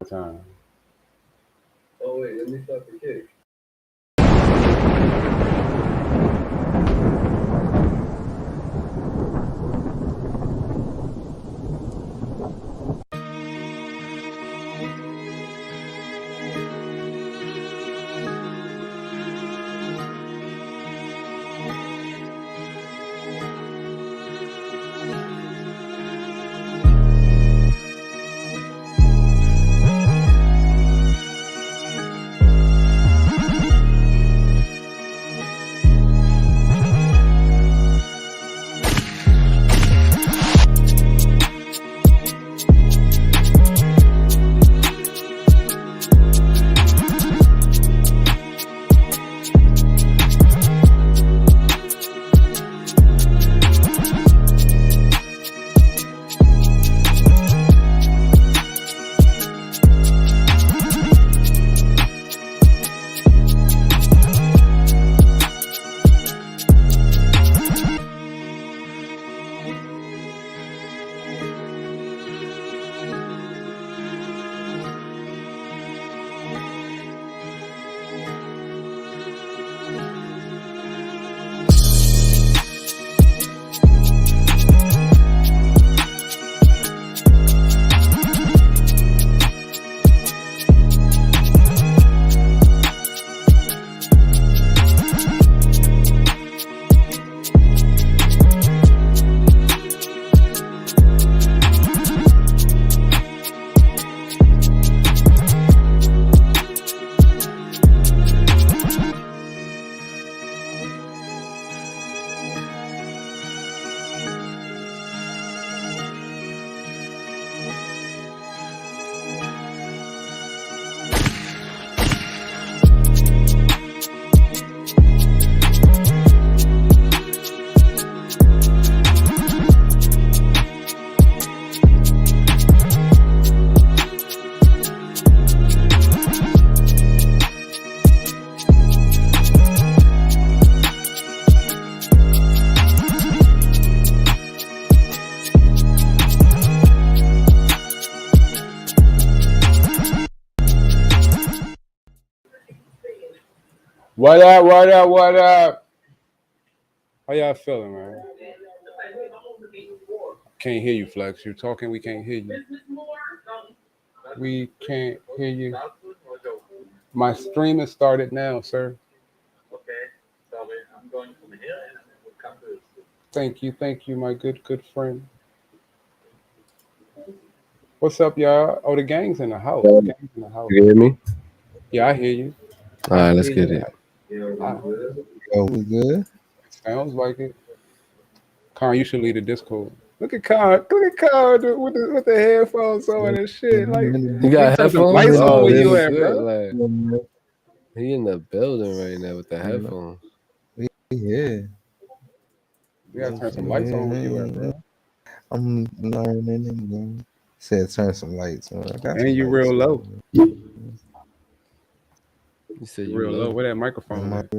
time. Oh wait, let me start the kick. What up? What up? What up? How y'all feeling, man? Can't hear you, Flex. You're talking. We can't hear you. We can't hear you. My stream has started now, sir. Okay, so I'm going from here and we'll come to this. Thank you, my good friend. What's up, y'all? Oh, the gang's in the house. The gang's in the house. You hear me? Yeah, I hear you. All right, let's get it. We good? Sounds like it. Con, you should lead the Discord. Look at Con with the headphones on and shit. Like You got turn some headphones? lights on where this you is at, good. bro. Like, he in the building right now with the headphones. Yeah. You gotta turn some lights on where you at, bro. I'm learning and said turn some lights on. And you real low. You said You real low. Where that microphone at?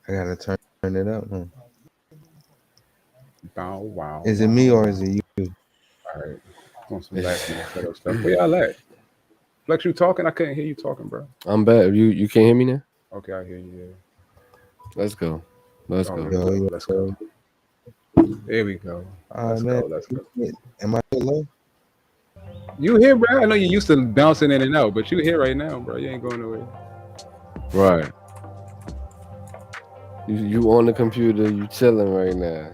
I gotta turn it up. Bow, wow. Is it me or is it you? All right. Want some last minute setup stuff. Where y'all at? Flex, you talking? I couldn't hear you talking, bro. I'm back. You can't hear me now? Okay, I hear you. Yeah. Let's go. Let's go. Let's go. There we go. Let's go. Let's go. Am I low? You here, bro? I know you used to bouncing in and out, but you here right now, bro. You ain't going nowhere. Right. You on the computer, you chilling right now.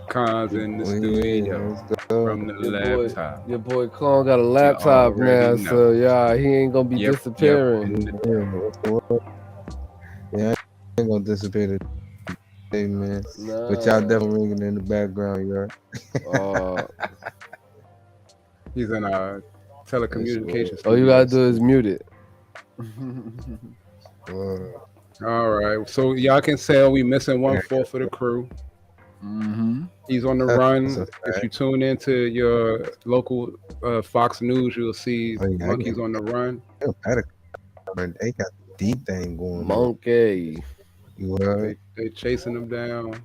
Cons in the studio from the laptop. Your boy Con got a laptop now, so yeah, he ain't gonna be disappearing. Yeah, I ain't gonna disappear today, man. Nah. But y'all definitely ringing in the background, y'all. He's in a telecommunications. All you gotta do is mute it. All right, so y'all can say we missing 1/4 of the crew. Mm-hmm. He's on the run. If you tune into your local Fox News, you'll see Monkey's on the run. They got the deep thing going. Monkey. You right? They chasing him down.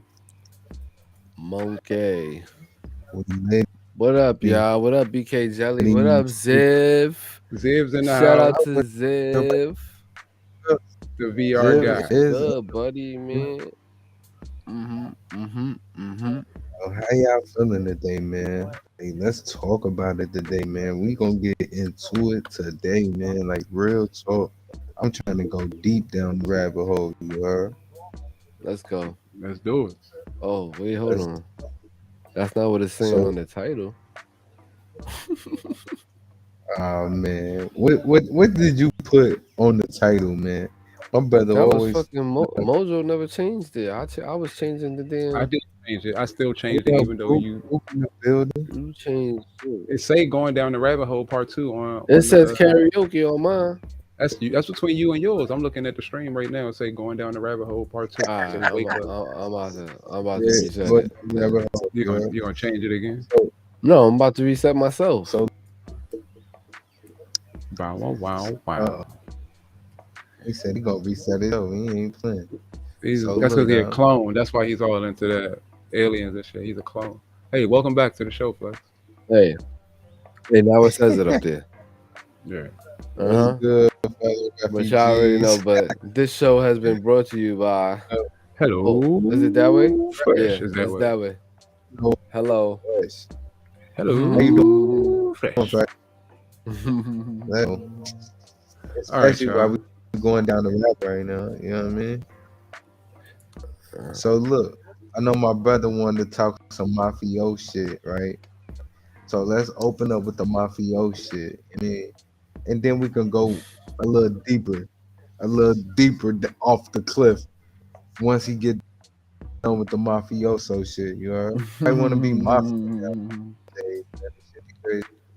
Monkey. What up, Yeah. y'all? What up, BK Jelly? What up, Ziv? Ziv's in the Shout house. out to Ziv. The VR Ziv guy. What's is good, buddy, man? how y'all feeling today, man? Hey, let's talk about it today, man. We gonna get into it today, man. Like real talk. I'm trying to go deep down the rabbit hole. You heard? Let's go. Let's do it. Oh, wait, hold on. That's not what it's saying So- on the title. Oh man, what did you put on the title, man? My brother That was always fucking Mojo never changed it. I was changing the damn. I did change it. I still changed it, even though you open the building. You changed it. it say going down the rabbit hole part 2 on. It on says the, karaoke on mine. That's between you and yours. I'm looking at the stream right now. It say going down the rabbit hole part 2. All right, So I'm wake up. Yeah, about to reset but it. never- You gonna change it again? No, I'm about to reset myself. So Wow, wow, wow. he said he gonna reset it up. He ain't playing. So That's because look, he's a clone. That's why he's all into that aliens and shit. He's a clone. Hey, welcome back to the show, Flex. Hey, now it says it up there. Yeah. Uh-huh. Good, But y'all already know. But this show has been brought to you by. Hello. Oh, is it that way? Fresh Yeah, is that it's way. that way. No. Hello. Hello. How you Fresh. Especially y'all. while we going down the rap right now. You know what I mean? So look, I know my brother wanted to talk some mafio shit, right? So let's open up with the mafio shit, and then we can go a little deeper off the cliff once he get done with the mafioso shit. You heard? I want to be mafia.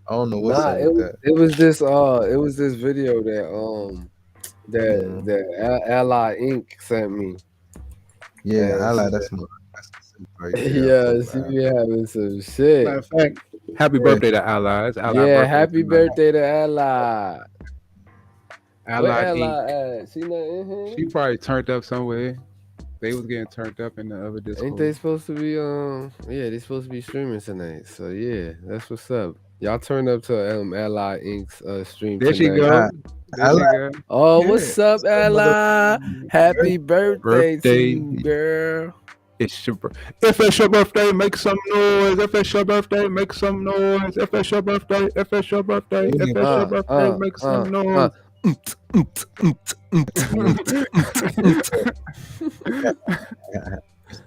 I don't know what's up with that. It was this video that Ally Inc. sent me. Yeah, Yeah, I like she- that's my. Right there. Yeah, she be having some shit. Matter of fact, happy birthday to Allies. Ally Yeah, birthday happy tonight. birthday to Ally. Where Ally Ally Inc. at? She not in here? She probably turned up somewhere. They was getting turned up in the other Discord. Ain't they supposed to be yeah, they supposed to be streaming tonight. So yeah, that's what's up. Y'all turn up to Ally Inc.'s stream There she tonight. go. There she Ally. go. Oh, Yeah. what's up, Ally? Happy birthday to Birthday. you, girl. It's your if it's your birthday, make some noise. If it's your birthday, make some noise. If it's your birthday, if it's your birthday, if it's your birthday, make some noise.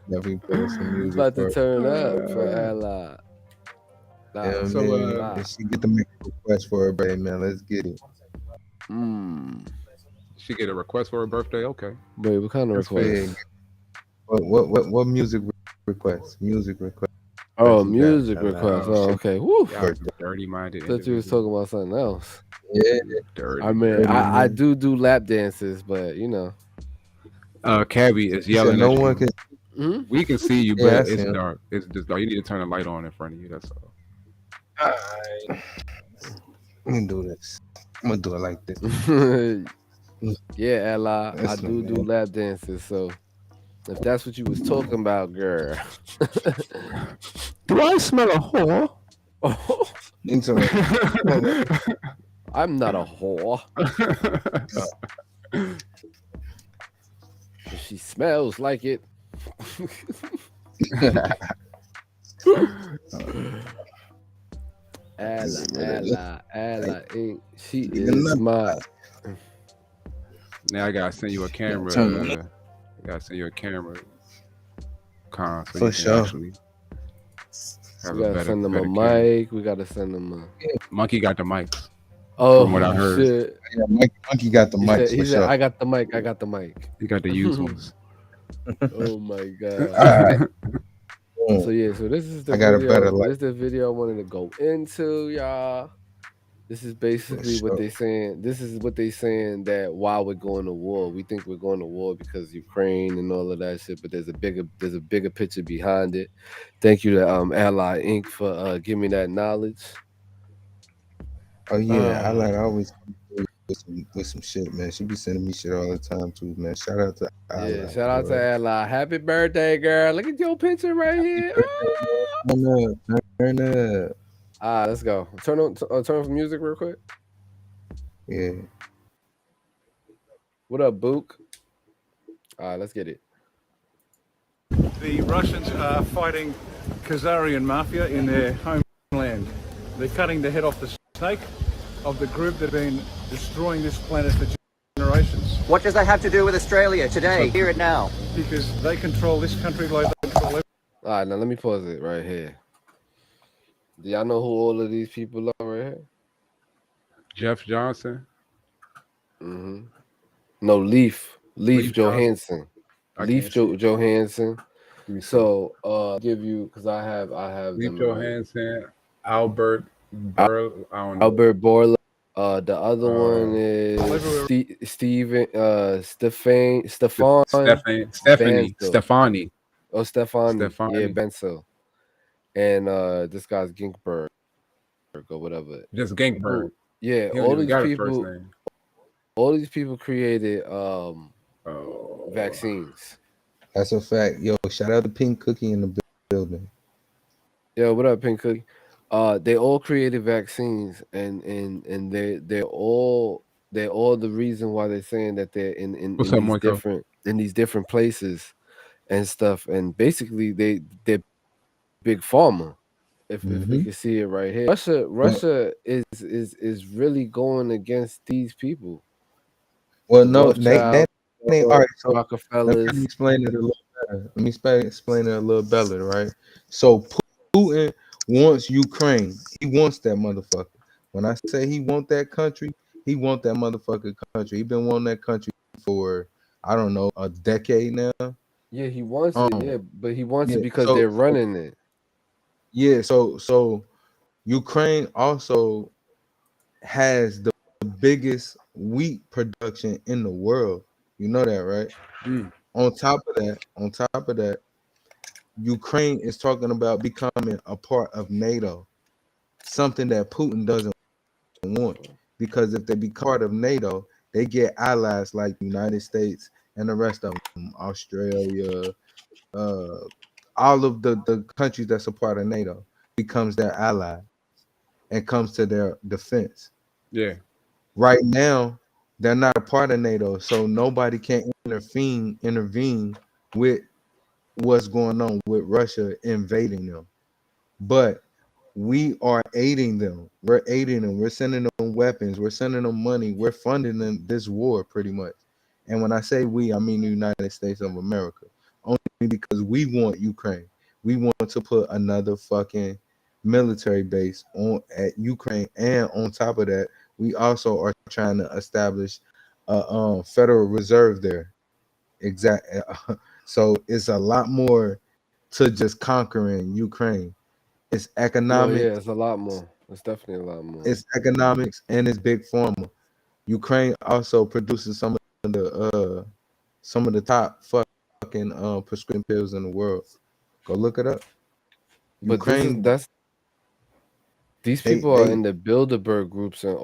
Definitely put some music. About to for- turn up for Ally. Yeah, So, man. If she get to make a request for her birthday, man, let's get it. She get a request for her birthday. Okay. Wait, what kind of That's request? What music request? Music request. Oh, you got? music Ally. request. Oh, Oh, shit. okay. Woo. Y'all dirty minded. Thought you was talking about something else. Yeah. Dirty. I mean, Dirty, I man. do lap dances, but you know. Cabby is So yelling no at one you. can. Hmm? We can see you, Yeah, but I it's see him. dark. It's just dark. You need to turn a light on in front of you. That's all. Let me do this. I'm gonna do it like this. Yeah, Ella, I That's do my man. lap dances. So if that's what you was talking about, girl. Do I smell a whore? Into it. I'm not a whore. She smells like it. Ella, Inc. She is my. Now I gotta send you a camera. Turn I gotta send you a camera. Con, so For you can sure. actually have We a gotta better, send them a better camera. mic. We gotta send them a. Monkey got the mics. Oh, From what I heard. shit. Yeah, Monkey got the He mic said, for he said, sure. I got the mic. I got the mic. He got the used ones. Oh my god. All right. So yeah, so this is the I got a video. better This light. is the video I wanted to go into, y'all. This is basically sure. what they saying. This is what they saying that while we're going to war, we think we're going to war because Ukraine and all of that shit. But there's a bigger picture behind it. Thank you to Ally Inc. for giving me that knowledge. Oh yeah, I like always come through with some shit, man. She be sending me shit all the time too, man. Shout out to Yeah, shout out to Ally. Happy birthday, girl. Look at your picture right here. Turn up. Let's go. Turn on music real quick. Yeah. What up, Book? Let's get it. The Russians are fighting Khazarian mafia in their homeland. They're cutting the head off the snake of the group that have been destroying this planet for generations. What does that have to do with Australia today, here and now? Because they control this country like they control everything. All right, now let me pause it right here. Do y'all know who all of these people are right here? Jeff Johnson. Mm-hmm. No, Leaf Johansson. Leaf Johansson. So give you because I have Leif them, Johansson, Albert Burl. I don't know. Albert Bourla. The other one is Stephanie Stefani. Oh, Stefani. Yeah, Benso. And this guy's Ginkberg or whatever. Just Ginkberg. Yeah, all these people created vaccines. That's a fact. Yo, shout out to Pink Cookie in the building. Yo, what up, Pink Cookie? They all created vaccines, and they're all the reason why they're saying that they're in these different places and stuff. And basically, they're big pharma. If we can see it right here, Russia is really going against these people. Well, no, they all right. So Rockefellers. let me explain it a little better. Let me explain it a little better, right? So Putin wants Ukraine. He wants that motherfucker. When I say he want that country, he want that motherfucking country. He been wanting that country for I don't know a decade now. Yeah, he wants it. Yeah, but he wants it because they're running it. Yeah, so Ukraine also has the biggest wheat production in the world. You know that, right? On top of that, Ukraine is talking about becoming a part of NATO, something that Putin doesn't want. Because if they be part of NATO, they get allies like the United States and the rest of them, Australia, all of the countries that's a part of NATO becomes their ally and comes to their defense. Yeah. Right now, they're not a part of NATO, so nobody can intervene with what's going on with Russia invading them. But we are aiding them. We're aiding them. We're sending them weapons. We're sending them money. We're funding them this war pretty much. And when I say we, I mean the United States of America. Only because we want Ukraine. We want to put another fucking military base at Ukraine, and on top of that, we also are trying to establish a Federal Reserve there. Exactly. So it's a lot more to just conquering Ukraine. It's economics. Yeah, it's a lot more. It's definitely a lot more. It's economics and it's big pharma. Ukraine also produces some of the top fucking prescription pills in the world. Go look it up. Ukraine. These people are in the Bilderberg groups and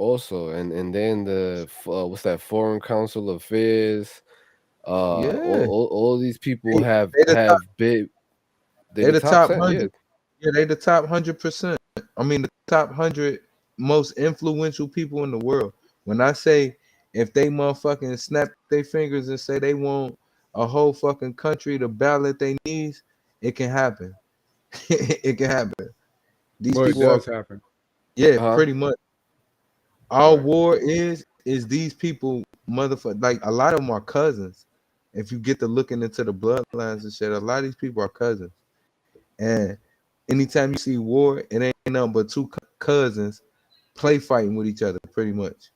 they're in the what's that, Foreign Council Affairs. All these people have big. They're the top 100. Yeah, they're the top 100%. I mean, the top 100 most influential people in the world. When I say if they motherfucking snap their fingers and say they want a whole fucking country to ballot their needs, it can happen. It can happen. These people does happen. Yeah, pretty much. Our war is these people, motherfucker. Like a lot of them are cousins. If you get to looking into the bloodlines and shit, a lot of these people are cousins. And anytime you see war, it ain't nothing but two cousins play fighting with each other, pretty much.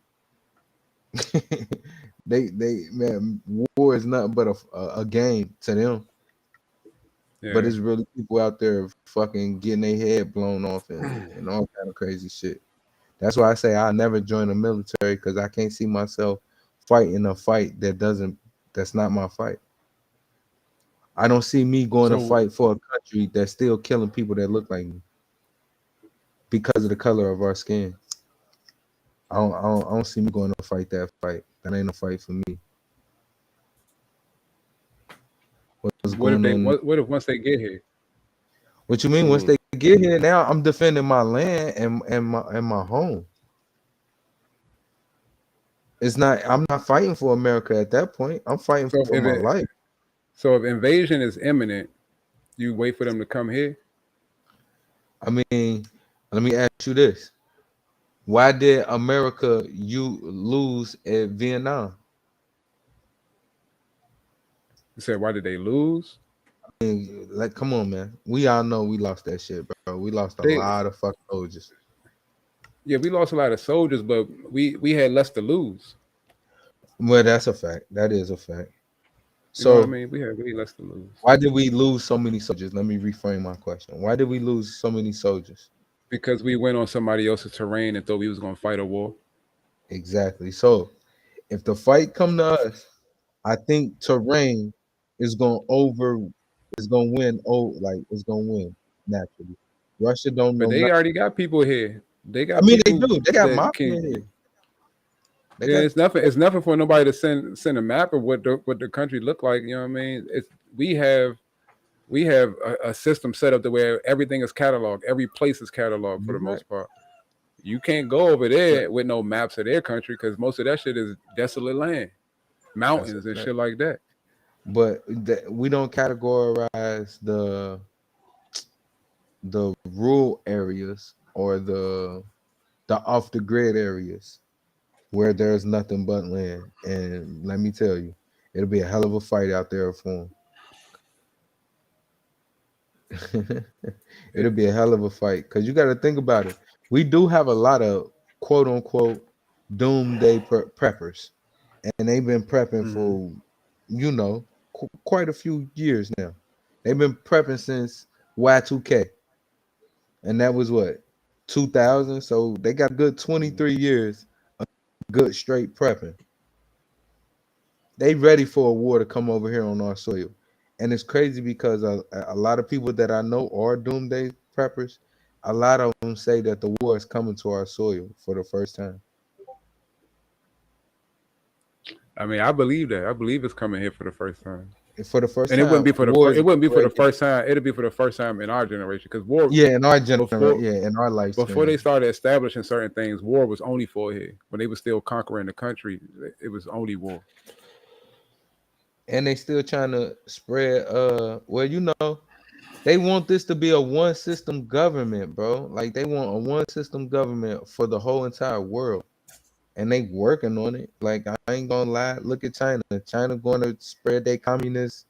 Man, war is nothing but a game to them. Yeah. But it's really people out there fucking getting their head blown off and all kind of crazy shit. That's why I say I'll never join the military, because I can't see myself fighting a fight that's not my fight. I don't see me going to fight for a country that's still killing people that look like me because of the color of our skin. I don't see me going to fight that fight. That ain't a fight for me. What if once they get here? What you mean once they get here now, I'm defending my land and my home. It's not. I'm not fighting for America at that point. I'm fighting So for my life. So if invasion is imminent, you wait for them to come here. I mean, let me ask you this: why did America lose at Vietnam? You said, why did they lose? I mean, like, come on, man. We all know we lost that shit, bro. We lost a lot of fucking soldiers. Yeah, we lost a lot of soldiers, but we had less to lose. Well, that's a fact. That is a fact. You know So what I mean, we had way less to lose. why did we lose so many soldiers? Let me reframe my question. Why did we lose so many soldiers? Because we went on somebody else's terrain and thought we was gonna fight a war. Exactly. So if the fight come to us, I think terrain is gonna win. Oh, like it's gonna win naturally. Russia don't know. But they already got people here. They got. I mean, they people do. They got that mafia can- here. Yeah, it's nothing. It's nothing for nobody to send a map of what the country look like. You know what I mean? We have a system set up to where everything is cataloged. Every place is cataloged for the most part. You can't go over there with no maps of their country because most of that shit is desolate land, mountains and shit like that. But we don't categorize the rural areas or the off the grid areas where there's nothing but land. And let me tell you, it'll be a hell of a fight out there for them. It'll be a hell of a fight because you got to think about it. We do have a lot of quote unquote doomsday preppers, and they've been prepping for, quite a few years now. They've been prepping since Y2K, and that was what, 2000. So they got a good 23 years of good straight prepping. They ready for a war to come over here on our soil. And it's crazy because a lot of people that I know are doomsday preppers. A lot of them say that the war is coming to our soil for the first time. I mean, I believe that. I believe it's coming here for the first time. For the first and time, it wouldn't be for the war it wouldn't be for the breaking. first time. It'll be for the first time in our generation because war. Yeah, in our generation. Before- Yeah, in our lifespan. Before they started establishing certain things, war was only for here. When they were still conquering the country, it was only war. And they still trying to spread. They want this to be a one system government, bro. Like they want a one system government for the whole entire world. And they working on it. Like I ain't gonna lie. Look at China. China going to spread their communist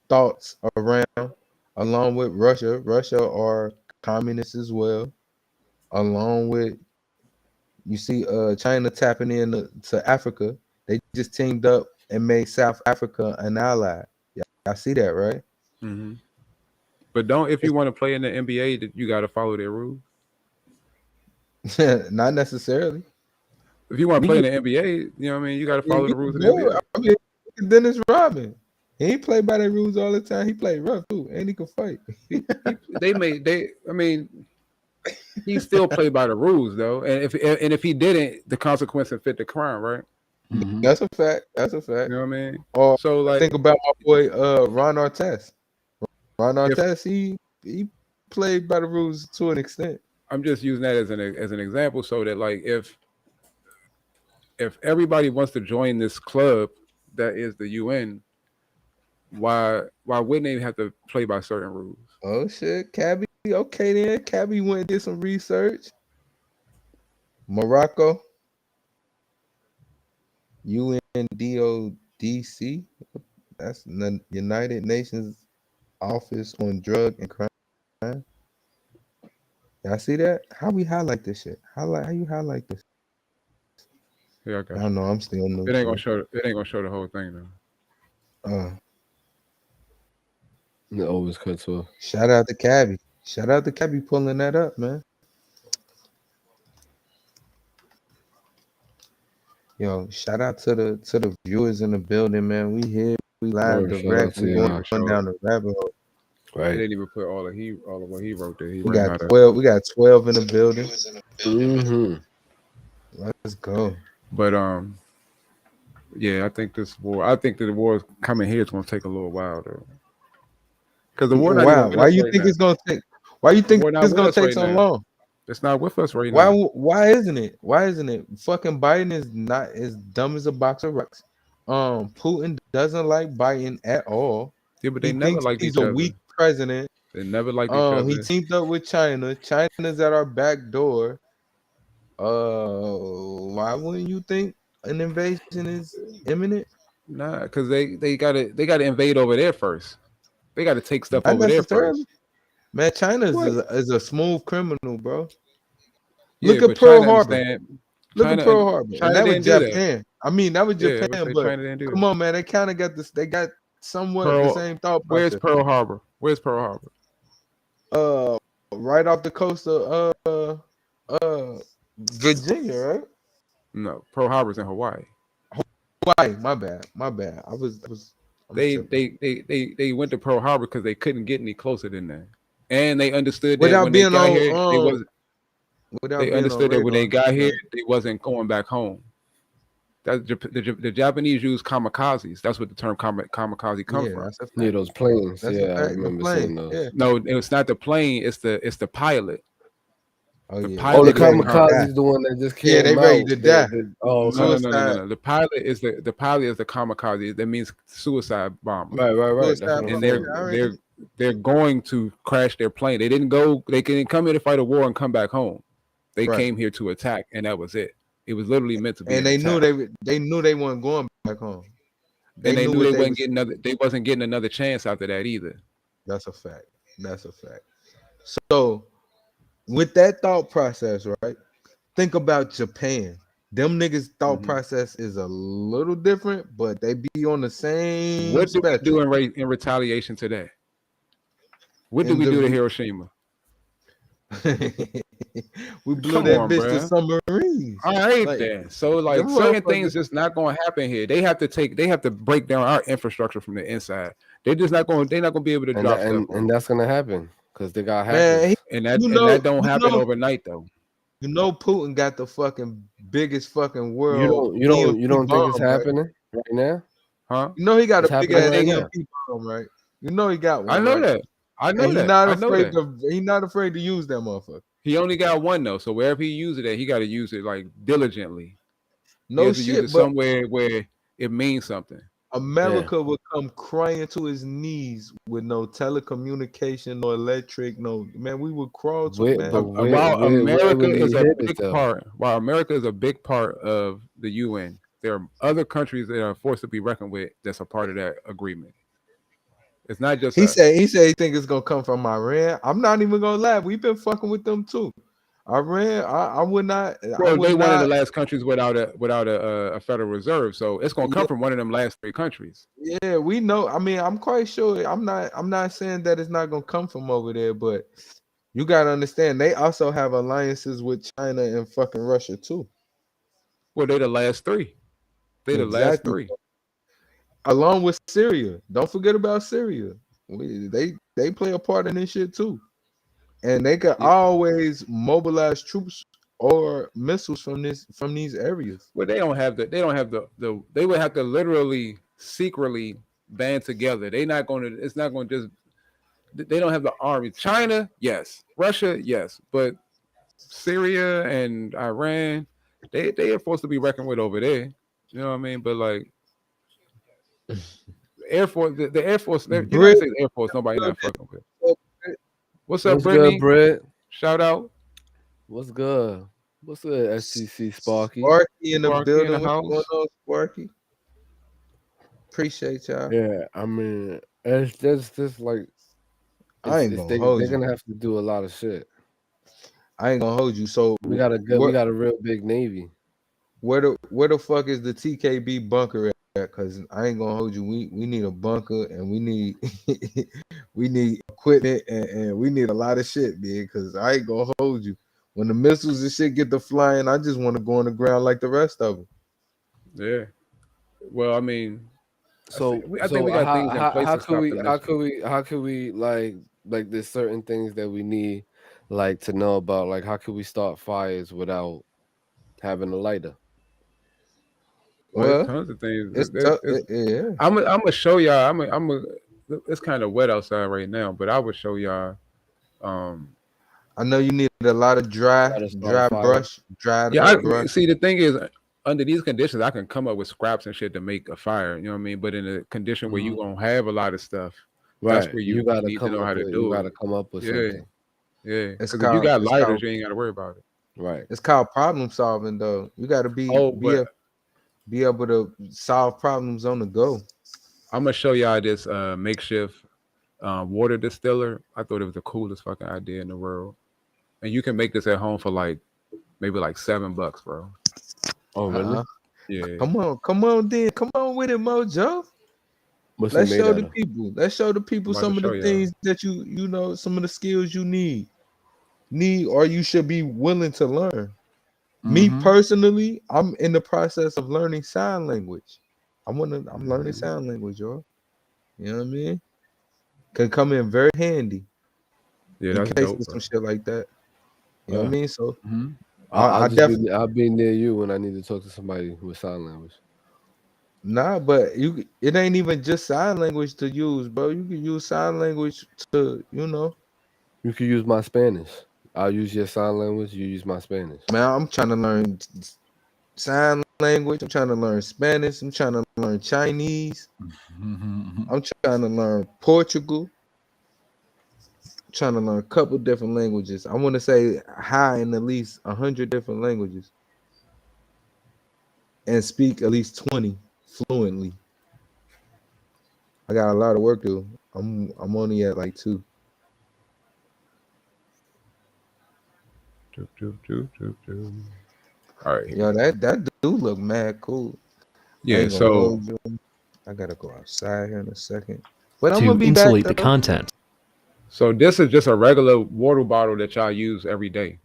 thoughts around, along with Russia. Russia are communists as well. Along with, you see, China tapping in to Africa. They just teamed up and made South Africa an ally. Yeah, I see that, right? Mm-hmm. But if you want to play in the NBA, you got to follow their rules. Not necessarily. If you want to play in the NBA, you know what I mean. You got to follow the rules of the NBA. I mean, Dennis Rodman. He ain't play by their rules all the time. He played rough too, and he could fight. He still played by the rules though. And if he didn't, the consequence would fit the crime, right? Mm-hmm. That's a fact. That's a fact. You know what I mean? Or so like, think about my boy Ron Artest. Ron Artest, he played by the rules to an extent. I'm just using that as an example, so that like if everybody wants to join this club that is the UN, why wouldn't they have to play by certain rules? Oh shit, Cabby. Okay then, Cabby went and did some research. Morocco, UNDODC, that's the United Nations Office on Drug and Crime. Y'all see that? How we highlight this shit? How you highlight this? Yeah, okay. I don't know. I'm still new. It ain't gonna show the whole thing though. It always cuts off. Shout out to Cabby. Shout out to Cabby pulling that up, man. Yo, shout out to the viewers in the building, man. We here, we live direct. We going down the rabbit hole. Right. They didn't even put all of what he wrote there. We got 12. We got 12 in the building. Mm-hmm. Let's go. But yeah, I think that the war coming here is gonna take a little while though. Because the war. Why you think it's gonna take? Why you think We're not it's with gonna us take right so now. long? It's not with us right Why? now. Why isn't it? Why isn't it? Fucking Biden is not as dumb as a box of rocks. Putin doesn't like Biden at all. Yeah, but He they never thinks liked he's each a other. weak president. They never liked each other. He teamed up with China. China's at our back door. Why wouldn't you think an invasion is imminent? Nah, because they gotta invade over there first. They gotta take stuff Not over there necessarily. first. Man, China What? is a smooth criminal, bro. Yeah, Look at but Pearl China Harbor. understand. Look at China Pearl Harbor, and China that was didn't do that. Japan. I mean, that was Yeah, I would Japan, say but China didn't do come that. on, man, they kind of got this. They got somewhat the Pearl, same thought where's process. Pearl Harbor? Where's Pearl Harbor? Right off the coast of Virginia, right? No, Pearl Harbor's in Hawaii. Hawaii. My bad. I'm tripping. They went to Pearl Harbor because they couldn't get any closer than that, and they understood that Without when they being got on, here, they wasn't. without They being on understood that when they radar. got here, they wasn't going back home. That the Japanese use kamikazes. That's what the term kamikaze comes Yeah, from. that's a fact. Yeah, those planes. That's a Yeah, I fact. The remember plane. seeing those. Yeah. No, it's not the plane. It's the pilot. Oh The yeah. pilot Oh, the is the kamikaze is the one that just came Yeah, they ready out. to die. Oh, No, okay. no. The pilot is the kamikaze. That means suicide bomber. Right. That's Suicide what I'm And saying. they're going to crash their plane. They didn't go. They didn't come here to fight a war and come back home. They Right. came here to attack, and that was it. It was literally meant to be. And an they attack. knew they weren't going back home. And they knew what they was- wasn't getting another. They wasn't getting another chance after that either. That's a fact. So, with that thought process, right? Think about Japan. Them niggas' thought Mhm. process is a little different, but they be on the same. What do we spectrum. do in retaliation to that? What did In we the do to re- Hiroshima? We blew Come that on, bitch bruh. to submarines. All right, Like, then. So like them certain motherfuckers- things just not going to happen here. They have to break down our infrastructure from the inside. They're not going to be able to drop stuff. And that's gonna happen because they got Man, hackers. And that you know- that don't you happen know- overnight though. you know, Putin got the fucking biggest fucking world. You don't think it's bomb, right? happening right now? Huh? You know he got It's a big happening ass right now. EMP bomb, right? You know he got one. I know right? that. I know And that. he's not I know afraid that. he's not afraid to use that motherfucker. He only got one though. So wherever he uses it at, he got to use it like diligently. He No has to use shit, it but somewhere where it means something. America would come crying to his knees with no telecommunication, no electric, no man. We would crawl to man. While where America will he is a hit it, big though? part, while America is a big part of the UN, there are other countries that are forced to be reckoned with that's a part of that agreement. It's not just He us. said he think it's gonna come from Iran. I'm not even gonna lie. We've been fucking with them too. Iran, I would not. Well, they one of the not. last countries without a Federal Reserve, so it's gonna come from one of them last three countries. Yeah, we know. I mean, I'm quite sure. I'm not saying that it's not gonna come from over there, but you gotta understand they also have alliances with China and fucking Russia too. Well, they the last three. They the last Exactly. three. Along with Syria. Don't forget about Syria. They play a part in this shit too. And they can always mobilize troops or missiles from these areas. Well, they would have to literally secretly band together. They don't have the army. China, yes. Russia, yes. But Syria and Iran, they are supposed to be reckoned with over there. You know what I mean? But like Air Force, the Air Force, the United States Air Force, nobody not fucking with. What's up, What's Brittany? good, Brett? Shout out. What's good? What's good, STC Sparky? Sparky in the Sparky building. in the What's going house. on, Sparky? Appreciate y'all. Yeah, I mean, it's just like I ain't gonna hold they're you. gonna have to do a lot of shit. I ain't gonna hold you. So We got a real big navy. where the fuck is the TKB bunker at? Because I ain't gonna hold you. We need a bunker and we need we need equipment and we need a lot of shit, man. Because I ain't gonna hold you. When the missiles and shit get to flying, I just want to go on the ground like the rest of them. Yeah. Well, I mean, So I think we got things in place how to stop the how could we like there's certain things that we need like to know about, like how could we start fires without having a lighter? Well, tons of things. It's tough. Yeah. I'm gonna show y'all. It's kind of wet outside right now, but I would show y'all I know you need a lot of dry Gotta start fire. brush, dry Yeah, brush. see, the thing is, under these conditions, I can come up with scraps and shit to make a fire. You know what I mean? But in a condition where you won't have a lot of stuff, that's Right. where you gotta need to come know up how to with, do you it. gotta come up with Yeah. something. Yeah, It's because if you got it's lighters, called- you ain't got to worry about it. Right. It's called problem solving, though. You got to be able to solve problems on the go. I'm gonna show y'all this makeshift water distiller. I thought it was the coolest fucking idea in the world, and you can make this at home for like maybe like $7, bro. Oh, really? Uh-huh. Yeah. Come on, then. Come on with it, Mojo. What's Let's it show made the out of? people. Let's show the people I'm about some to of the show y'all. things that you know, some of the skills you need, or you should be willing to learn. Me personally, I'm in the process of learning sign language. I'm learning sign language, y'all. You know what I mean? Can come in very handy Yeah, in that's case dope, of bro. some shit like that. You know what I mean? So I'll definitely I'll be near you when I need to talk to somebody with sign language. nah, but it ain't even just sign language to use, bro. You can use sign language to, You can use my Spanish. I'll use your sign language. You use my Spanish. man, I'm trying to learn sign language. I'm trying to learn Spanish. I'm trying to learn Chinese. I'm trying to learn Portugal. I'm trying to learn a couple different languages. I want to say high in at least 100 different languages and speak at least 20 fluently. I got a lot of work to do. I'm only at like 2. All right. Yo, that do look mad cool. Yeah. So I gotta go outside here in a second. But I'm To gonna be insulate back, the though. content. So this is just a regular water bottle that y'all use every day.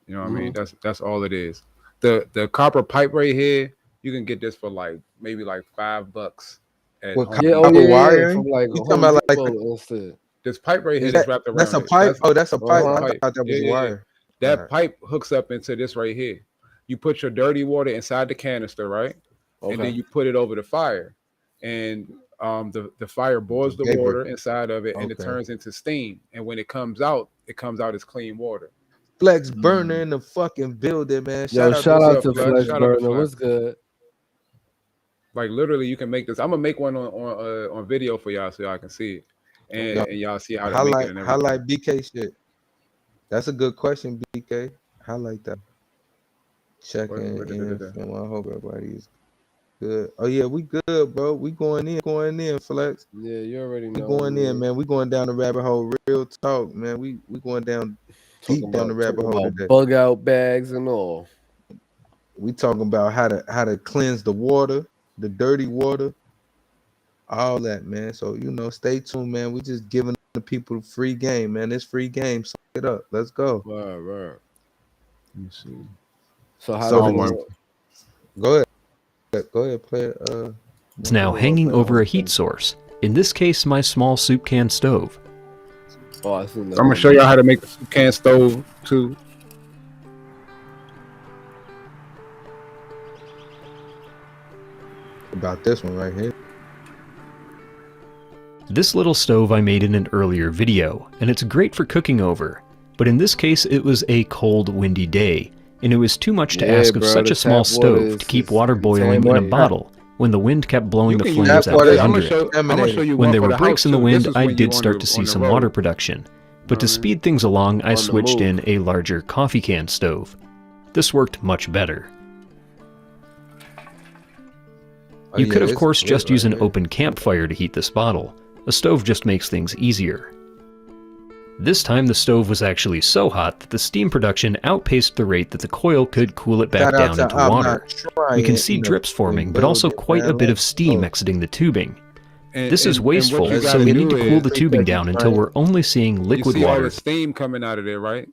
You know what I mean? That's all it is. The copper pipe right here, you can get this for like maybe like $5 at What Home Yeah, Depot. oh yeah, wiring? from like You talking Home about like Depot instead. This pipe right here Is that's that, wrapped around that's a it. pipe? That's a pipe. I pipe. thought that was Yeah. wire. That Alright. pipe hooks up into this right here. You put your dirty water inside the canister, right? And then you put it over the fire, and the fire boils the Vapor. water inside of it, and it Okay. turns into steam. And when it comes out as clean water. Flex Burner in the fucking building, man. Yo, shout What's out up, to Flex? Flex Shout out to Burner. Flex. What's good? Like literally, you can make this. I'm gonna make one on video for y'all so y'all can see it, and y'all see how to make it and everything. Highlight BK shit. That's a good question, BK. Highlight that. Checking in. I hope everybody is good. Oh yeah, we good, bro. We going in, Flex. Yeah, you already We know. going in, man. We going down the rabbit hole. Real talk, man. We going down deep down the rabbit hole today. Bug out bags and all. We talking about how to cleanse the water, the dirty water, all that, man. So stay tuned, man. We just giving the people free game, man. It's free game. Suck it up. Let's go. Right. Let me see. So how So does go ahead, play it. It's now hanging over a heat source. In this case, my small soup can stove. Oh, I seen that. I'm gonna show y'all how to make the soup can stove too. About this one right here. This little stove I made in an earlier video, and it's great for cooking over. But in this case, it was a cold, windy day, and it was too much to ask of such a small stove to keep water boiling in a bottle when the wind kept blowing the flames at 300. When there were breaks in the wind, I did start to see some water production. But to speed things along, I switched in a larger coffee can stove. This worked much better. You could, of course, just use an open campfire to heat this bottle. A stove just makes things easier. This time the stove was actually so hot that the steam production outpaced the rate that the coil could cool it back down into water. You can see drips forming, but also quite a bit of steam exiting the tubing. This is wasteful, so we need to cool the tubing down until we're only seeing liquid you see all water. the steam coming out of there, right?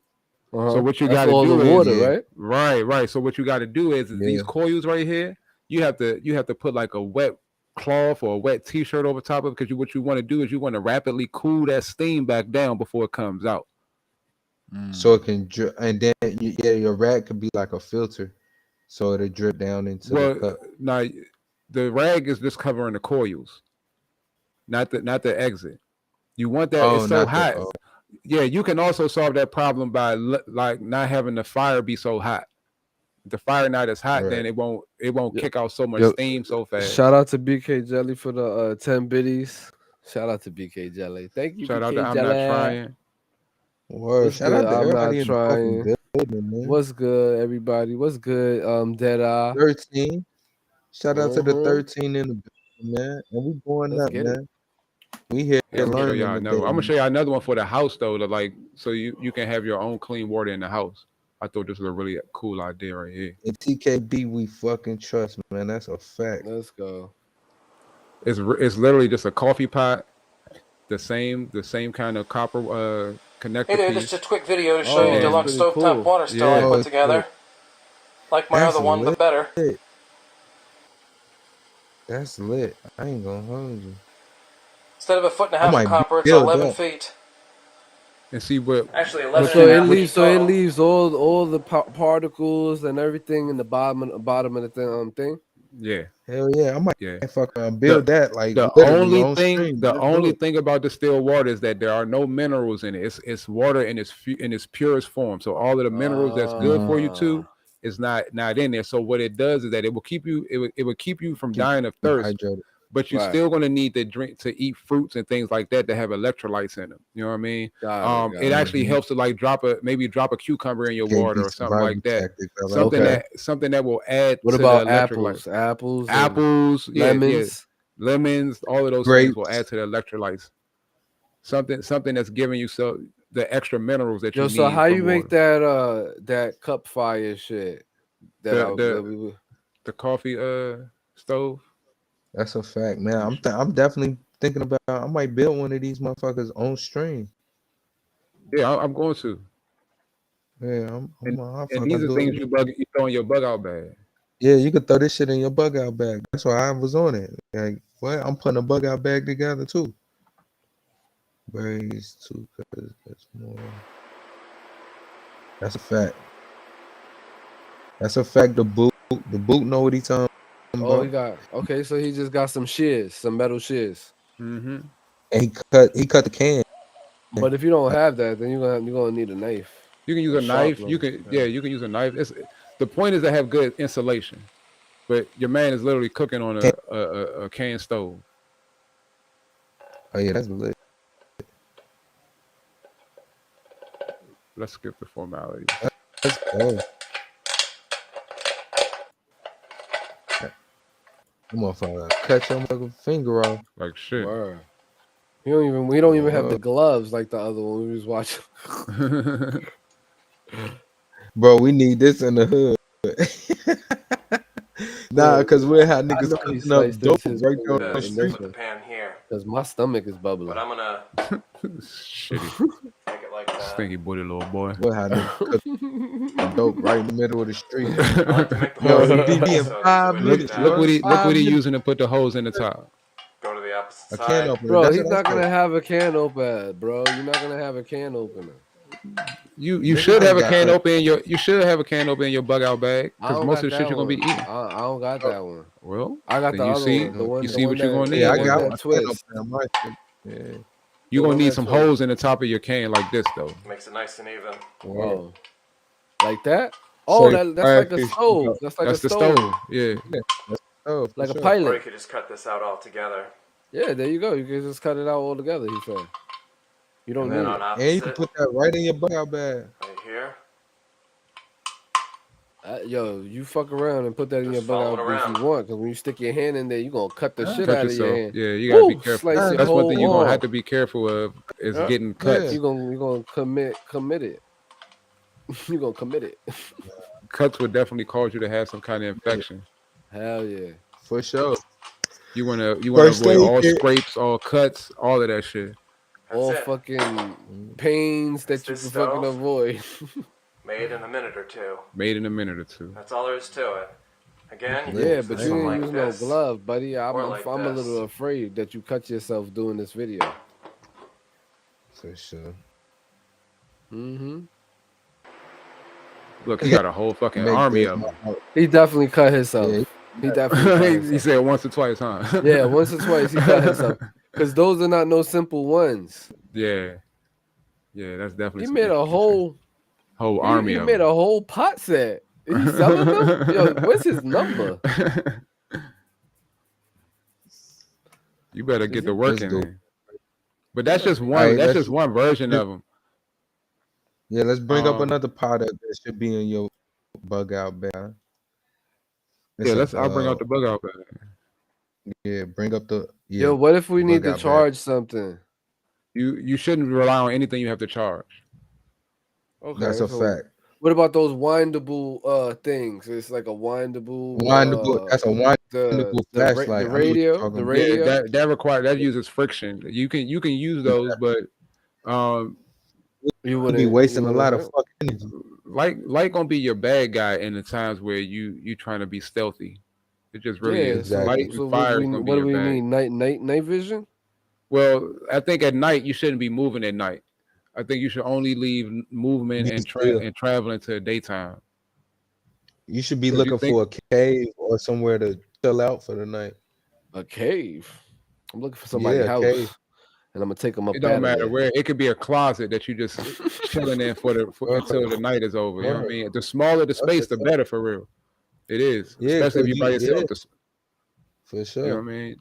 So what you got That's to all do the water, is right? right. So what you got to do is these coils right here. You have to put like a wet cloth or a wet t-shirt over top of it, because what you want to do is you want to rapidly cool that steam back down before it comes out. So it can drip, and then your rag could be like a filter, so it'll drip down into the cup. Now the rag is just covering the coils, not the exit. You want that? It's so hot. Yeah, you can also solve that problem by like not having the fire be so hot. If the fire not as hot, then it won't kick out so much steam so fast. Shout out to BK Jelly for the 10 biddies. Shout out to BK Jelly. Thank you. Shout out BK to I'm Jelly. Not Trying. Word. Shout out to I'm everybody Not in the fucking Trying. building, man. What's good, everybody? What's good? Deadeye. 13. Shout out to the 13 in the building, man. And we going Let's up, get man. We here learning. I'm gonna show y'all another one for the house though, to like so you can have your own clean water in the house. I thought this was a really cool idea right here. In TKB, we fucking trust, man. That's a fact. Let's go. It's literally just a coffee pot, the same kind of copper connector. Hey there, piece. just a quick video to show you the deluxe stovetop cool. water stove I put together. Like my That's other one, lit. but better. That's lit. I ain't gonna hold you. Instead of a 1.5 I foot might of copper, it's build 11 that. feet. And see what Actually, 11 So and a it half leaves. feet So it total. leaves all the particles and everything in the bottom of the thing. Yeah. Hell yeah. I might Yeah. fuck around build that like The literally only on thing stream. the Let's only do it. thing about distilled water is that there are no minerals in it. It's water in its purest form. So all of the minerals that's good for you too is not in there. So what it does is that it will keep you it will keep you from dying of thirst. Hydrated. But you're still going to need to eat fruits and things like that have electrolytes in them. You know what I mean? It actually helps to like drop a cucumber in your water or something like that. Something that will add. What to about the electrolytes. apples, lemons, lemons? All of those things will add to the electrolytes. Something that's giving you the extra minerals that you need. So how you water. make that cup fire shit? The coffee stove. That's a fact, man. I'm definitely thinking about. I might build one of these motherfuckers on stream. Yeah, I'm going to. Yeah, and these are things you throw in your bug out bag. Yeah, you could throw this shit in your bug out bag. That's why I was on it. Like, what? I'm putting a bug out bag together too. Berries too, cause that's more. That's a fact. That's a fact. The boot know what he talking about. Oh, so he just got some shears, some metal shears. Mm-hmm. And he cut the can. But if you don't have that, then you're gonna need a knife. You can use a knife. You can use a knife. The point is to have good insulation. But your man is literally cooking on a can stove. Oh yeah, that's lit. Let's skip the formality. Let's go. I'm gonna cut your motherfucking finger off. Like shit. Word. We don't even have the gloves like the other one we was watching. Bro, we need this in the hood. Nah, because we'll have niggas cooking up dope right there on the street. The pan here. Because my stomach is bubbling. But I'm gonna Shitty. make it like that. Stinky booty little boy. We'll have niggas cooking dope right in the middle of the street. I like to make the Yo, most he of it, be in so 5 just minutes. do Look that. what he using to put the holes in the top. Go to the opposite A side. can opener. Bro, That's he's what I not gonna said. have a can opener, bro. You're not gonna have a can opener. You should have a can open in your bug out bag because most of the shit you're gonna be eating. I don't got that one. Well, I got then the you other see, one. The one, you the see one what you're that- gonna need. Yeah, I the got one one. that twist. Yeah. You're gonna one need that some twist. holes in the top of your can like this though. Makes it nice and even. Whoa. Like that? Oh, So that's like a stove. That's like That's a the stove. stove. Yeah. Oh, for Like a sure. Or you pilot. could just cut this out all together. Yeah, there you go. You can just cut it out all together, he said. You don't And need then it. on And you can opposite, put that right in your bug out bag. right here. Yo, you fuck around and put that in Just your follow bug it out if around. you want, because when you stick your hand in there, you're gonna cut the shit Cut out of your yourself. hand. Yeah, you gotta be Woo, careful. slice your That's one thing whole you're gonna arm. have to be careful of is Yeah. getting cuts. You're gonna commit it. You're gonna commit it. Cuts would definitely cause you to have some kind of infection. Hell yeah. For sure. You wanna First avoid aid all kit. scrapes, all cuts, all of that shit. All That's it. fucking pains that you This can fucking stove? avoid. Made in a minute or two. Made in a minute or two. That's all there is to it. Again, you Yeah, can but use you this didn't like use this. no glove, buddy. I'm or like a this. little afraid that you cut yourself doing this video. For sure. Mm-hmm. Look, he got a whole fucking Make army this of them. out. He definitely cut himself. Yeah, He definitely cut himself. He said once or twice, huh? Yeah, once or twice he cut himself. Because those are not no simple ones. Yeah. Yeah, that's definitely. He some made a infantry. whole army. He of made them. a whole pot set. Is he selling them? Yo, what's his number? You better get the Let's work in do it. there. But that's just one. Alright, that's let's- just one version of them. Yeah, let's bring up Um, another product that should be in your bug out bag. Yeah, I'll bring out the bug out. Yeah, bring up the. Yeah, Yo, what if we need bug to out bag. charge something? You shouldn't rely on anything you have to charge. Okay, That's a so fact. What about those windable things? It's like a windable. That's a windable the flashlight. I know what you're radio. talking The about. radio. Yeah, that uses friction. You can use those, but You You wouldn't be wasting a lot of wouldn't- fucking energy. light gonna be your bad guy in the times where you trying to be stealthy. It just really Yeah, is. exactly. Light So and fire. what do we need? Night vision. Well, I think at night you shouldn't be moving at night. I think you should only leave movement Be and still. traveling to the daytime. You should be So you looking think- for a cave or somewhere to chill out for the night. A cave. I'm looking for somebody's Yeah, a house, cave. and I'm gonna take them up. It don't out of matter there. where. It could be a closet that you just chilling in until the night is over. You know what I mean? The smaller the space, the better for real. It is, Yeah, especially if you by yourself. yeah. For sure. You know what I mean?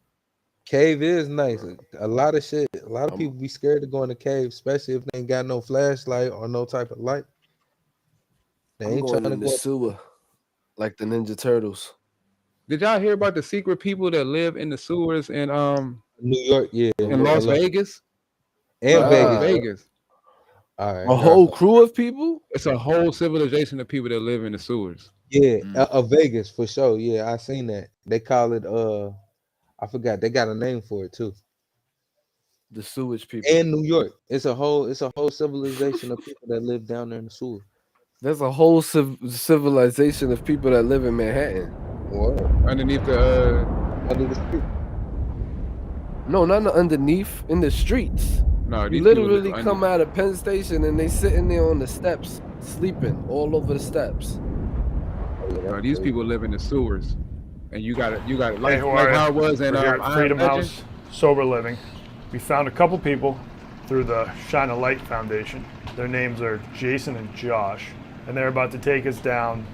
Cave is nice. A lot of shit. A lot of people be scared to go in the cave, especially if they ain't got no flashlight or no type of light. They I'm ain't going trying to in the go. sewer, like the Ninja Turtles. Did y'all hear about the secret people that live in the sewers in New York, yeah. in Las Vegas? And Ah. Vegas. All right. A whole crew of people. It's a whole civilization of people that live in the sewers. Yeah, Vegas for sure. Yeah, I seen that. They call it I forgot. They got a name for it too. The sewage people. And New York. It's a whole civilization of people that live down there in the sewer. There's a whole civilization of people that live in Manhattan. What? Underneath the Under the street. No, not underneath, in the streets. no, You these people live literally come out of Penn Station and they sitting there on the steps, sleeping all over the steps. No, these people live in the sewers, and you got it like, Hey, who like are how it you? was in We're here at Iron Freedom Legend. House, Sober Living. We found a couple people through the Shine a Light Foundation. Their names are Jason and Josh, and they're about to take us down.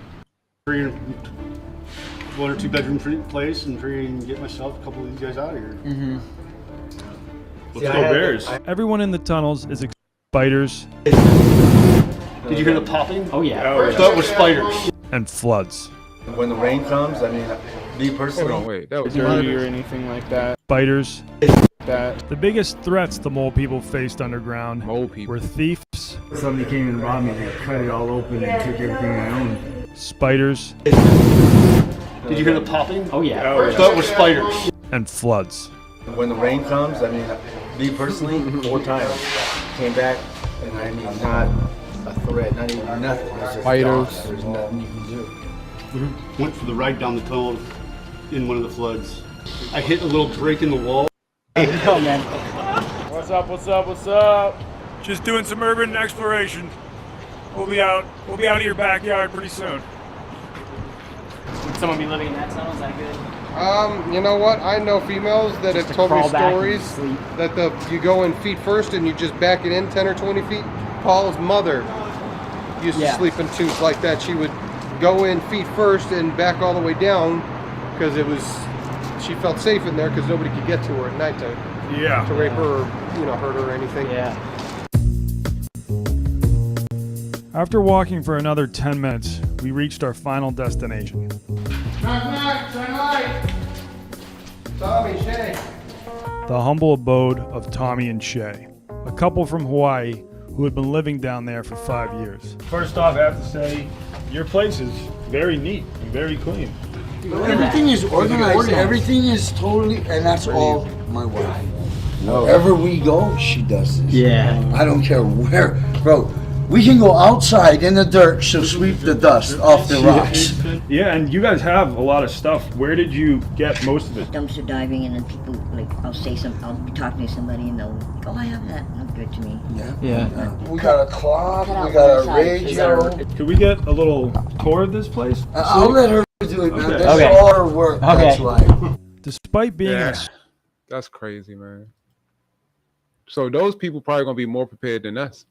1 or 2 bedroom place and try and get myself a couple of these guys out of here. Let's go Bears. Everyone in the tunnels is spiders Did you hear the popping? Oh yeah. That was spiders. and floods. When the rain comes, I mean, me Hold personally, on, wait, that was Dirty or anything like that. Spiders. That. The biggest threats the mole people faced underground mole people. were thieves, Somebody came and robbed me. They cut it all open and took everything I owned. spiders, did you hear the popping? Oh yeah. That was spiders. and floods. When the rain comes, I mean, me personally, 4 times came back, and I mean, not a threat, not even nothing. It's just Spiders. dark. There's nothing you can do. Went for the ride down the tunnel in one of the floods. I hit a little break in the wall. Oh man. What's up? What's up? What's up? Just doing some urban exploration. We'll be out of your backyard pretty soon. Would someone be living in that tunnel? Is that good? You know what? I know females that have told me crawl back and stories sleep. that you go in feet first and you just back it in 10 or 20 feet. Paul's mother used to sleep in tubes like that. She would go in feet first and back all the way down because she felt safe in there because nobody could get to her at night to rape her or hurt her or anything. Yeah. After walking for another 10 minutes, we reached our final destination. Tommy, Shay. The humble abode of Tommy and Shay, a couple from Hawaii who had been living down there for 5 years. First off, I have to say, your place is very neat and very clean. Everything is organized. Everything is totally, and that's all my wife. Wherever we go, she does this. Yeah. I don't care where, bro. We can go outside in the dirt, she'll sweep the dust off the rocks. Yeah, and you guys have a lot of stuff. Where did you get most of it? Dumpster diving, and then people, like, I'll be talking to somebody and they'll, like, oh, I have that. Look good to me. Yeah. We got a clock, we got a radio. Could we get a little tour of this place? I'll let her do it, man. Okay. That's Okay. all her work. That's right. Despite being Yeah, that's crazy, man. So those people probably gonna be more prepared than us.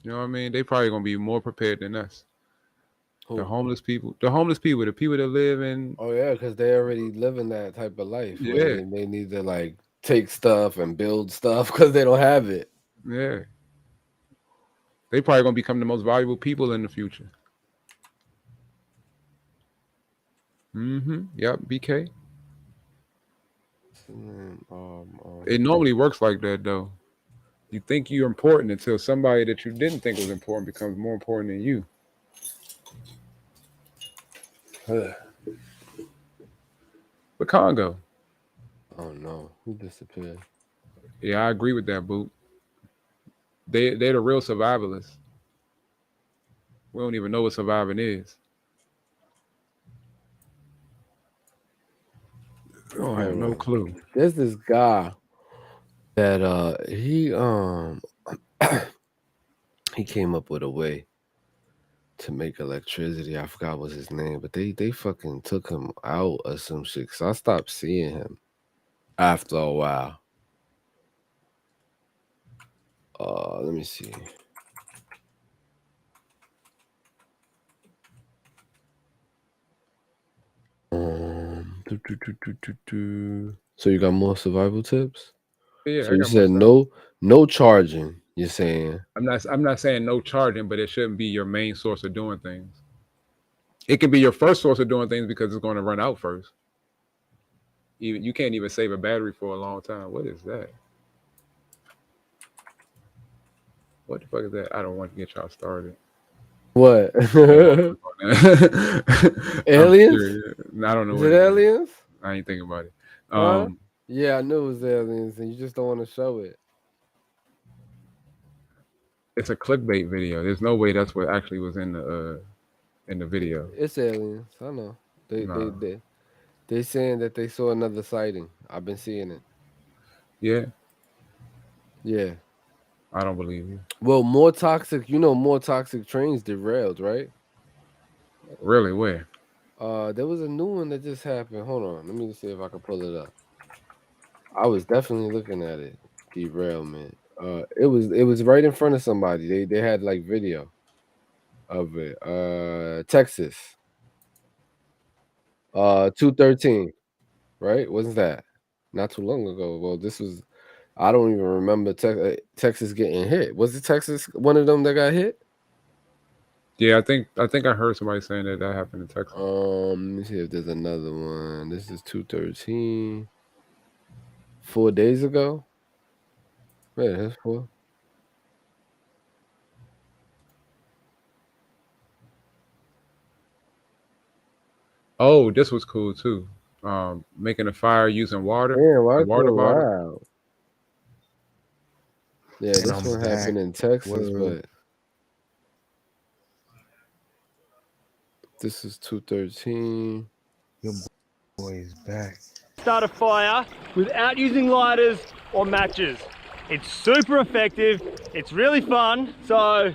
You know what I mean? They probably gonna be more prepared than us. Who? The homeless people, the people that live in. Oh yeah, because they already living that type of life. Yeah. Where they need to like take stuff and build stuff because they don't have it. Yeah. They probably gonna become the most valuable people in the future. Yep, BK. It normally works like that though. You think you're important until somebody that you didn't think was important becomes more important than you. But Congo. Oh no, who disappeared? Yeah, I agree with that, Boot. They're the real survivalists. We don't even know what surviving is. I don't have no clue. There's this guy that he came up with a way to make electricity. I forgot what's his name, but they fucking took him out or some shit. Cause I stopped seeing him after a while. Let me see. So you got more survival tips? Yeah, So you said no charging. You're saying I'm not saying no charging, but it shouldn't be your main source of doing things. It can be your first source of doing things because it's going to run out first. Even you can't even save a battery for a long time. What is that? What the fuck is that? I don't want to get y'all started. what? Aliens? I don't know. Is what it aliens? I ain't thinking about it. Huh? Yeah, I knew it was aliens, and you just don't want to show it. It's a clickbait video. There's no way that's what actually was in the video. It's aliens. I know. They saying that they saw another sighting. I've been seeing it. Yeah. Yeah. I don't believe you. Well, more toxic trains derailed, right? Really? Where? There was a new one that just happened. Hold on. Let me see if I can pull it up. I was definitely looking at it. Derailment. It was right in front of somebody. They had like video of it. Texas. 213. Right? Wasn't that? Not too long ago. Well, this was I don't even remember Texas getting hit. Was it Texas one of them that got hit? Yeah, I think I heard somebody saying that happened in Texas. Let me see if there's another one. This is 213. 4 days ago. Wait, that's 4. Oh, this was cool too. Making a fire using water. Yeah, water bottle. Wow. Yeah, this one happened in Texas, but this is 213. Your boy is back. Start a fire without using lighters or matches. It's super effective. It's really fun. So,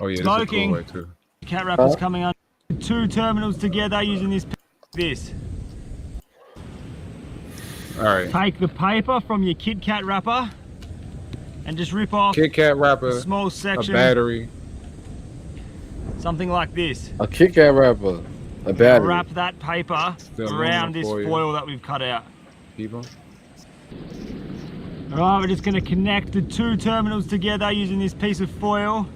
Oh yeah, smoking. this is a cool way too. Cat wrappers coming on 2 terminals together using this. All right. Take the paper from your Kit Kat wrapper and just rip off Kit Kat wrapper, a small section, a battery, something like this. A Kit Kat wrapper, a battery. Wrap that paper around this foil that we've cut out. People. Alright, we're just going to connect the 2 terminals together using this piece of foil,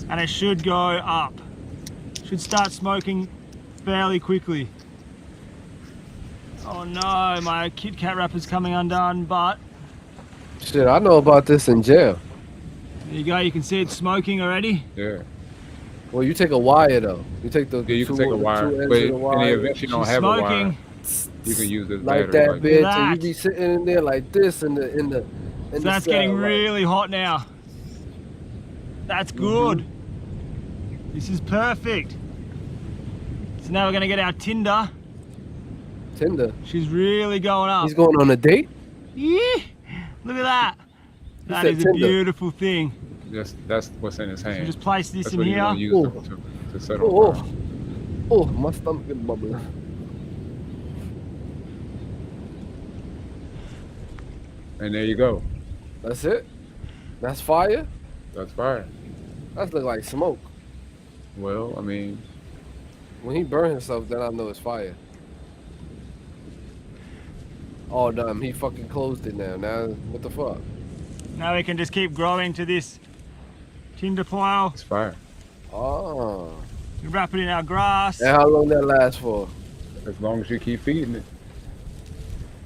and it should go up. Should start smoking fairly quickly. Oh no, my Kit Kat wrapper's coming undone, but Shit, I know about this in jail. there you go, you can see it's smoking already. Yeah. Well, you take a wire though. You take the You can take a wire, but in the event you don't have a wire, you can use this like battery. that, bitch. And you be sitting in there like this in the. So that's getting really hot now. That's good. This is perfect. So now we're gonna get our Tinder. Tinder. She's really going up. He's going on a date? Yeah. Look at that. That said is a Tinder. beautiful thing. That's what's in his hand. just place this That's in what here. He's gonna use to settle. Oh, my stomach is bubbling. And there you go. That's it? That's fire? That's fire. That look like smoke. Well, I mean, when he burned himself, then I know it's fire. Oh, damn, he fucking closed it now. Now, what the fuck? Now we can just keep growing to this tinder pile. It's fire. Oh. We wrap it in our grass. And how long that lasts for? As long as you keep feeding it.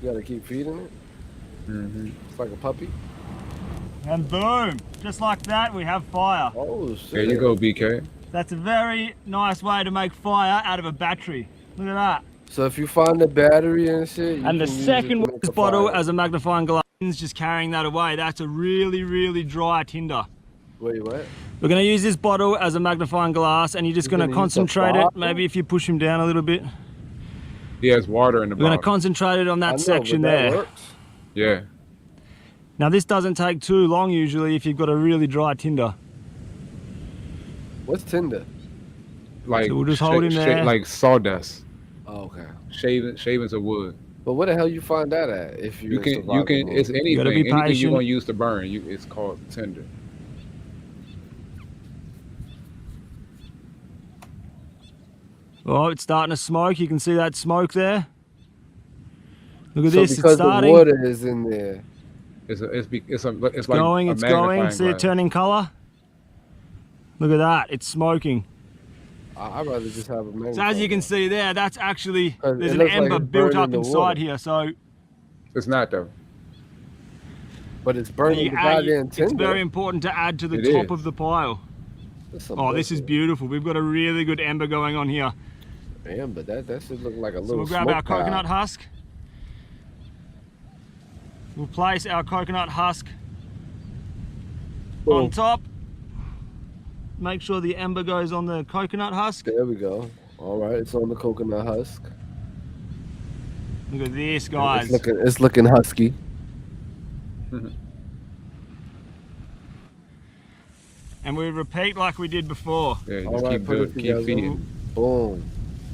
You gotta keep feeding it? Mm-hmm. It's like a puppy? And boom, just like that, we have fire. Oh, shit. There you go, BK. That's a very nice way to make fire out of a battery. Look at that. So if you find the battery and shit, you And the can use second it to make a bottle fire. as a magnifying glass, just carrying that away. That's a really, really dry tinder. Wait, what? We're gonna use this bottle as a magnifying glass, and you're just gonna use the concentrate it. bottle? Maybe if you push him down a little bit. He has water in the We're gonna bottle. concentrate it on I that know, section but that there. works. Yeah. Now this doesn't take too long usually if you've got a really dry tinder. What's Tinder? Like, So we'll just hold him there. like sawdust. Oh, okay. Shavings of wood. But where the hell you find that at? If You can, it's anything. gotta be Anything you're patient. gonna use to burn, it's called tinder. Oh, it's starting to smoke. You can see that smoke there. Look at So this, it's because the starting. water is in there. It's like It's a going, it's going. magnifying See it glass. turning color? Look at that, it's smoking. I'd rather just have a magnifying. So as you can see there, that's actually, there's it an looks like ember it's built burning up the inside water. here. So It's not though. But it's burning the goddamn it's tinder. very important to add to the It top is. of the pile. That's some Oh, this is bullshit. beautiful. We've got a really good ember going on here. Damn, but that should look like a So little we'll grab smoke our coconut pile. husk. We'll place our coconut husk on top. Make sure the ember goes on the coconut husk. There we go. All right, it's on the coconut husk. Look at this, guys. It's looking husky. And we repeat like we did before. Yeah, All just right, keep put it building, keep together. feeding. Boom.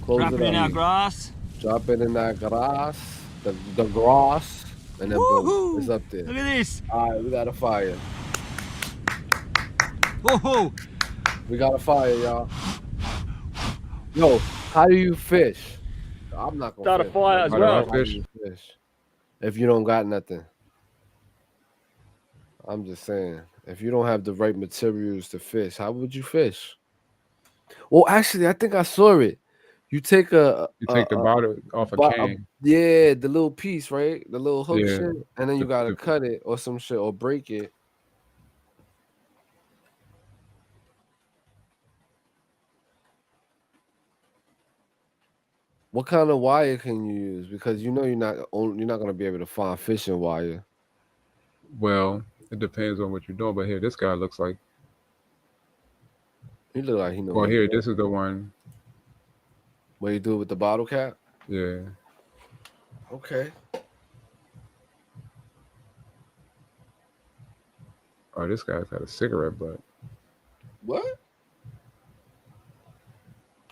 Close Wrap it in up. our grass. Drop it in that grass. The grass. And then boom. Woohoo! It's up there. Look at this. All right, we got a fire. Whoa! We got a fire, y'all. Yo, how do you fish? I'm not gonna Start a fish. fire as How do I well. How do fish? you fish? If you don't got nothing. I'm just saying. If you don't have the right materials to fish, how would you fish? Well, actually, I think I saw it. You take You take the bottle off a can. yeah, the little piece, right? The little hook Yeah. shit, and then you The- gotta the- cut it or some shit or break it. What kind of wire can you use? Because you know you're not gonna be able to find fishing wire. Well, it depends on what you're doing. But here, this guy looks like. He look like he knows. Well, here, this is the one. What you do it with the bottle cap? Yeah. Okay. Oh, this guy's got a cigarette butt. What?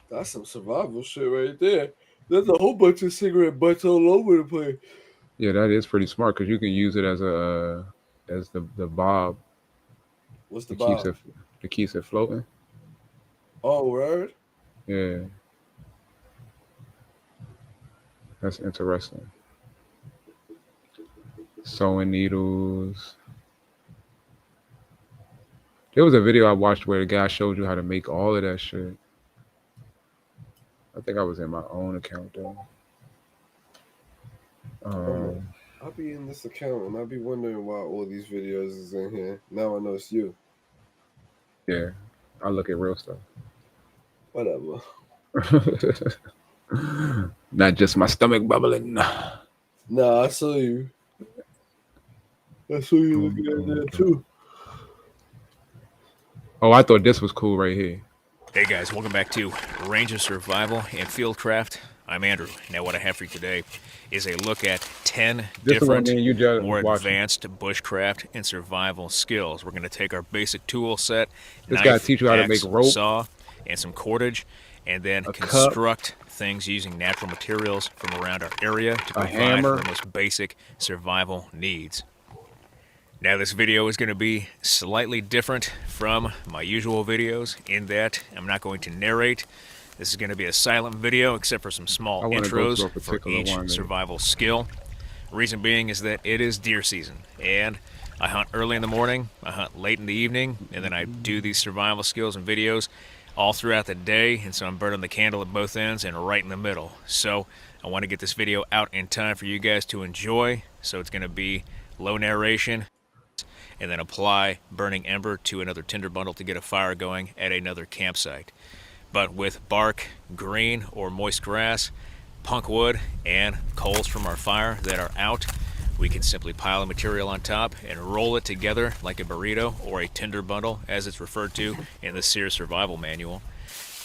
That's some survival shit right there. There's a whole bunch of cigarette butts all over the place. Yeah, that is pretty smart because you can use it as a as the bob. What's the It keeps bob? it keeps it floating. Oh, word? Yeah. That's interesting. Sewing needles. There was a video I watched where the guy showed you how to make all of that shit. I think I was in my own account though. I'll be in this account and I'll be wondering why all these videos is in here. Now I know it's you. Yeah, I look at real stuff. Whatever. Not just my stomach bubbling. Nah, I saw you. I saw you looking at that too. Oh, I thought this was cool right here. Hey guys, welcome back to Ranger Survival and Fieldcraft. I'm Andrew. Now what I have for you today is a look at 10 This is what different, me and you just more watching. advanced bushcraft and survival skills. We're going to take our basic tool set, This knife, guy teach you how to axe, make rope, saw, and some cordage, and then a cup, construct things using natural materials from around our area to a provide hammer. for our most basic survival needs. Now this video is going to be slightly different from my usual videos in that I'm not going to narrate. This is going to be a silent video except for some small intros for each survival skill. Reason being is that it is deer season, and I hunt early in the morning, I hunt late in the evening, and then I do these survival skills and videos all throughout the day, and so I'm burning the candle at both ends and right in the middle. So I want to get this video out in time for you guys to enjoy, so it's going to be low narration, and then apply burning ember to another tinder bundle to get a fire going at another campsite. But with bark, green or moist grass, punk wood, and coals from our fire that are out, we can simply pile the material on top and roll it together like a burrito or a tinder bundle, as it's referred to in the Sears Survival Manual,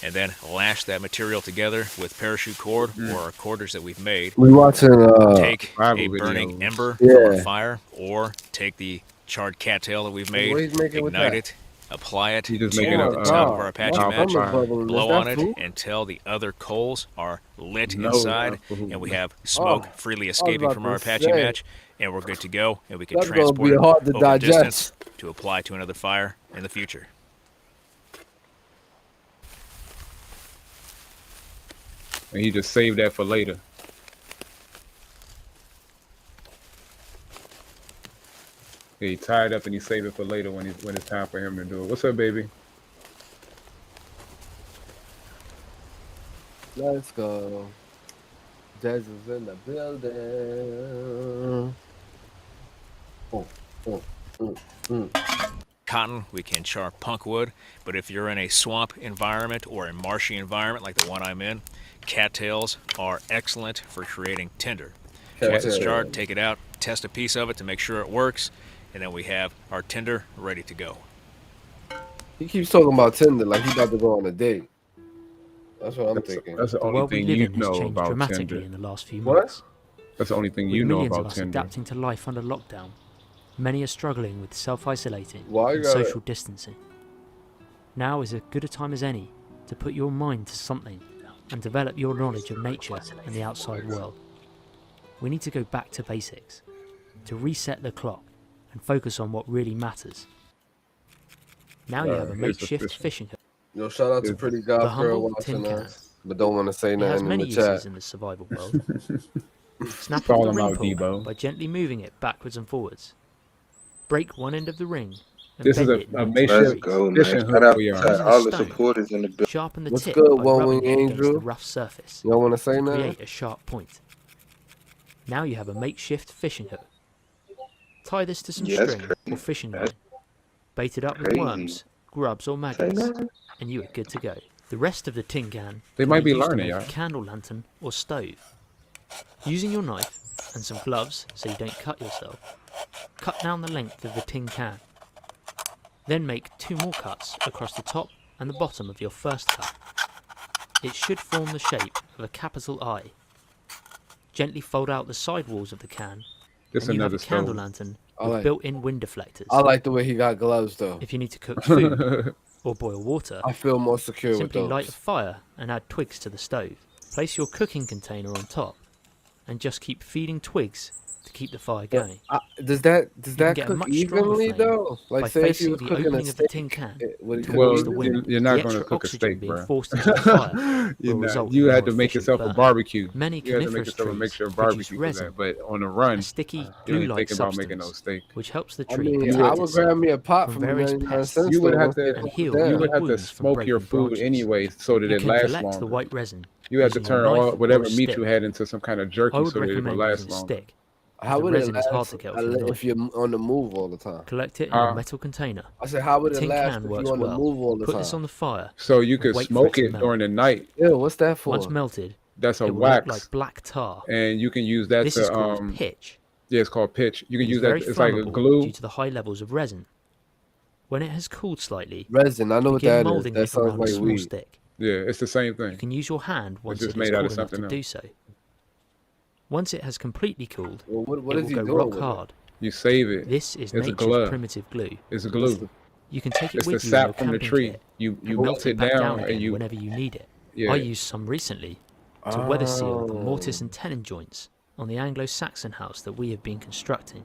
and then lash that material together with parachute cord or our corders that we've made. We watching take a burning ember from a fire, or take the charred cattail that we've made, ignite it, apply it to the top of our Apache match, blow on it until the other coals are lit inside, and we have smoke freely escaping from our Apache match, and we're good to go, and we can transport it over distance to apply to another fire in the future. And he just saved that for later. He tied up and he saved it for later when it's time for him to do it. What's up, baby? Let's go. Jazz is in the building. Cotton, we can char punk wood, but if you're in a swamp environment or a marshy environment like the one I'm in, cattails are excellent for creating tinder. Once it's charred, take it out, test a piece of it to make sure it works, and then we have our tinder ready to go. He keeps talking about tinder like he's about to go on a date. That's what I'm thinking. That's the only thing you know about dramatically Tinder. in the last few months. That's the only thing you With know millions about of us Tinder. adapting to life under lockdown, many are struggling with self-isolating Why you and gotta- social distancing. Now is as good a time as any to put your mind to something and develop your knowledge of nature and the outside world. We need to go back to basics, to reset the clock and focus on what really matters. Now you have a here's the makeshift fishing hook. Yo, shout out to Pretty God Girl humble tin watching can. us, but don't want to say It has nothing in many the uses chat. in the survival world. Snap Call off the him ring out, pull Debo. by gently moving it backwards and forwards. Break one end of the ring and This is bend it a 90 makeshift degrees. fishing hook for y'all. Using a all the stone, supporters in the building. sharpen the What's tip good, by One rubbing Wing it against Angel? the rough surface Y'all want to say to nothing? create a sharp point. Now you have a makeshift fishing hook. Tie this to some Yeah, that's string crazy. or fishing line. That's Bait it up with crazy. worms, grubs or maggots, and you are good to go. The rest of the tin can They can might be used to learning, make y'all. a candle lantern or stove. Using your knife and some gloves so you don't cut yourself, cut down the length of the tin can. Then make 2 more cuts across the top and the bottom of your first cut. It should form the shape of a capital I. Gently fold out the side walls of the can, This and you have another a candle stove. lantern I with like- built-in wind deflectors. I like the way he got gloves though. If you need to cook food or boil water, I feel more secure with simply those. light a fire and add twigs to the stove. Place your cooking container on top and just keep feeding twigs to keep the fire going. Does that You can get a cook much stronger evenly flame though? by Like say if you facing was the cooking a opening of the tin steak, can would it cook Well, towards the wind. you're not The going to extra cook a oxygen steak, being bro. forced into the fire You're will not. result You in had more to make efficient yourself a burn. barbecue. Many You had to make coniferous yourself a trees mixture of produce barbecue for resin, that. But on the run, a sticky you ain't glue-like thinking about making substance no steak. which helps the I tree mean, protect I would itself grab me a pot from from various 99 pests cents. You would store have to. and heal You any would have to wounds from smoke your breaking food branches. anyway, so that You it can lasts collect the longer. white resin You had to using a turn knife all or whatever a meat stick. you had into some kind of jerky I would so that it would recommend last using a longer. stick. How The would it resin is hard last to get off your if knife. you're on the move all the time? Collect it in a metal container. I said, how would A it tin last can if works you're on the well. move all the Put time? this on the fire. So you and could wait for smoke to it melt. during the night. Ew, what's that for? Once melted, That's a it will look wax, like black tar. and you can use that This to is called pitch. Yeah, it's called pitch. You can It is use that. very It's like a flammable glue. due to the high levels of resin. When it has cooled slightly, Resin, I know what begin that is. molding That it sounds around a like small weed. stick. Yeah, it's the same thing. You can use your hand once just it made is out cool of enough to something do else. so. Once it has completely cooled, Well, what it is will he go doing rock with it? hard. You save it. This is It's a nature's glue. primitive glue. It's a glue. You can take it It's the with you in your sap from the camping tree. kit You and melt melt it it back down down and again you. whenever you need it. Yeah. I used some recently to weather seal the Oh. mortise and tenon joints on the Anglo-Saxon house that we have been constructing.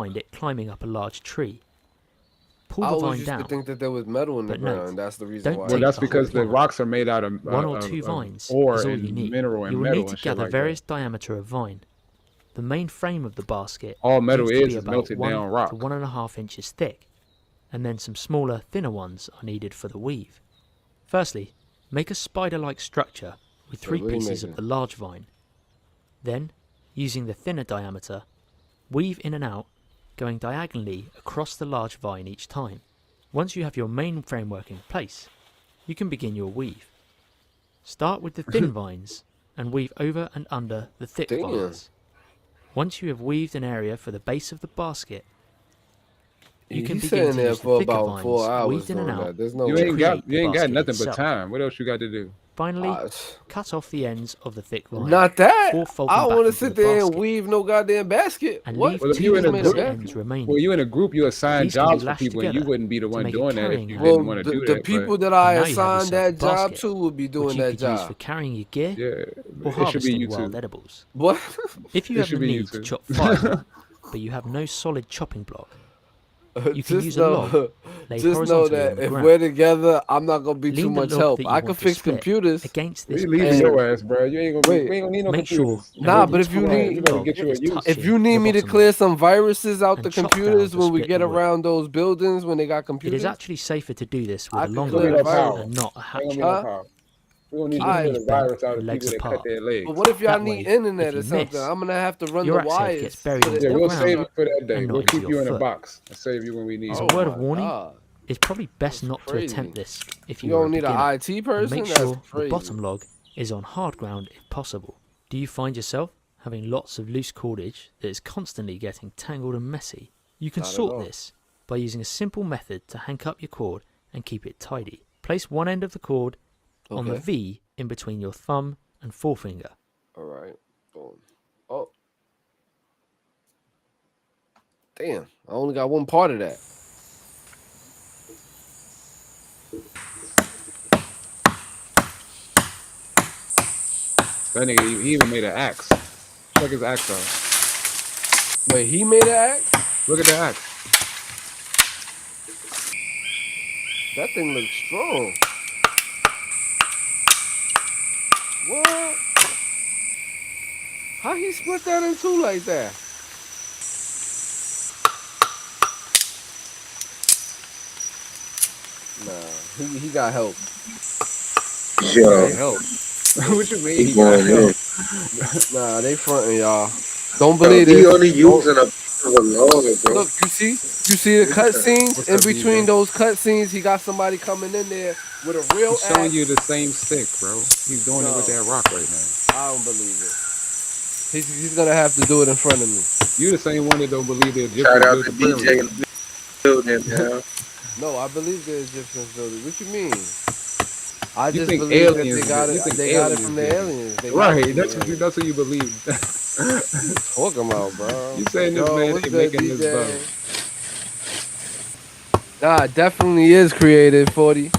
find it climbing up a large tree. Pull I the always vine used down. to think that there was metal in the But note, ground. That's the reason don't why. take Well, that's the whole because the plant. rocks are made out of One or two vines ore is all and you need. mineral and You will metal need to and shit gather like various diameter of vine. The main frame of the basket All metal needs to be is about melted 1 down rock. to 1.5 inches thick, and then some smaller, thinner ones are needed for the weave. Firstly, make a spider-like structure with 3 pieces of the large vine. Then, using the thinner diameter, weave in and out, going diagonally across the large vine each time. Once you have your main framework in place, you can begin your weave. Start with the thin vines and weave over and under the thick vines. Once you have weaved an area for the base of the basket, you can begin to use the thicker vines weaved in and out. You ain't got nothing but time. What else you got to do? Finally, cut off the ends of the thick vine. Not that. Or fold I them don't want to back sit into the there and basket. weave no goddamn basket. And What? leave Well, if two you in a ends group, remaining. well, you in a group, you assign These can be jobs for lashed people, and you together wouldn't be the to one make a doing that if carrying you handle. didn't want to do The that. people but that I Now you have assigned yourself that a job basket, to would be which doing you that could use for job. carrying your gear yeah, or it should be harvesting you wild two. edibles. What? If you It have should the be you need to two. chop firewood, but you have no solid chopping block, you can Just use a log know, laid just know horizontally on that the if ground. we're together, I'm not gonna be too Lean the much log help. that you I want can to fix split computers. against We this leaving basket. your ass, bro. You ain't gonna need no Make sure computers. that Nah, the but if you entire need, you better log get you a is use. touching if you need the me to bottom clear log. some viruses out and the chop down computers to when we split get the wood. around those buildings when they got It computers, is actually safer to do this with I a can longer clear the axe virus. and not a Ain't gonna hatchet. be no power. We're gonna need Keep to your clear knees the bent virus out and of legs people that cut apart. their legs. But what if y'all That need way, internet if or you something? miss, I'm gonna have to run your the axe head wires. gets buried to the into Yeah, the we'll ground save you for that day. and not We'll into keep you your in a foot. box and save you when we need As you. a word Oh of my warning, God. it's probably best That's not to crazy. attempt this if You you are a don't need beginner. an IT And person? make That's sure the crazy. bottom log is on hard ground if possible. Do you find yourself having lots of loose cordage that is constantly getting tangled and messy? You can Not at sort all. this by using a simple method to hank up your cord and keep it tidy. Place one end of the cord on the Okay. V in between your thumb and forefinger. All right. Boom. Oh. Damn. I only got one part of that. That nigga, he even made an axe. Check his axe out. Wait, he made an axe? Look at the axe. That thing looks strong. What? How he split that in two like that? Nah, he got help. Yo. Hey, help. What you mean? He He got going in. help? Nah, they fronting y'all. Don't believe He it. only using a piece of a log, bro. Look, you see the cutscenes What's in up, between DJ? those cutscenes. He got somebody coming in there with a real He's showing axe. you the same stick, bro. He's doing it with that rock right now. I don't believe it. He's gonna have to do it in front of me. You the same one that don't believe the Egyptians Shout out built to the DJ in pyramids. the building, man. No, I believe the Egyptians built it. What you mean? I You just think believe that aliens? they got You it. think They got it aliens from the did it. aliens. They got it Right, from that's the what you. aliens. That's what you believe. Talking about, bro. You saying this Yo, man what's ain't good, making this DJ? bug. Nah, it definitely is creative, 40.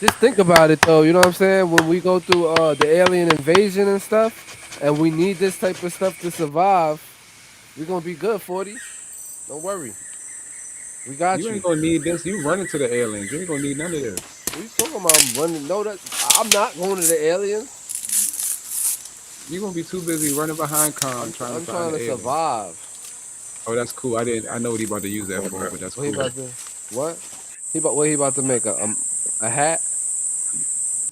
Just think about it though, you know what I'm saying? When we go through the alien invasion and stuff, and we need this type of stuff to survive, we're gonna be good, 40. Don't worry. We got You you. ain't gonna need this. You running to the aliens. You ain't gonna need none of this. What you talking about? I'm running. No, I'm not going to the aliens. You gonna be too busy running behind Khan trying I'm to find trying the to aliens. survive. Oh, that's cool. I know what he about to use that for, but that's What he cool. about to? What? What he about to make a hat?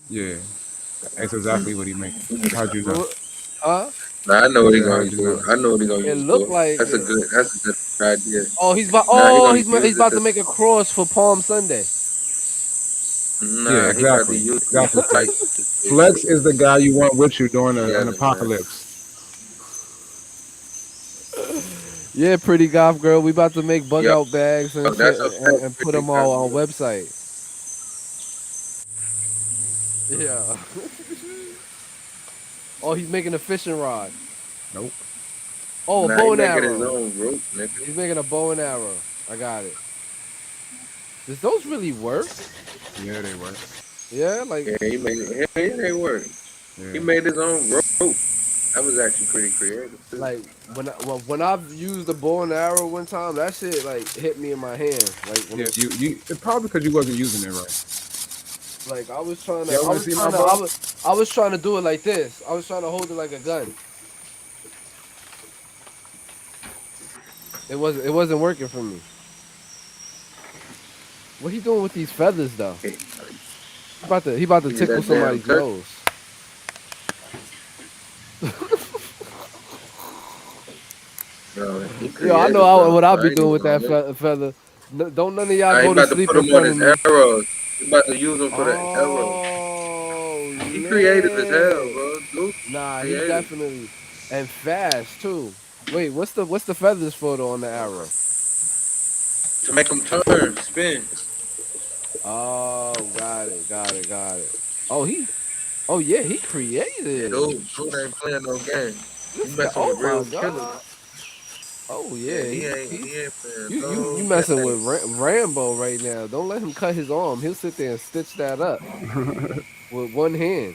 Yeah, that's exactly what he making. How'd you know? Huh? Nah, I know what he How'd gonna you do. know? I know what he gonna It use look for. like That's a it. good idea. Oh, he's about. Nah, he Oh, gonna he's use about it to make a cross for Palm Sunday. Nah, Yeah, he about to exactly. use Exactly. it like. Flex is the guy you want with you during an man. apocalypse. Yeah, pretty goth girl. We about to make bug Yep. out bags and Oh, that's shit a and fact, put them all on website. Yeah. Oh, he's making a fishing rod. Nope. Oh, a Nah, bow he and making his arrow. own rope, nigga. He's making a bow and arrow. I got it. Does those really work? Yeah, they work. Yeah, like Yeah, he made it. Yeah, they work. Yeah. He made his own rope. That was actually pretty creative. Too. like when I've used the bow and arrow one time, that shit like hit me in my hand. Like when Yeah, you it's probably because you wasn't using it right. like I was trying to Y'all wanna see my bow? I was trying to do it like this. I was trying to hold it like a gun. It wasn't working for me. What he doing with these feathers though? He about to tickle somebody's nose. Yo, I know what I'll be doing with that feather. Don't none of y'all go to sleep in front of me. Arrows. You about to use them for the arrows. He creative as hell, bro. Nah, he definitely and fast too. Wait, what's the feathers for though on the arrow? To make them turn, spin. Oh, got it. Oh yeah, he creative. Dude ain't playing no game. You messing with real killers. Oh yeah, he ain't playing. You messing with Rambo right now. Don't let him cut his arm. He'll sit there and stitch that up with one hand.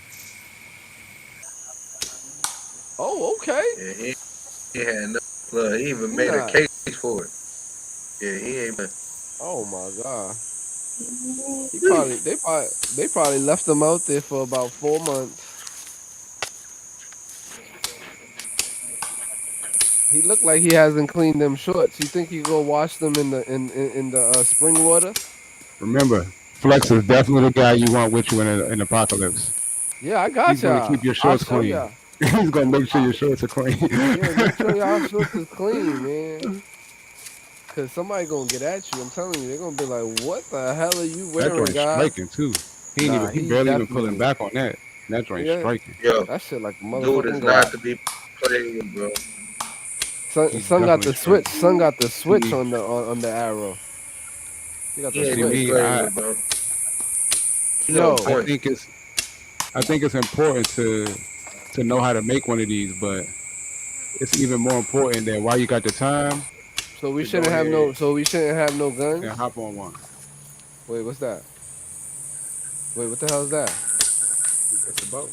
Oh, okay. Yeah, he had no blood. He even made a case for it. Yeah, he ain't been. Oh my god. They probably left him out there for about 4 months. He looked like he hasn't cleaned them shorts. You think he go wash them in the spring water? Remember, Flex is definitely the guy you want with you in an apocalypse. Yeah, I got He's gonna keep your shorts clean. He's gonna make sure your shorts are clean. Yeah, make sure y'all shorts is clean, man. Cause somebody gonna get at you. I'm telling you, they're gonna be like, "What the hell are you wearing, that joint guy?" striking too. He barely even pulling back on that. That joint striking. Yo, that shit like a motherfucking dude is not to be played, bro. Son got the switch. Son got the switch on the arrow. He got the switch. No, I think it's important to know how to make one of these, but it's even more important that while you got the time. So we shouldn't have no. So we shouldn't have no guns. And hop on one. Wait, what's that? Wait, what the hell is that? It's a bow.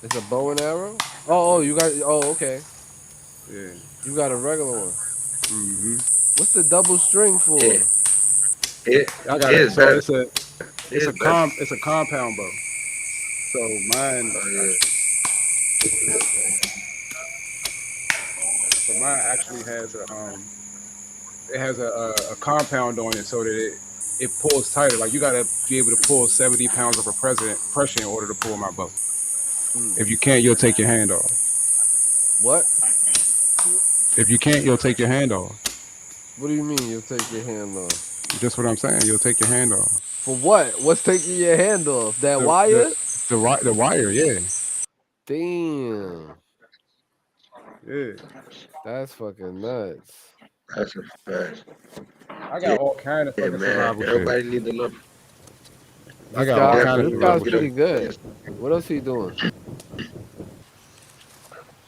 It's a bow and arrow. Oh, you got. Oh, okay. Yeah. You got a regular one. Mm-hmm. What's the double string for? I got it. So it's a compound bow. So mine. So mine actually has a compound on it so that it pulls tighter. Like you gotta be able to pull 70 pounds of pressure in order to pull my bow. If you can't, you'll take your hand off. What? If you can't, you'll take your hand off. What do you mean you'll take your hand off? Just what I'm saying. You'll take your hand off. For what? What's taking your hand off? That wire? The wire, yeah. Damn. Yeah. That's fucking nuts. That's a fact. I got all kind of fucking survival shit. Everybody need to know. I got all kind of This guy's pretty good. What else he doing?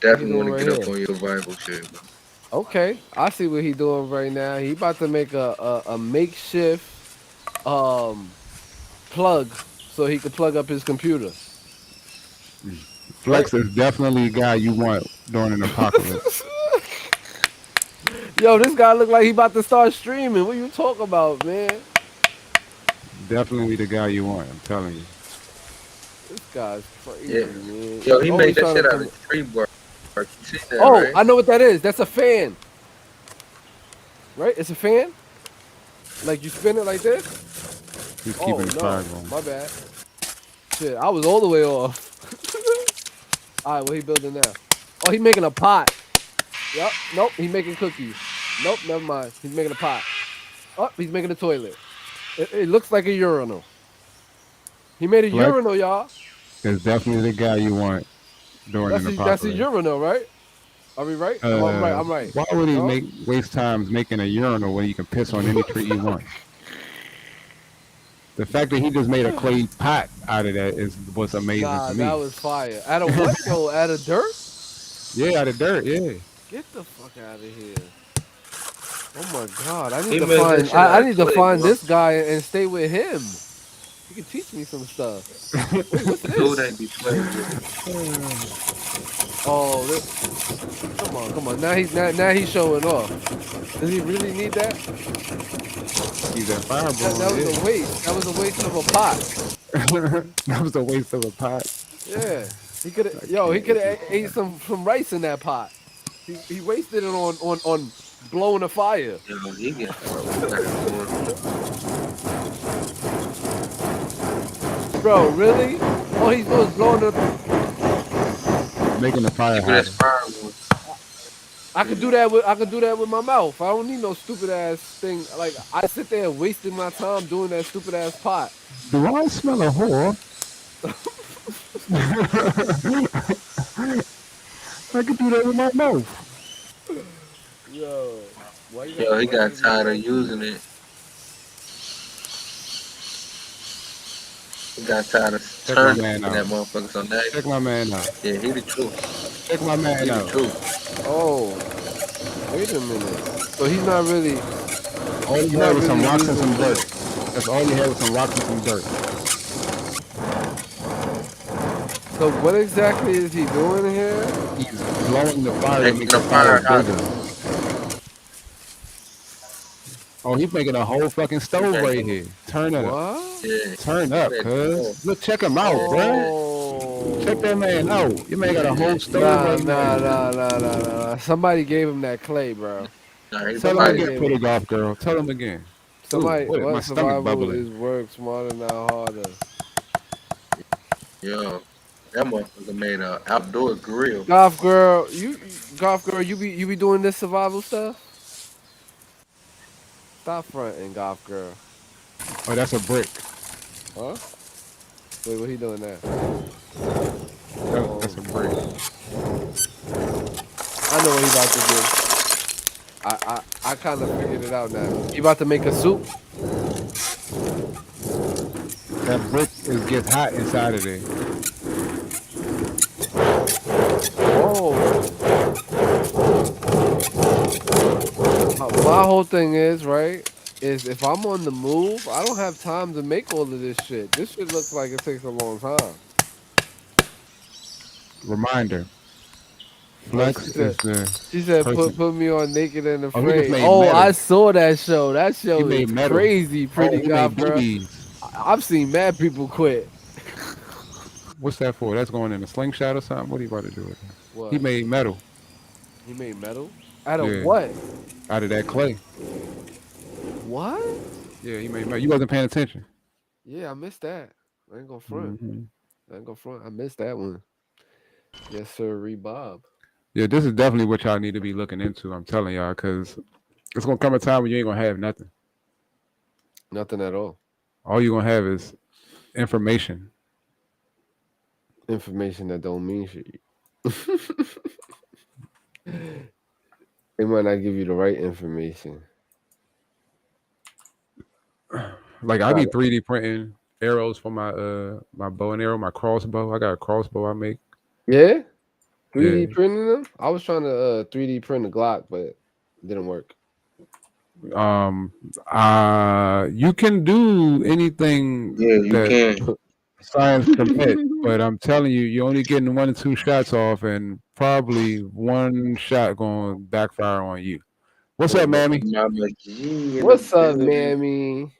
Definitely want to get up on your survival shit, bro. Okay, I see what he doing right now. He about to make a makeshift plug so he can plug up his computer. Flex is definitely a guy you want during an apocalypse. Yo, this guy look like he about to start streaming. What you talking about, man? Definitely the guy you want, I'm telling you. This guy's crazy, man. Yo, he made that shit out of tree bark. You see that, oh, right? I know what that is. That's a fan. Right? It's a fan? Like you spin it like this? He's keeping his fire going. My bad. Shit, I was all the way off. Alright, what he building now? Oh, he making a pot. Yep. Nope, he's making cookies. Nope, never mind. He's making a pot. Oh, he's making a toilet. It looks like a urinal. He made a urinal, y'all. Is definitely the guy you want during an apocalypse. That's a urinal, right? Are we right? I'm right. Why would he waste time making a urinal when you can piss on any tree you want? The fact that he just made a clay pot out of that is what's amazing to me. That was fire. Out of what though? Out of dirt? Yeah, out of dirt, yeah. Get the fuck out of here. Oh my god. I need to find this guy and stay with him. He can teach me some stuff. Wait, what's this? Oh, come on. Now he's showing off. Does he really need that? He's that fireball. That was a waste. That was a waste of a pot. That was a waste of a pot. Yeah. He could have ate some rice in that pot. He wasted it on blowing a fire. Yo, he get Bro, really? All he's doing is blowing the. Making the fire hot. I could do that with my mouth. I don't need no stupid ass thing. Like I sit there wasting my time doing that stupid ass pot. Do I smell a whore? I could do that with my mouth. Yo, why you Yo, he got tired of using it. He got tired of turning that motherfucker. So now check my man out. Yeah, he the truth. Check my man out. Oh, wait a minute. So he's not really. All he had was some rocks and some dirt. That's all he had was some rocks and some dirt. So what exactly is he doing here? He's blowing the fire to make the fire bigger. Oh, he's making a whole fucking stove right here. Turn it up. Yeah. Turn up, cuz. Look, check him out, bro. Check that man out. Your man got a whole stove right now. Nah. Somebody gave him that clay, bro. Tell him again, pretty golf girl. Tell him again. Somebody, Ooh, what my stomach survival bubbling. is work smarter, not harder. Yo, that motherfucker made a outdoor grill. Golf girl, you be doing this survival stuff? Stop fronting, golf girl. Oh, that's a brick. Huh? Wait, what he doing now? That's a brick. I know what he about to do. I kind of figured it out now. He about to make a soup? That brick gets hot inside of there. Oh. My whole thing is, right, is if I'm on the move, I don't have time to make all of this shit. This shit looks like it takes a long time. Reminder. Flex is the. She said, person. put me on Naked and Oh, he Afraid. just made Oh, metal. I saw that show. That show He made is metal. crazy, pretty he golf made girl. BBs. I've seen mad people quit. What's that for? That's going in a slingshot or something? What are you about to do with it? What? He made metal. He made metal? Out of Yeah. what? Out of that clay. What? Yeah, he made metal. You wasn't paying attention. Yeah, I missed that. I ain't gonna front. Mhm. I ain't gonna front. I missed that one. Yes, sir, Bob. Yeah, this is definitely what y'all need to be looking into. I'm telling y'all, because it's gonna come a time when you ain't gonna have nothing. Nothing at all. All you're gonna have is information. Information that don't mean shit. They might not give you the right information. Like I be 3D printing arrows for my my bow and arrow, my crossbow. I got a crossbow I make. Yeah? 3D Yeah. printing them? I was trying to 3D print a Glock, but it didn't work. You can do anything that science permit, but I'm telling you, you're only getting 1 or 2 shots off, and probably one shot going to backfire on you. What's up, Mammy? What's up, Mammy?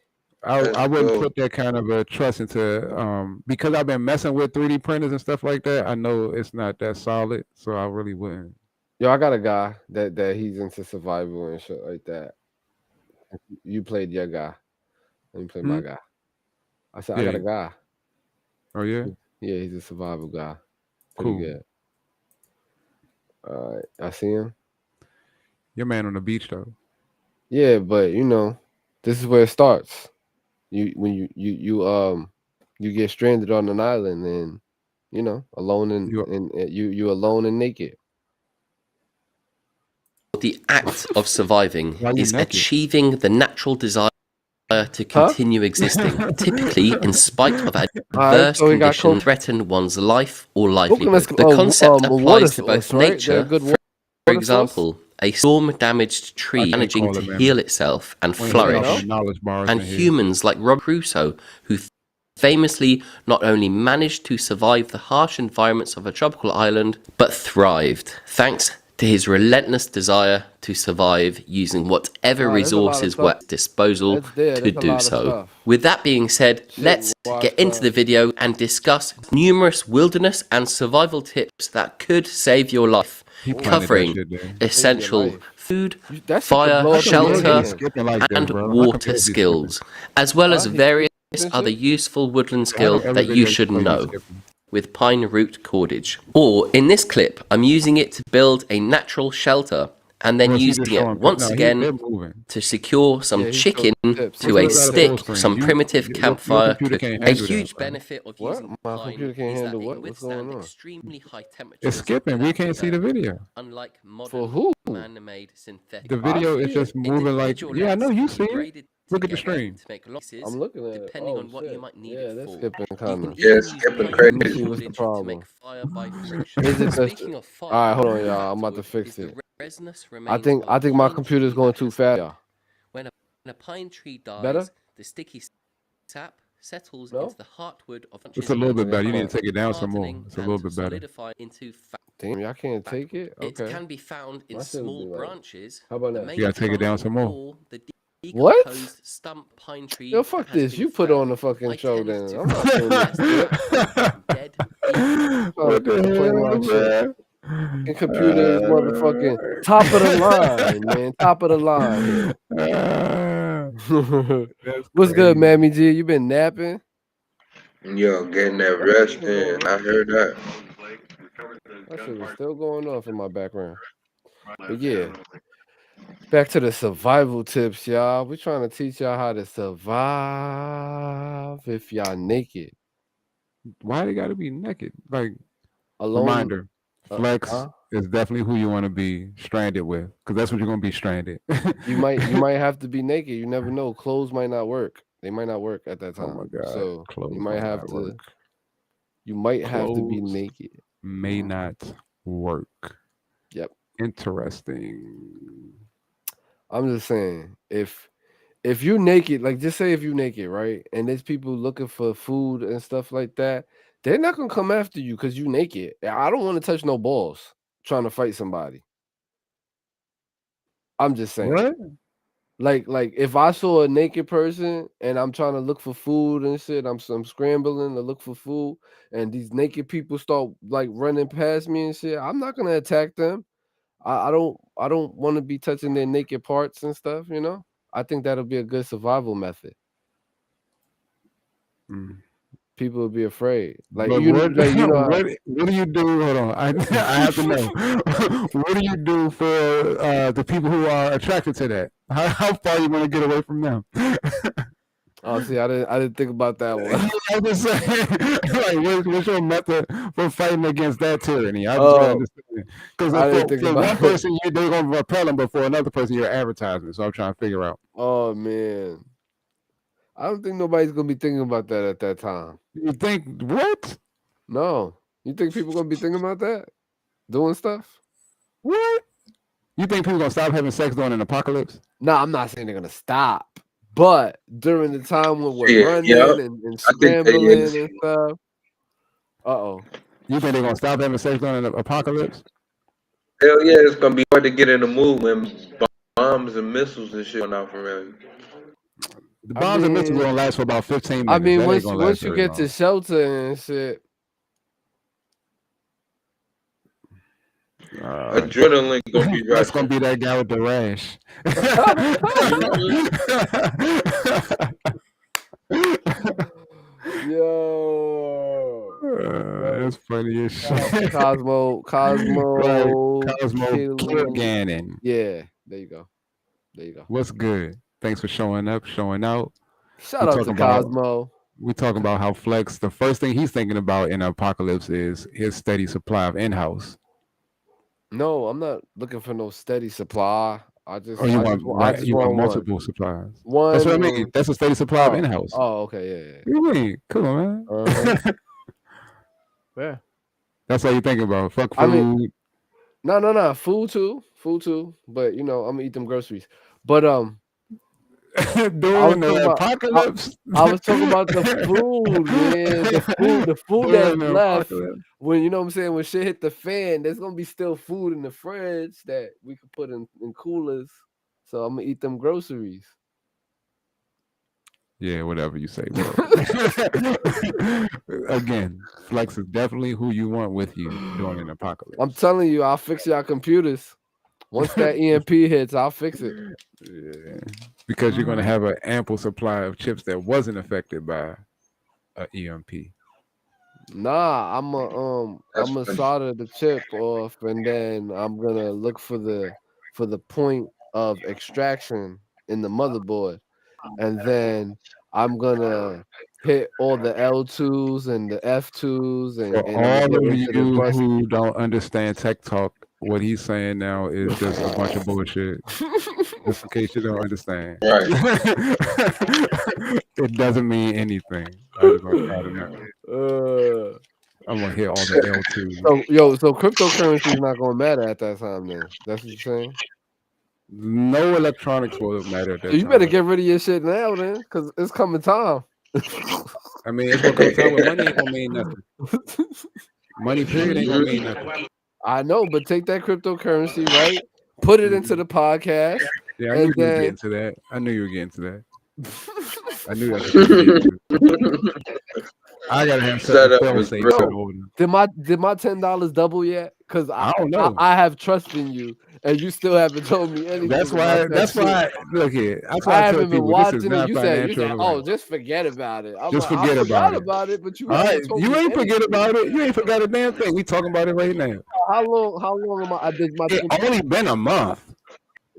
I wouldn't put that kind of a trust into because I've been messing with 3D printers and stuff like that. I know it's not that solid, so I really wouldn't. Yo, I got a guy that he's into survival and shit like that. You played your guy. Let me play my guy. I said I got a guy. Oh yeah? Yeah, he's a survival guy. Pretty Cool. good. All right, I see him. Your man on the beach though. Yeah, but you know, this is where it starts. You get stranded on an island and you know, alone and you alone and naked. The act of surviving Why you is naked? achieving the natural desire to continue existing, typically in spite of adverse so we got conditions threaten one's life or Coconuts- livelihood. The oh, concept water applies to both source, right? They're nature, good for water example, a storm-damaged tree managing call to it, man. heal itself and When you flourish, got some knowledge bars and in here. humans like Rob Crusoe, who famously not only managed to survive the harsh environments of a tropical island, but thrived thanks to his relentless desire to survive using whatever resources were at disposal to do so. With that being said, let's get into the video and discuss numerous wilderness and survival tips that could save your life, covering essential food, fire, shelter, and water skills, as well as various other useful woodland skills that you should know with pine root cordage. Or in this clip, I'm using it to build a natural shelter and then using it once again to secure some chicken to a stick, some primitive campfire cooking. A huge benefit of using pine is that it withstands extremely high temperatures. It's skipping. We can't see the video. Unlike modern man-made synthetic. The video is just moving like, yeah, I know you see it. Look at the stream. I'm looking at it. Depending on what you might need it for. Skipping kind of. Yeah, it's skipping crazy. What's the problem? Is it just... All right, hold on, y'all. I'm about to fix it. I think my computer's going too fast, y'all. When a pine tree dies, better? the sticky sap settles into the heartwood of It's a little bit better. You need to take it down some more. It's a little bit better. Damn, y'all can't take it? Okay. It can be found in small branches. How about that? You gotta take it down some more. What? Stump pine tree. Yo, fuck this. You put on the fucking show then. I'm not doing that. What the hell, man? And computer is motherfucking top of the line, man. Top of the line. What's good, Mammy G? You been napping? Yo, getting that rest in. I heard that. That shit was still going off in my background. But yeah. Back to the survival tips, y'all. We're trying to teach y'all how to survive if y'all naked. Why they gotta be naked? Like, alone. Reminder, flex is definitely who you want to be stranded with, because that's what you're gonna be stranded. you might have to be naked. You never know. Clothes might not work. They might not work at that time. Oh my God. So Clothes you might have to. Work. You might have to be naked. May not work. Yep. Interesting. I'm just saying, if you're naked, like just say if you're naked, right? And there's people looking for food and stuff like that, they're not gonna come after you because you naked. I don't want to touch no balls trying to fight somebody. I'm just saying. What? Like if I saw a naked person and I'm trying to look for food and shit, I'm scrambling to look for food, and these naked people start like running past me and shit, I'm not gonna attack them. I don't want to be touching their naked parts and stuff, you know. I think that'll be a good survival method. People will be afraid. Like But you, what, like, you know, what do you do? Hold on, I have to know. What do you do for the people who are attracted to that? How far you want to get away from them? Oh, see, I didn't think about that one. I'm just saying, like, what's your method for fighting against that tyranny? I just don't understand. Because for one person, they're going to repel them, but for another person, you're advertising. So I'm trying to figure out. Oh man, I don't think nobody's gonna be thinking about that at that time. You think what? No, you think people gonna be thinking about that, doing stuff? What? You think people gonna stop having sex during an apocalypse? No, I'm not saying they're gonna stop. But during the time when we're running and scrambling and stuff, you think they're gonna stop having sex during an apocalypse? Hell yeah, it's gonna be hard to get in the mood when bombs and missiles and shit going out from everywhere. The bombs and missiles gonna last for about 15 minutes. I mean, once you get to shelter and shit. Adrenaline gonna be right. That's gonna be that guy with the rash. Yo, that's funny as shit. Cosmo Kilgannon. Yeah, there you go. What's good? Thanks for showing up, showing out. Shout out to Cosmo. We're talking about how Flex, the first thing he's thinking about in apocalypse is his steady supply of in-house. No, I'm not looking for no steady supply. I just want multiple supplies. One. That's what I mean. That's a steady supply of in-house. Oh, okay, yeah. You mean? Come on, man. Yeah. That's all you think about. Fuck food. I mean, no. Food too. But you know, I'm gonna eat them groceries. But During the apocalypse. I was talking about the food, man. The food that's left. When you know what I'm saying, when shit hit the fan, there's gonna be still food in the fridge that we could put in coolers. So I'm gonna eat them groceries. Yeah, whatever you say, bro. Again, Flex is definitely who you want with you during an apocalypse. I'm telling you, I'll fix your computers. Once that EMP hits, I'll fix it. Yeah, because you're gonna have an ample supply of chips that wasn't affected by an EMP. Nah, I'm a solder the chip off, and then I'm gonna look for the point of extraction in the motherboard, and then I'm gonna hit all the L2s and the F2s and all of you who don't understand tech talk, what he's saying now is just a bunch of bullshit. Just in case you don't understand. Right. It doesn't mean anything. I just want y'all to know. I'm gonna hit all the L2. So cryptocurrency is not gonna matter at that time then. That's what you're saying? No electronics will matter at that You time. better get rid of your shit now then, because it's coming time. I mean, it's gonna come time when money ain't gonna mean nothing. Money period ain't gonna mean nothing. I know, but take that cryptocurrency, right? Put it into the podcast. Yeah, I knew you were getting to that. I knew you were getting to that. I knew that. I gotta have something in order. Did my $10 double yet? Because I don't know. I have trust in you, and you still haven't told me anything. That's why. Look here. That's why I I tell haven't been people this is watching not it. You financial. said, "Oh, just forget about it." I'm Just like, forget I about forgot it. But you, All right, haven't told you me ain't forget anything. about it. You ain't forgot a damn thing. We talking about it right now. How long am I did my? It only been a month.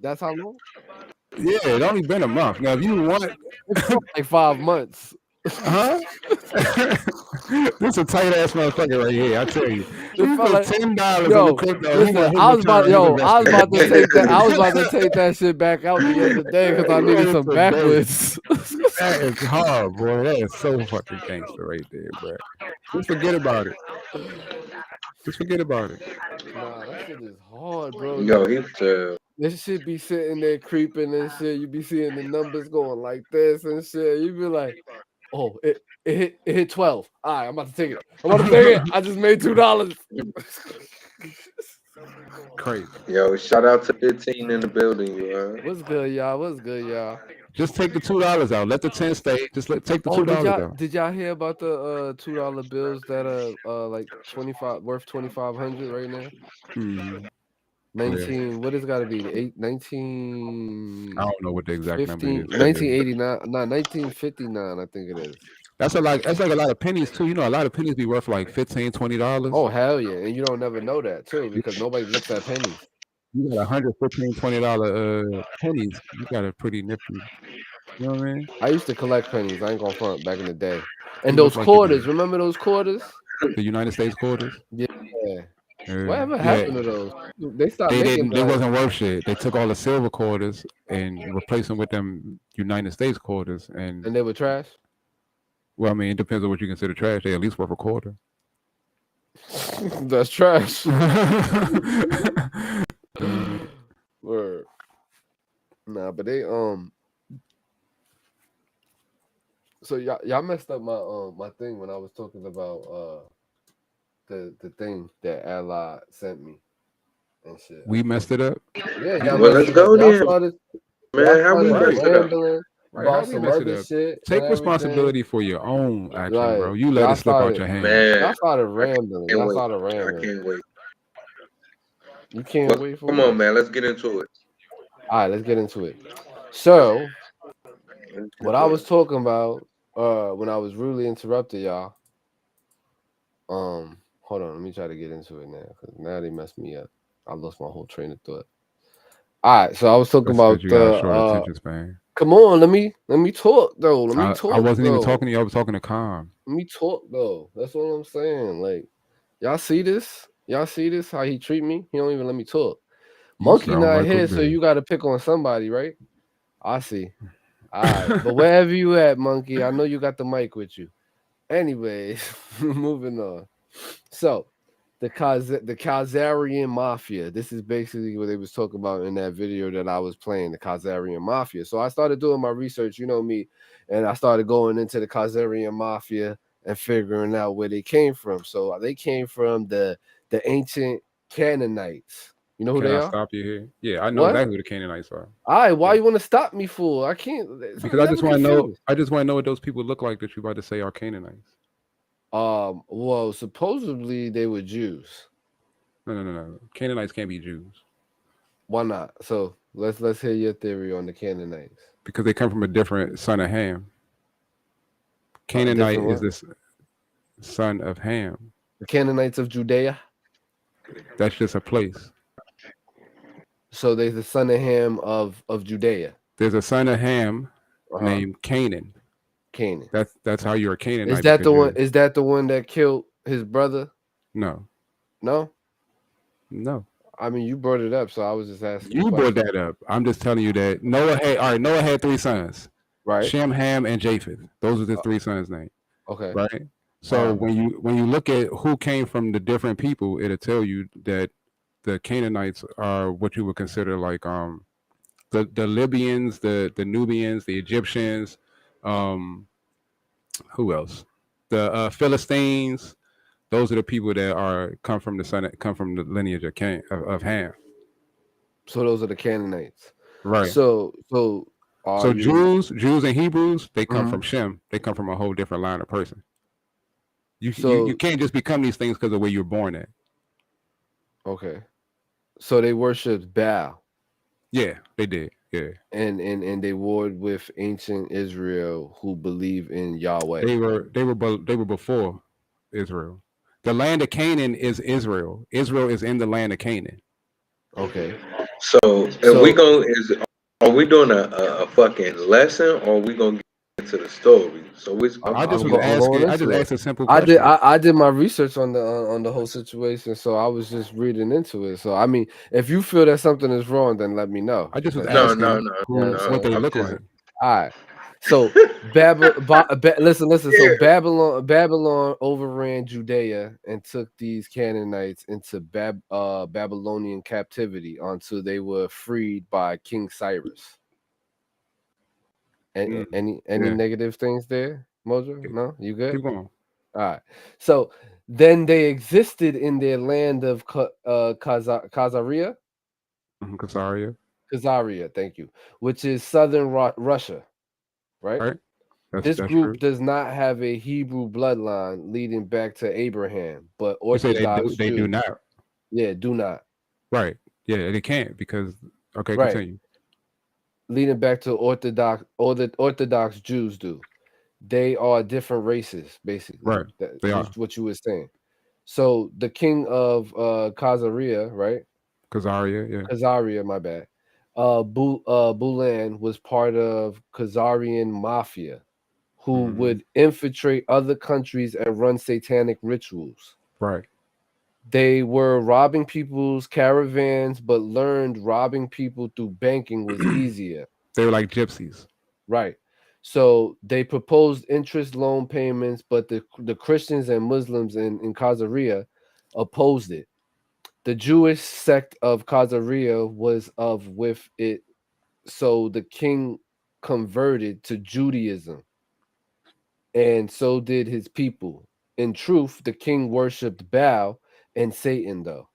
That's how long? Yeah, it only been a month. Now, if you want, like 5 months. Huh? This is a tight ass motherfucker right here. I tell you. You put like, $10 yo, in the crypto. listen, I was about to take that. I was about to take that shit back out the other day because I needed some backwards. That is hard, boy. That is so fucking gangster right there, bro. Just forget about it. Just forget about it. Nah, that shit is hard, bro. Yo, he's This shit be sitting there creeping and shit. You be seeing the numbers going like this and shit. You be like, oh, it hit 12. All right, I'm about to take it. I just made $2. Crazy. Yo, shout out to 15 in the building, yo. What's good, y'all? Just take the $2 out. Let the 10 stay. Just take the $2 out. Did y'all hear about the $2 bills that are like worth $2,500 right now? Hmm. 19. Yeah. What has got to be? 19. I don't know what the exact number is. 1989. No, 1959. I think it is. That's like a lot of pennies too. You know, a lot of pennies be worth like $15, $20. Oh hell yeah! And you don't never know that too because nobody looks at pennies. You got $100, $15, $20 pennies. You got a pretty nifty. You know what I mean? I used to collect pennies. I ain't gonna front back in the day. And those quarters. Remember those quarters? The United States quarters. Yeah. Whatever happened to those? They stopped making They wasn't worth shit. They took all the silver quarters and replaced them with them United States quarters, and they were trash. Well, I mean, it depends on what you consider trash. They at least worth a quarter. That's trash. Word. Nah, but they So y'all messed up my thing when I was talking about the thing that Ally sent me and shit. We messed it up. Yeah, well, let's go then. Man, how we messed it up? Right, how we mess it up? Shit Take responsibility for your own action, bro. You let it slip out your hands. Man, I started rambling. I can't wait. You can't wait for Come on, man. Let's get into it. All right, let's get into it. So, what I was talking about when I was rudely interrupted, y'all. Hold on, let me try to get into it now because now they messed me up. I lost my whole train of thought. All right, so I was talking about come on, let me talk though. Let me talk. I wasn't even talking to you. I was talking to Calm. Let me talk though. That's what I'm saying. Like, y'all see this? Y'all see this? How he treat me? He don't even let me talk. Monkey not here, so you got to pick on somebody, right? I see. All right, but wherever you at, Monkey, I know you got the mic with you. Anyways, moving on. So, the Khazarian Mafia. This is basically what they was talking about in that video that I was playing, the Khazarian Mafia. So I started doing my research, you know me, and I started going into the Khazarian Mafia and figuring out where they came from. So they came from the ancient Canaanites. You know who Can they I are? stop you here? Yeah, I know exactly who the Canaanites are. All right, why you want to stop me for? I can't. Because I just want to know. I just want to know what those people look like that you're about to say are Canaanites. Well, supposedly they were Jews. No. Canaanites can't be Jews. Why not? So let's hear your theory on the Canaanites. Because they come from a different son of Ham. Canaanite is this son of Ham. The Canaanites of Judea. That's just a place. So there's the son of Ham of Judea. There's a son of Ham named Canaan. Canaan. That's how you're a Canaanite. Is that the one? Is that the one that killed his brother? No. No. No. I mean, you brought it up, so I was just asking. You brought that up. I'm just telling you that Noah had 3 sons. Right. Shem, Ham, and Japheth. Those are the 3 sons' names. Okay. Right. So when you look at who came from the different people, it'll tell you that the Canaanites are what you would consider like the Libyans, the Nubians, the Egyptians, who else? The Philistines. Those are the people that come from the lineage of Ham. So those are the Canaanites. Right. So Jews and Hebrews, they come from Shem. They come from a whole different line of person. You can't just become these things because of where you're born at. Okay. So they worshipped Baal. Yeah, they did. Yeah. And they warred with ancient Israel who believe in Yahweh. They were before Israel. The land of Canaan is Israel. Israel is in the land of Canaan. Okay. So are we doing a fucking lesson, or are we gonna get into the story? So I just asked a simple question. I did my research on the whole situation, so I was just reading into it. So I mean, if you feel that something is wrong, then let me know. I just was asking what they look like. All right. So listen. So Babylon overran Judea and took these Canaanites into Babylonian captivity until they were freed by King Cyrus. Any negative things there, Mojo? No, you good? Keep going. All right. So then they existed in their land of Khazaria. Khazaria, thank you, which is southern Russia. Right. This group does not have a Hebrew bloodline leading back to Abraham, but Orthodox they do not. Yeah, do not. Right. Yeah, they can't because continue. Leading back to Orthodox Jews do. They are different races, basically. Right. They are what you were saying. So the king of Khazaria, right? Khazaria, my bad. Bulan was part of Khazarian Mafia, who would infiltrate other countries and run satanic rituals. Right. They were robbing people's caravans, but learned robbing people through banking was easier. They were like gypsies. Right. So they proposed interest loan payments, but the Christians and Muslims in Khazaria opposed it. The Jewish sect of Khazaria was with it, so the king converted to Judaism, and so did his people. In truth, the king worshipped Baal and Satan, though.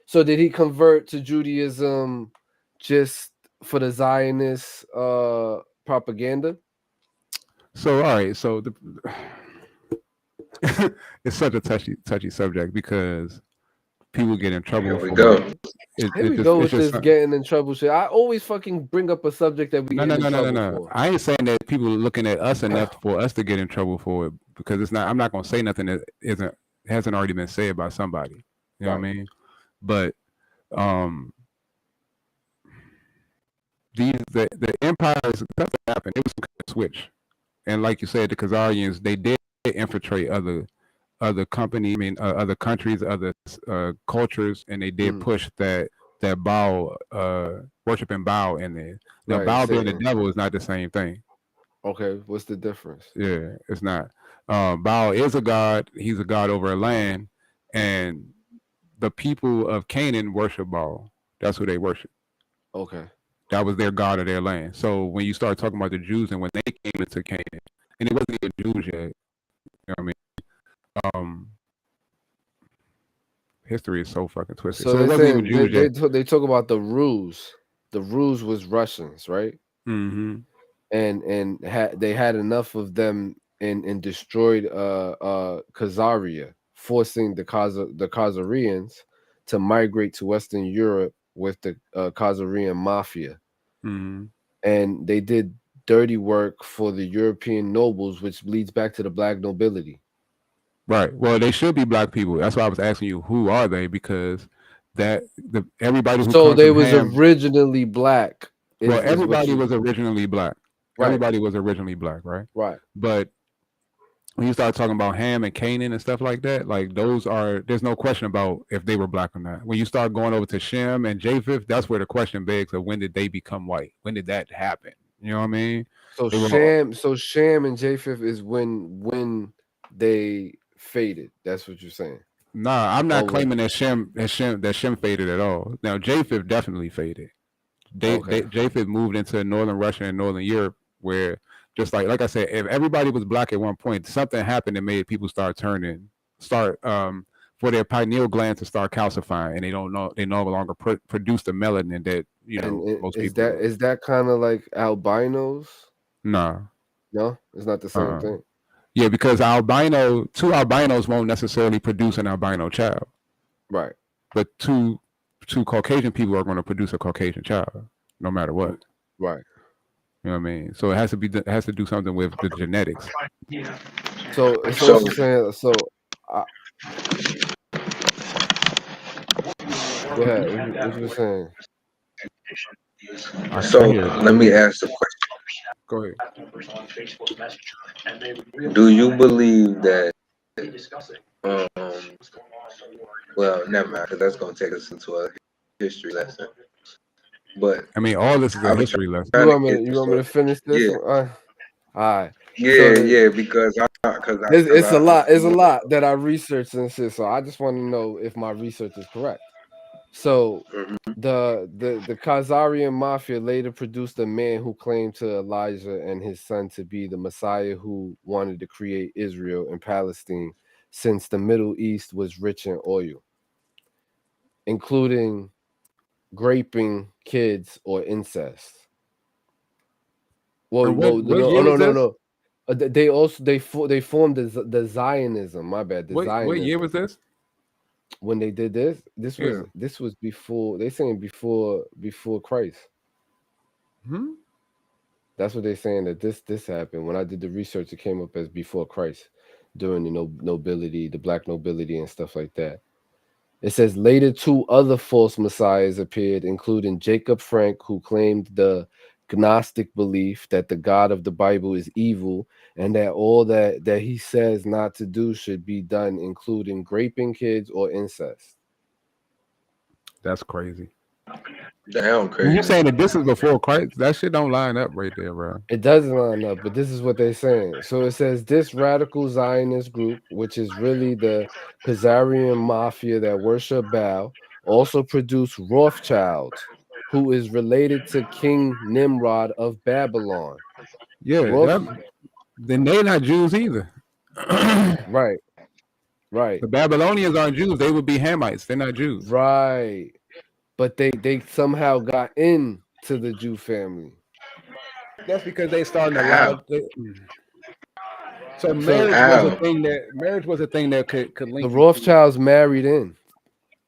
So did he convert to Judaism just for the Zionist propaganda? So all right, so it's such a touchy subject because people get in trouble. Here we go. Here we go with this getting in trouble shit. I always fucking bring up a subject that we get in trouble for. I ain't saying that people are looking at us enough for us to get in trouble for it because it's not. I'm not gonna say nothing that hasn't already been said by somebody. You know what I mean? But the empires, stuff that happened, it was a switch, and like you said, the Khazarians, they did infiltrate other companies, other countries, other cultures, and they did push that Baal, worshiping Baal in there. Now, Baal being the devil is not the same thing. Okay, what's the difference? Yeah, it's not. Baal is a god. He's a god over a land, and the people of Canaan worship Baal. That's who they worship. Okay. That was their god of their land. So when you start talking about the Jews and when they came into Canaan, and it wasn't even Jews yet, you know what I mean? History is so fucking twisted. So, So it wasn't even Jews yet. they talk about the Rus. The Rus was Russians, right? Mm-hmm. And they had enough of them and destroyed Khazaria, forcing the Khazarians to migrate to Western Europe with the Khazarian mafia. Mm-hmm. And they did dirty work for the European nobles, which leads back to the black nobility. Right. Well, they should be black people. That's why I was asking you, who are they? Because everybody who so comes they from was Ham, originally black. well, everybody was originally black. Right. Everybody was originally black, right? Right. But when you start talking about Ham and Canaan and stuff like that, like there's no question about if they were black or not. When you start going over to Shem and Japheth, that's where the question begs of when did they become white? When did that happen? You know what I mean? So Shem and Japheth is when they faded. That's what you're saying. Nah, I'm not claiming that Shem faded at all. Now Japheth definitely faded. Japheth moved into northern Russia and northern Europe, where just like I said, if everybody was black at one point, something happened that made people start for their pineal gland to start calcifying, and they no longer produce the melanin that most people. Is that kind of like albinos? Nah. No, it's not the same thing. Yeah, because two albinos won't necessarily produce an albino child. Right. But two Caucasian people are going to produce a Caucasian child, no matter what. Right. You know what I mean? So it has to do something with the genetics. So it's also saying what you were saying. So let me ask a question. Go ahead. Do you believe that? Well, never mind, because that's going to take us into a history lesson. But I mean, all this is a history lesson. You want me to finish this? Yeah. All right. Yeah, because it's a lot. It's a lot that I researched and shit. So I just want to know if my research is correct. So the Khazarian mafia later produced a man who claimed to Elijah and his son to be the Messiah who wanted to create Israel and Palestine, since the Middle East was rich in oil, including raping kids or incest. Well, no. They formed the Zionism. My bad. Zionism. What year was this? When they did this was before. They saying before Christ. That's what they're saying, that this happened. When I did the research, it came up as before Christ, during the nobility, the black nobility and stuff like that. It says later 2 other false messiahs appeared, including Jacob Frank, who claimed the Gnostic belief that the God of the Bible is evil and that all that he says not to do should be done, including raping kids or incest. That's crazy. Damn crazy. You're saying that this is before Christ? That shit don't line up right there, bro. It doesn't line up, but this is what they're saying. So it says this radical Zionist group, which is really the Khazarian mafia that worship Baal, also produced Rothschild, who is related to King Nimrod of Babylon. Yeah, then they're not Jews either. Right. The Babylonians aren't Jews. They would be Hamites. They're not Jews. Right. But they somehow got into the Jew family. That's because they started to allow. So marriage was a thing that could link. The Rothschilds married in.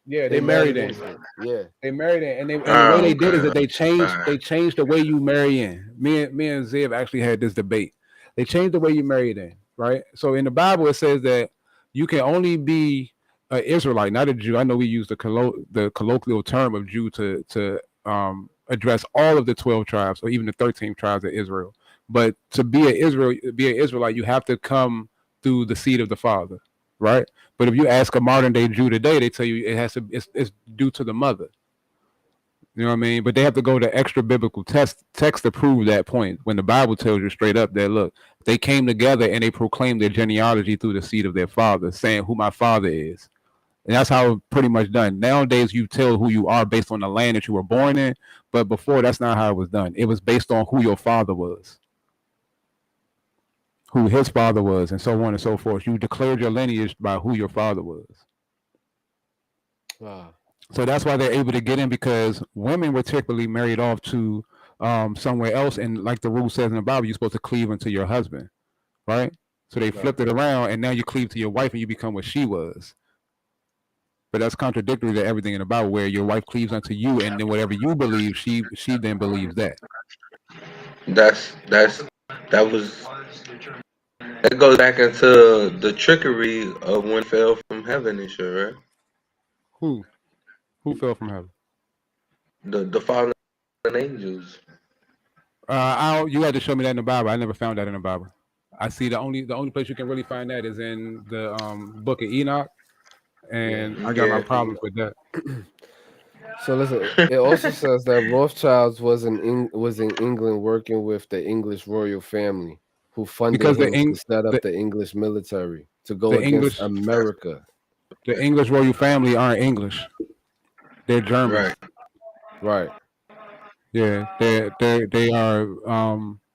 Yeah, they married in. Yeah, they married in, and the way they did is that they changed the way you marry in. Me and Ziv actually had this debate. They changed the way you married in, right? So in the Bible it says that you can only be an Israelite, not a Jew. I know we use the colloquial term of Jew to address all of the 12 tribes or even the 13 tribes of Israel. But to be an Israelite, you have to come through the seed of the father, right? But if you ask a modern day Jew today, they tell you it's due to the mother. You know what I mean? But they have to go to extra biblical text to prove that point, when the Bible tells you straight up that, look, they came together and they proclaimed their genealogy through the seed of their father, saying who my father is. And that's how it's pretty much done. Nowadays, you tell who you are based on the land that you were born in. But before, that's not how it was done. It was based on who your father was, who his father was, and so on and so forth. You declared your lineage by who your father was. Wow. So that's why they're able to get in, because women were typically married off to somewhere else. And like the rule says in the Bible, you're supposed to cleave unto your husband, right? So they flipped it around, and now you cleave to your wife and you become what she was. But that's contradictory to everything in the Bible, where your wife cleaves unto you, and then whatever you believe, she then believes that. That goes back into the trickery of when fell from heaven and shit, right? Who fell from heaven? The fallen angels. You had to show me that in the Bible. I never found that in the Bible. I see the only place you can really find that is in the book of Enoch, and I got my problems with that. So listen, it also says that Rothschilds was in England working with the English royal family, who funded him to set up the English military to go against America. The English royal family aren't English; they're German. Right. Yeah, they are.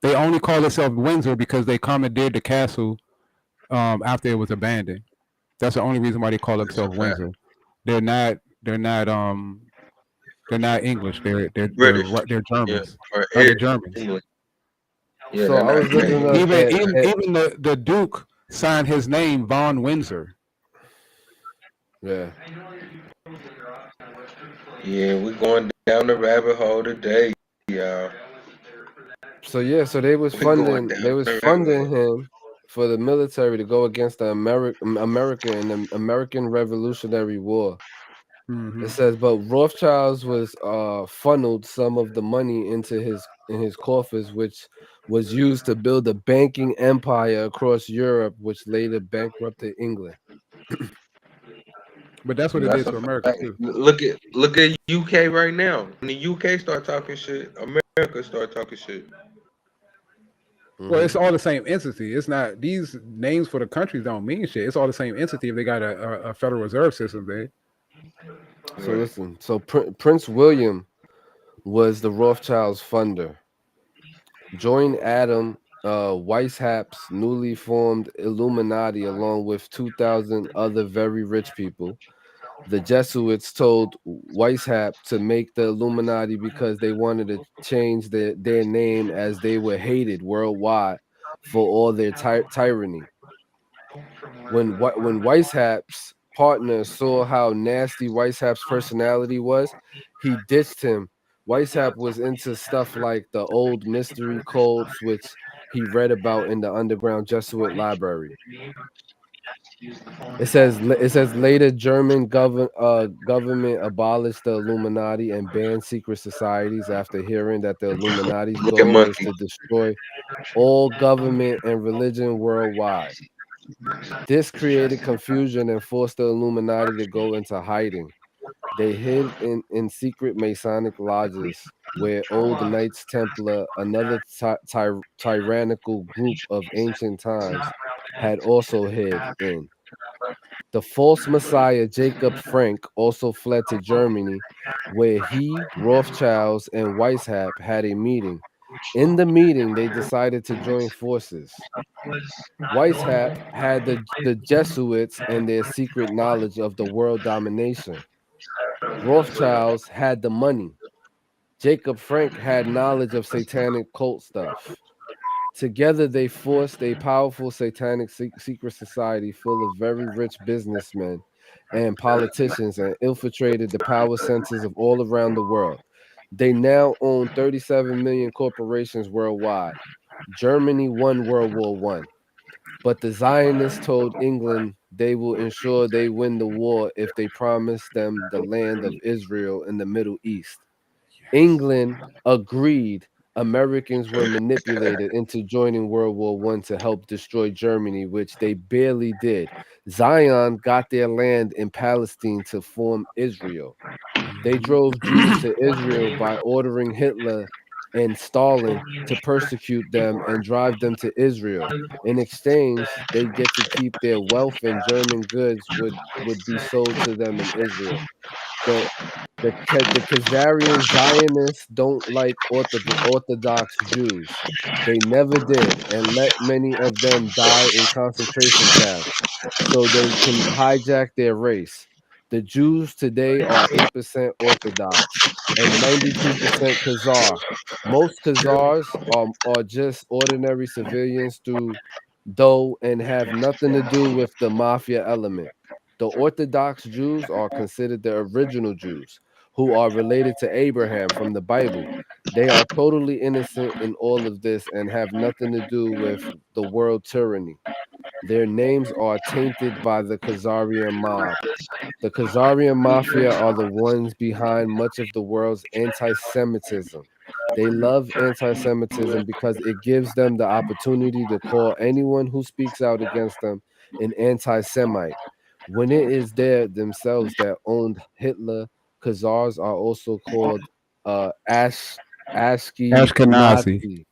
They only call themselves Windsor because they commandeered the castle after it was abandoned. That's the only reason why they call themselves Windsor. They're not English. They're British. They're Germans. Yeah, they're Germans. Yeah, so I was looking up even the Duke signed his name Von Windsor. Yeah. Yeah, we're going down the rabbit hole today, y'all. So yeah, so they was funding him for the military to go against the America in the American Revolutionary War. Mm-hmm. It says, but Rothschilds was funneled some of the money into his coffers, which was used to build a banking empire across Europe, which later bankrupted England. But that's what it did to America too. Look at UK right now. When the UK start talking shit, America start talking shit. Well, it's all the same entity. It's not, these names for the countries don't mean shit. It's all the same entity if they got a Federal Reserve System, babe. So listen, so Prince William was the Rothschilds funder. Joined Adam Weishaupt's newly formed Illuminati along with 2,000 other very rich people. The Jesuits told Weishaupt to make the Illuminati because they wanted to change their name, as they were hated worldwide for all their tyranny. When Weishaupt's partner saw how nasty Weishaupt's personality was, he ditched him. Weishaupt was into stuff like the old mystery codes, which he read about in the underground Jesuit library. It says later German government abolished the Illuminati and banned secret societies after hearing that the Illuminati's goal was to destroy all government and religion worldwide. This created confusion and forced the Illuminati to go into hiding. They hid in secret Masonic lodges where old Knights Templar, another tyrannical group of ancient times, had also hid in. The false messiah Jacob Frank also fled to Germany, where he, Rothschilds, and Weishaupt had a meeting. In the meeting, they decided to join forces. Weishaupt had the Jesuits and their secret knowledge of the world domination. Rothschilds had the money. Jacob Frank had knowledge of satanic cult stuff. Together, they forced a powerful satanic secret society full of very rich businessmen and politicians and infiltrated the power centers of all around the world. They now own 37 million corporations worldwide. Germany won World War I. But the Zionists told England they will ensure they win the war if they promise them the land of Israel in the Middle East. England agreed. Americans were manipulated into joining World War I to help destroy Germany, which they barely did. Zion got their land in Palestine to form Israel. They drove Jews to Israel by ordering Hitler and Stalin to persecute them and drive them to Israel. In exchange, they get to keep their wealth, and German goods would be sold to them in Israel. The Khazarian Zionists don't like Orthodox Jews. They never did, and let many of them die in concentration camps so they can hijack their race. The Jews today are 8% Orthodox and 92% Khazar. Most Khazars are just ordinary civilians though and have nothing to do with the mafia element. The Orthodox Jews are considered the original Jews, who are related to Abraham from the Bible. They are totally innocent in all of this and have nothing to do with the world tyranny. Their names are tainted by the Khazarian mob. The Khazarian mafia are the ones behind much of the world's anti-Semitism. They love anti-Semitism because it gives them the opportunity to call anyone who speaks out against them an anti-Semite. When it is they themselves that owned Hitler, Khazars are also called Ashkenazi.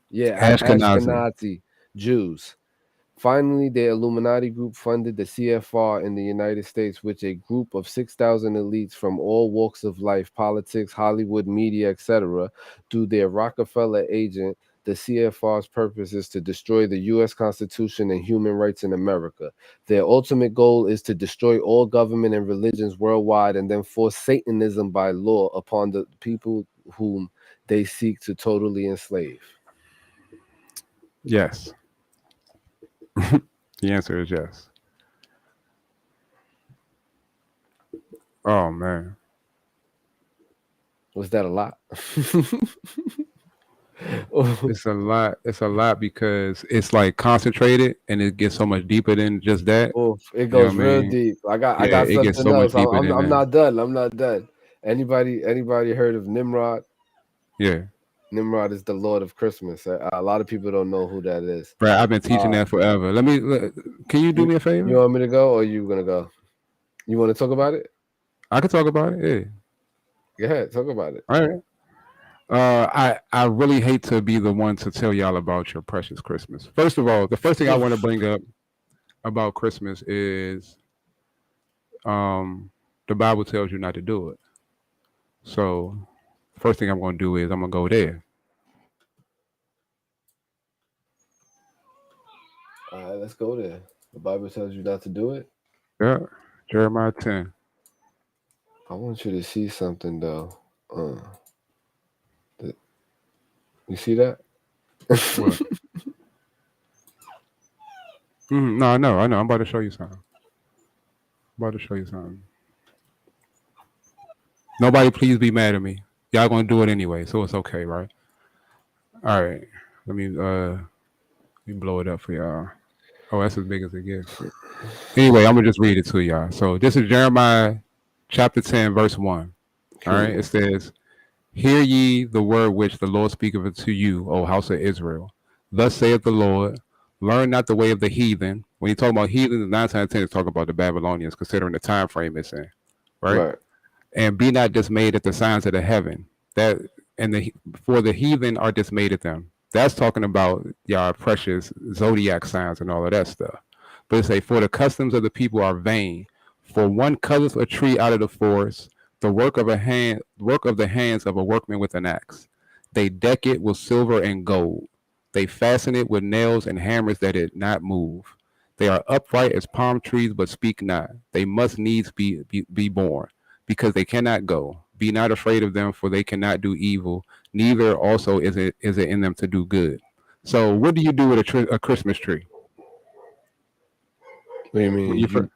Yeah, Ashkenazi Jews. Finally, the Illuminati group funded the CFR in the United States, which a group of 6,000 elites from all walks of life, politics, Hollywood, media, etc., through their Rockefeller agent. The CFR's purpose is to destroy the U.S. Constitution and human rights in America. Their ultimate goal is to destroy all government and religions worldwide and then force Satanism by law upon the people whom they seek to totally enslave. Yes. The answer is yes. Oh, man. Was that a lot? It's a lot. It's a lot because it's like concentrated and it gets so much deeper than just that. Oh, it goes real deep. I got something so else. I'm that. not done. I'm not done. Anybody heard of Nimrod? Yeah. Nimrod is the Lord of Christmas. A lot of people don't know who that is. Right, I've been teaching that forever. Can you do me a favor? You want me to go or you gonna go? You want to talk about it? I can talk about it. Yeah. Go ahead, talk about it. All right. I really hate to be the one to tell y'all about your precious Christmas. First of all, the first thing I want to bring up about Christmas is the Bible tells you not to do it. So first thing I'm going to do is I'm going to go there. All right, let's go there. The Bible tells you not to do it? Yeah, Jeremiah 10. I want you to see something, though. You see that? What? No, I know. I'm about to show you something. Nobody please be mad at me. Y'all going to do it anyway, so it's okay, right? All right. Let me blow it up for y'all. Oh, that's as big as it gets. Anyway, I'm going to just read it to y'all. So this is Jeremiah chapter 10, verse 1. All right. It says, "Hear ye the word which the Lord speaketh unto you, O house of Israel. Thus saith the Lord, learn not the way of the heathen." When you talk about heathen, 9 times 10 is talking about the Babylonians, considering the time frame it's in. Right? "And be not dismayed at the signs of the heaven, for the heathen are dismayed at them." That's talking about y'all precious zodiac signs and all of that stuff. But it say, "For the customs of the people are vain. For one cutteth a tree out of the forest, the work of the hands of a workman with an axe. They deck it with silver and gold. They fasten it with nails and hammers that it not move. They are upright as palm trees, but speak not. They must needs be born, because they cannot go. Be not afraid of them, for they cannot do evil. Neither also is it in them to do good." So what do you do with a Christmas tree? What do you mean? You put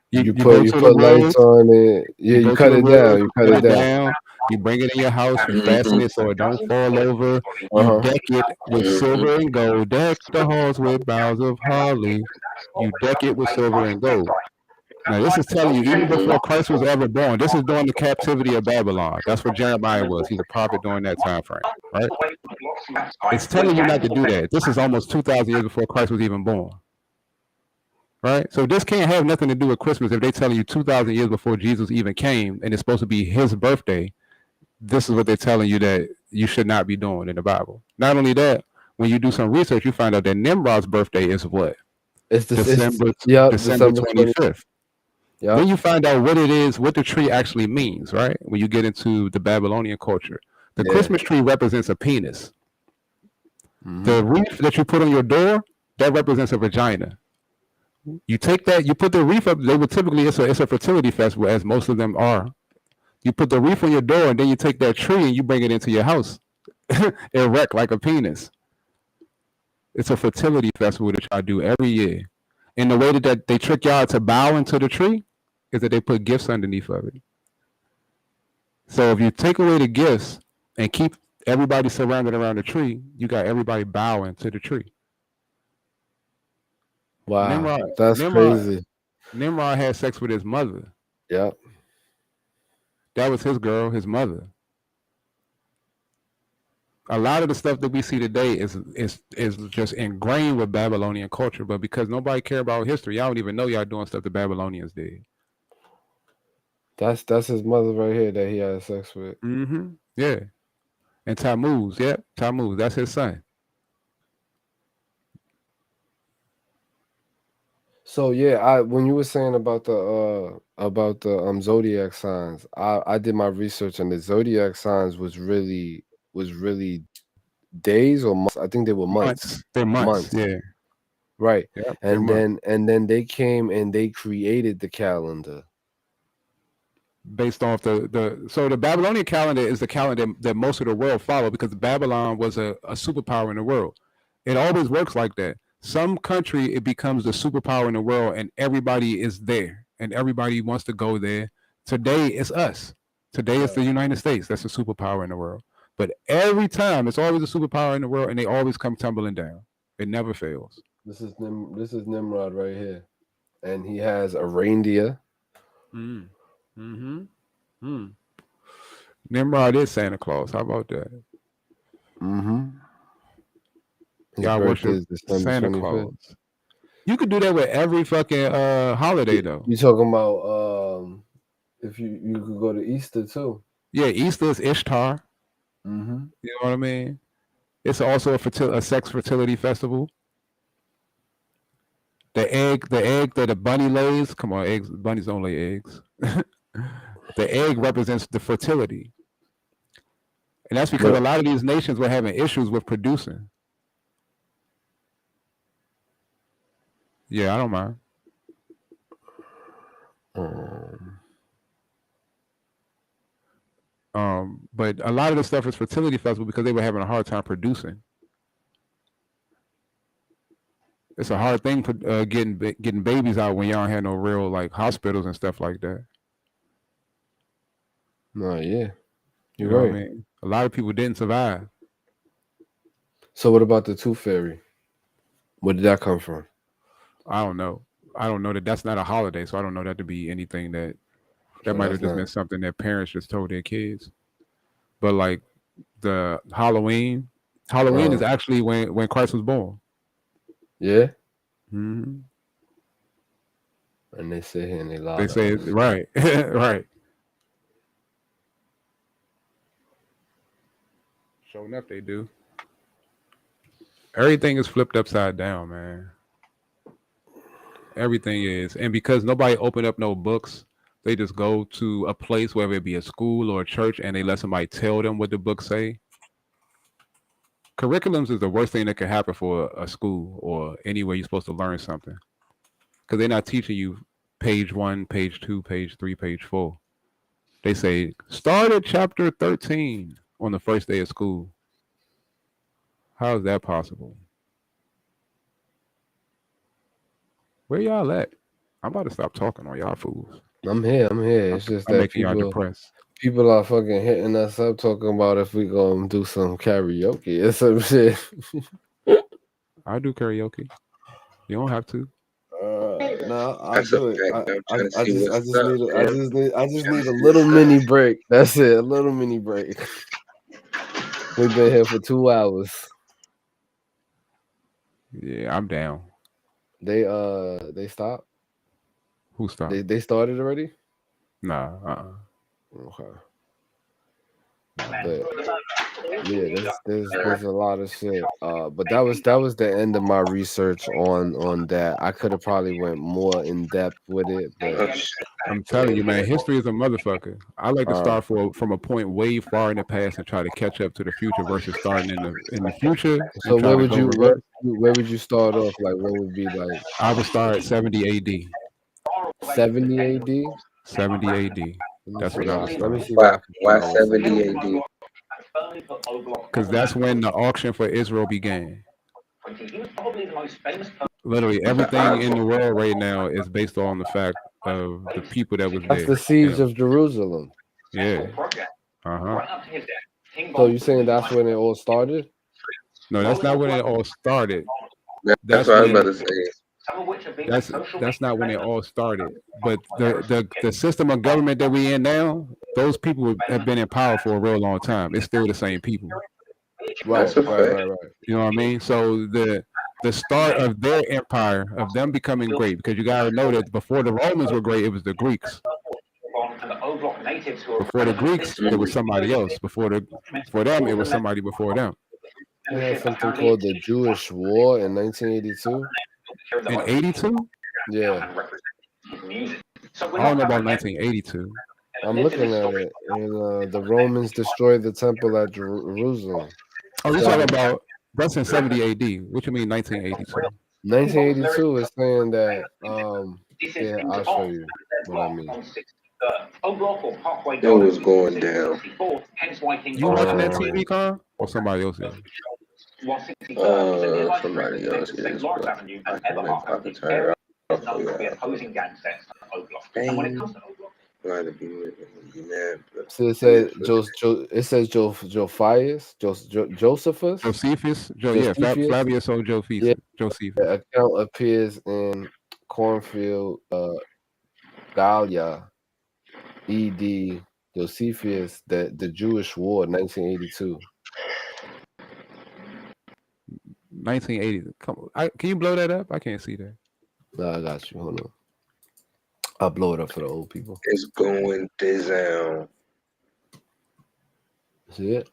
lights on it. Yeah, you cut it down. You cut it down. You bring it in your house. You fasten it so it don't fall over. You deck it with silver and gold. Deck the halls with boughs of holly. You deck it with silver and gold. Now, this is telling you, even before Christ was ever born, this is during the captivity of Babylon. That's where Jeremiah was. He's a prophet during that time frame, right? It's telling you not to do that. This is almost 2,000 years before Christ was even born, right? So this can't have nothing to do with Christmas if they're telling you 2,000 years before Jesus even came and it's supposed to be his birthday. This is what they're telling you, that you should not be doing in the Bible. Not only that, when you do some research, you find out that Nimrod's birthday is what? It's December 25th. Yeah. Then you find out what it is, what the tree actually means, right? When you get into the Babylonian culture. The Christmas tree represents a penis. The wreath that you put on your door, that represents a vagina. You take that, you put the wreath up, they would typically, it's a fertility festival, as most of them are. You put the wreath on your door, and then you take that tree and you bring it into your house. Erect like a penis. It's a fertility festival that y'all do every year. And the way that they trick y'all to bow into the tree is that they put gifts underneath of it. So if you take away the gifts and keep everybody surrounded around the tree, you got everybody bowing to the tree. Wow, that's crazy. Nimrod had sex with his mother. Yep. That was his girl, his mother. A lot of the stuff that we see today is just ingrained with Babylonian culture, but because nobody care about history, y'all don't even know y'all doing stuff the Babylonians did. That's his mother right here that he had sex with. Yeah. And Tammuz, Tammuz, that's his son. So yeah, when you were saying about the zodiac signs, I did my research, and the zodiac signs was really days or months. I think they were months. They're months. Yeah. Right. Yep, and then they came and they created the calendar based off so the Babylonian calendar is the calendar that most of the world follow, because Babylon was a superpower in the world. It always works like that. Some country, it becomes the superpower in the world, and everybody is there, and everybody wants to go there. Today, it's us. Today, it's the United States. That's a superpower in the world. But every time, it's always a superpower in the world, and they always come tumbling down. It never fails. This is Nimrod right here, and he has a reindeer. Nimrod is Santa Claus. How about that? Y'all worship Santa Claus. You could do that with every fucking holiday, though. You talking about if you could go to Easter too? Yeah, Easter is Ishtar. You know what I mean? It's also a sex fertility festival. The egg that a bunny lays. Come on, eggs. Bunnies don't lay eggs. The egg represents the fertility, and that's because a lot of these nations were having issues with producing. Yeah, I don't mind. But a lot of the stuff is fertility festival because they were having a hard time producing. It's a hard thing for getting babies out when y'all had no real like hospitals and stuff like that. No, yeah, you're right. What I mean? A lot of people didn't survive. So what about the Tooth Fairy? Where did that come from? I don't know. I don't know that's not a holiday, so I don't know that to be anything that might have just been something that parents just told their kids. But like the Halloween is actually when Christ was born. Yeah. And they sit here and they lie. They say it right, right. Sure enough, they do. Everything is flipped upside down, man. Everything is. And because nobody opened up no books, they just go to a place, whether it be a school or a church, and they let somebody tell them what the books say. Curriculums is the worst thing that could happen for a school or anywhere you're supposed to learn something. Because they're not teaching you page 1, page 2, page 3, page 4. They say, start at chapter 13 on the first day of school. How is that possible? Where y'all at? I'm about to stop talking on y'all fools. I'm here. It's just that y'all depressed. People are fucking hitting us up talking about if we gonna do some karaoke or some shit. I do karaoke. You don't have to. No, I'll do it. I just need a little mini break. That's it. A little mini break. We've been here for 2 hours. Yeah, I'm down. They stopped. Who stopped? They started already? Nah. Okay. But yeah, there's a lot of shit. But that was the end of my research on that. I could have probably went more in depth with it, but I'm telling you, man, history is a motherfucker. I like to start from a point way far in the past and try to catch up to the future versus starting in the future. So where would you start off? Like, what would be like? I would start at 70 AD. 70 AD. 70 AD. That's what I was. Let me see. Why 70 AD? Because that's when the auction for Israel began. Literally everything in the world right now is based on the fact of the people that was there. That's the siege of Jerusalem. Yeah. So you saying that's when it all started? No, that's not when it all started. That's what I was about to say. That's not when it all started. But the system of government that we in now, those people have been in power for a real long time. It's still the same people. Right. You know what I mean? So the start of their empire, of them becoming great, because you gotta know that before the Romans were great, it was the Greeks. Before the Greeks, it was somebody else. For them, it was somebody before them. They had something called the Jewish War in 1982. In 82? Yeah. I don't know about 1982. I'm looking at it, and the Romans destroyed the temple at Jerusalem. Oh, you're talking about that's in 70 AD. What you mean 1982? 1982 is saying that. Yeah, I'll show you what I mean. It was going down. You watching that TV, Con? Or somebody else is? Somebody else is. I can turn it off. So it says Josephius, Josephus. Flavius or Josephus. The account appears in Cornfield, Gallia, E.D. Josephus, the Jewish War, 1982. 1980. Come on. Can you blow that up? I can't see that. No, I got you. Hold on. I'll blow it up for the old people. It's going down. See it?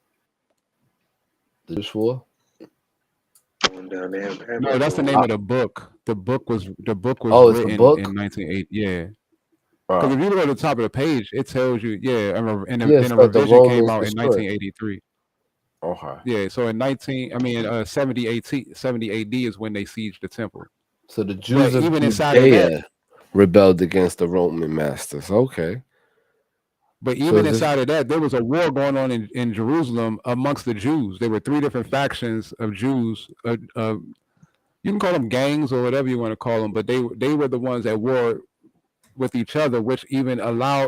The Jewish War? Going down there. No, that's the name of the book. The book was written in 1980. Yeah. Because if you look at the top of the page, it tells you, and a revision came out in 1983. Okay. Yeah, so in 70 AD is when they sieged the temple. So the Jews of Judea rebelled against the Roman masters. Okay. But even inside of that, there was a war going on in Jerusalem amongst the Jews. There were 3 different factions of Jews. You can call them gangs or whatever you want to call them, but they were the ones that war with each other, which even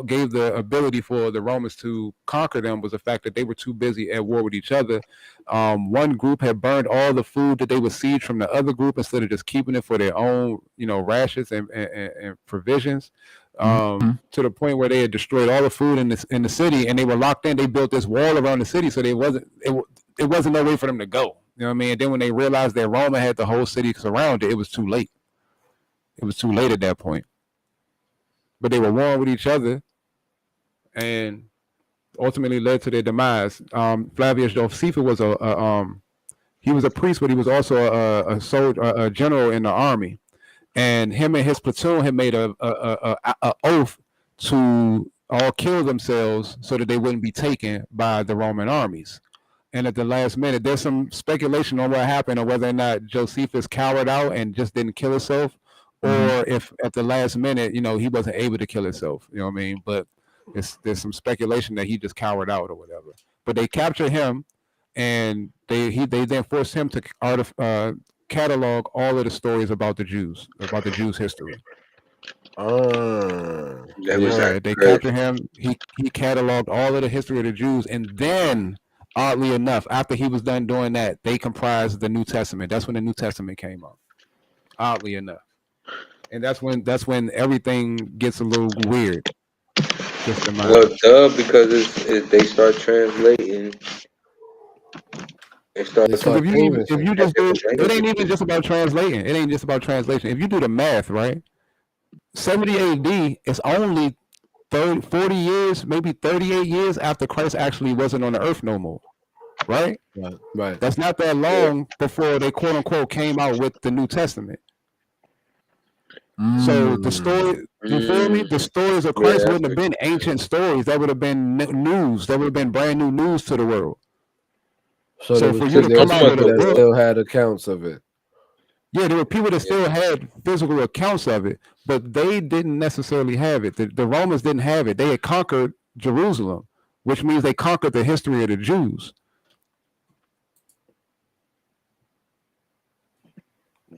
gave the ability for the Romans to conquer them, was the fact that they were too busy at war with each other. One group had burned all the food that they would siege from the other group instead of just keeping it for their own, rations and provisions. To the point where they had destroyed all the food in the city, and they were locked in. They built this wall around the city, so it wasn't no way for them to go. You know what I mean? And then when they realized that Rome had the whole city surrounded, it was too late. It was too late at that point. But they were warring with each other, and ultimately led to their demise. Flavius Josephus was he was a priest, but he was also a soldier, a general in the army. And him and his platoon had made a oath to all kill themselves so that they wouldn't be taken by the Roman armies. And at the last minute, there's some speculation on what happened, or whether or not Josephus cowered out and just didn't kill himself, or if at the last minute, he wasn't able to kill himself. You know what I mean? But there's some speculation that he just cowered out or whatever. But they captured him, and they then forced him to catalog all of the stories about the Jews history. They captured him. He cataloged all of the history of the Jews, and then, oddly enough, after he was done doing that, they comprised the New Testament. That's when the New Testament came out. Oddly enough. And that's when everything gets a little weird. Because they start translating. If you just do it, ain't even just about translating. It ain't just about translation. If you do the math, right? 70 AD is only 40 years, maybe 38 years after Christ actually wasn't on the earth no more. Right? Right. That's not that long before they quote unquote came out with the New Testament. So the story, you feel me? The stories of Christ wouldn't have been ancient stories. That would have been news. That would have been brand new news to the world. So for you to come out with a that book, still had accounts of it. yeah, there were people that still had physical accounts of it, but they didn't necessarily have it. The Romans didn't have it. They had conquered Jerusalem, which means they conquered the history of the Jews.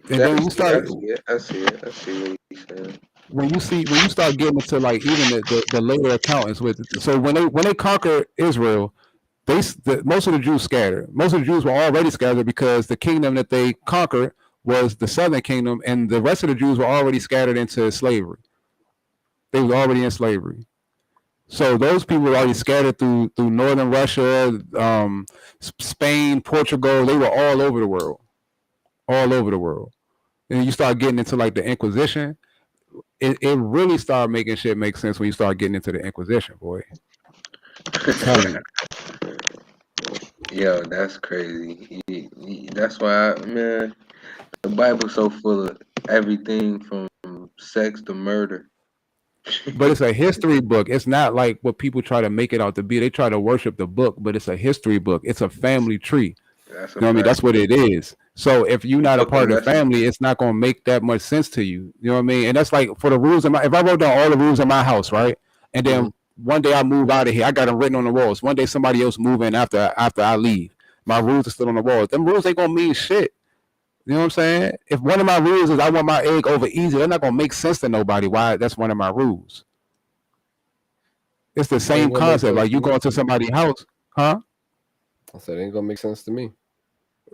And then you start. I see it. I see what you're saying. When you start getting into like even the later accountants with it. So when they conquered Israel, most of the Jews scattered. Most of the Jews were already scattered because the kingdom that they conquered was the southern kingdom, and the rest of the Jews were already scattered into slavery. They were already in slavery. So those people were already scattered through northern Russia, Spain, Portugal. They were all over the world. All over the world. And you start getting into like the Inquisition. It really started making shit make sense when you start getting into the Inquisition, boy. I'm telling you. Yo, that's crazy. That's why, man, the Bible's so full of everything from sex to murder. But it's a history book. It's not like what people try to make it out to be. They try to worship the book, but it's a history book. It's a family tree. You know what I mean? That's what it is. So if you're not a part of the family, it's not going to make that much sense to you. You know what I mean? And that's like for the rules. If I wrote down all the rules in my house, right? And then one day I move out of here, I got them written on the walls. One day somebody else move in after I leave. My rules are still on the walls. Them rules ain't going to mean shit. You know what I'm saying? If one of my rules is I want my egg over easy, they're not going to make sense to nobody why that's one of my rules. It's the same concept. Like you go into somebody's house, huh? I said it ain't gonna make sense to me.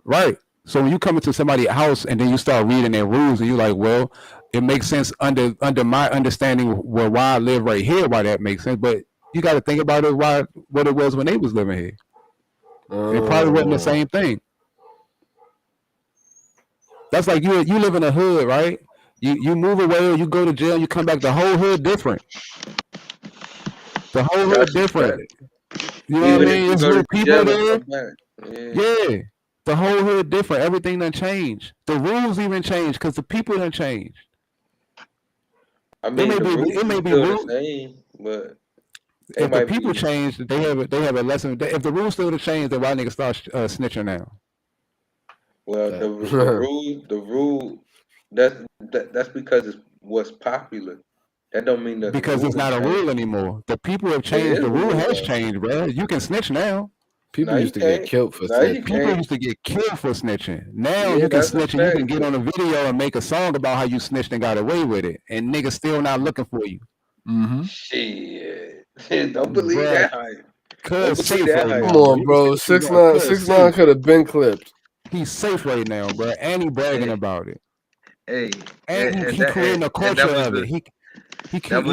Right. So when you come into somebody's house and then you start reading their rules and you're like, well, it makes sense under my understanding why I live right here, why that makes sense. But you got to think about it, what it was when they was living here. It probably wasn't the same thing. That's like you live in a hood, right? You move away or you go to jail, you come back, the whole hood different. The whole hood different. You know what I mean? There's little people there. Yeah. The whole hood different. Everything done changed. The rules even changed because the people done changed. I mean, it may be rules, but if the people change, they have a lesson. If the rules still to change, then why niggas start snitching now? Well, the rule that's because it's what's popular. That don't mean that because it's not a rule anymore. The people have changed. The rule has changed, bro. You can snitch now. People used to get killed for snitching. People used to get killed for snitching. Now you can snitch and you can get on a video and make a song about how you snitched and got away with it, and niggas still not looking for you. Shit, don't believe that. Cause come on, bro. 6ix9ine could have been clipped. He's safe right now, bro, and he bragging about it. Hey, and he creating a culture of it. That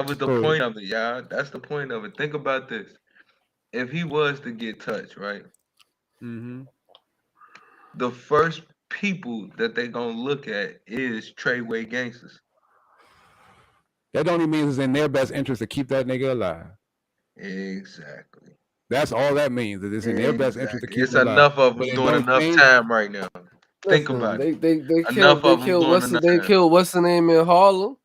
was the point of it, y'all. That's the point of it. Think about this. If he was to get touched, right? The first people that they gonna look at is Treyway gangsters. That only means it's in their best interest to keep that nigga alive. Exactly. That's all that means. That it's in their best interest to keep it's him alive. Enough of them doing enough time right now. Think about it. They killed what's the name in Harlem?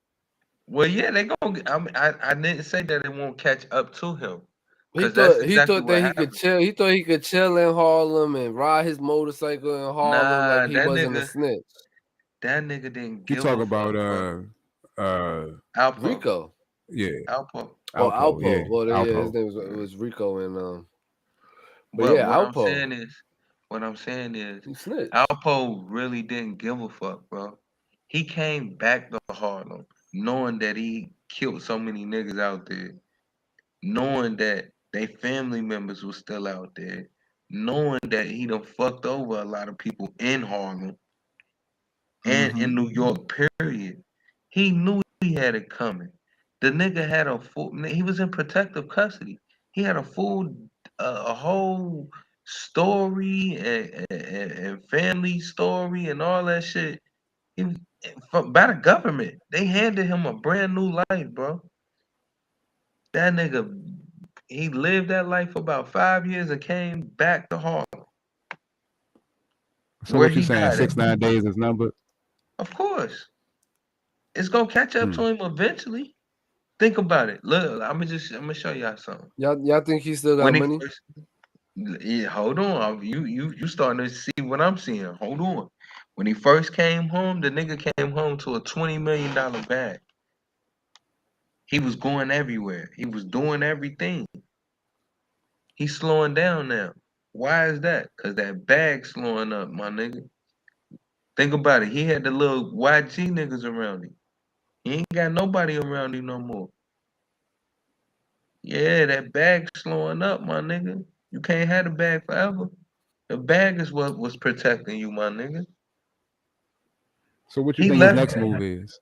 Well, yeah, they gonna. I didn't say that it won't catch up to him. He thought he could chill. He thought he could chill in Harlem and ride his motorcycle in Harlem like he wasn't a snitch. That nigga didn't give you talk about Alpo. Rico. Yeah. Alpo. Oh, Alpo. Yeah. Well, Alpo. his name was Rico and But yeah, what Alpo. What I'm saying is Alpo really didn't give a fuck, bro. He came back to Harlem knowing that he killed so many niggas out there, knowing that they family members were still out there, knowing that he done fucked over a lot of people in Harlem and in New York, period. He knew he had it coming. The nigga had he was in protective custody. He had a whole story and family story and all that shit By the government. They handed him a brand new life, bro. That nigga, he lived that life for about 5 years and came back to Harlem. So what you saying? 6-9 days is numbered? Of course. It's gonna catch up to him eventually. Think about it. Look, I'm gonna show y'all something. Y'all think he still got money? Yeah, hold on. You starting to see what I'm seeing. Hold on. When he first came home, the nigga came home to a $20 million bag. He was going everywhere. He was doing everything. He's slowing down now. Why is that? Because that bag slowing up, my nigga. Think about it. He had the little YG niggas around him. He ain't got nobody around him no more. Yeah, that bag slowing up, my nigga. You can't have the bag forever. The bag is what was protecting you, my nigga. So what you think his next move is?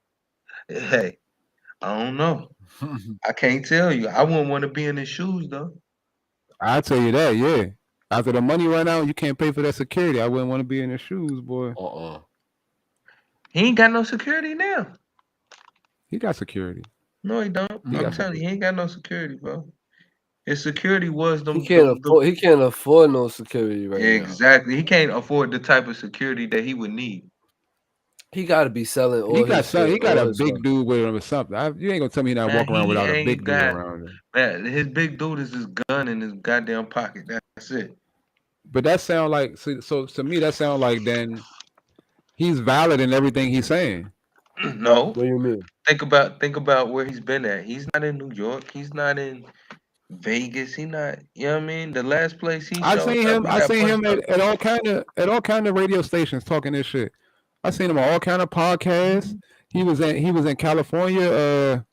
Hey, I don't know. I can't tell you. I wouldn't want to be in his shoes, though. I'll tell you that, yeah. After the money run out, you can't pay for that security. I wouldn't want to be in his shoes, boy. He ain't got no security now. He got security. No, he don't. I'm telling you, he ain't got no security, bro. His security was the. He can't afford no security right now. Exactly. He can't afford the type of security that he would need. He got to be selling all He got his shit, he got all a his big stuff. dude with him or something. You ain't gonna tell me he not walking around without a big dude around him. Man, his big dude is his gun in his goddamn pocket. That's it. But that sound like so to me that sound like then he's valid in everything he's saying. No. What do you mean? Think about where he's been at. He's not in New York. He's not in Vegas. He not. You know what I mean? The last place he. I seen him at all kind of radio stations talking this shit. I seen him on all kind of podcasts. He was in California.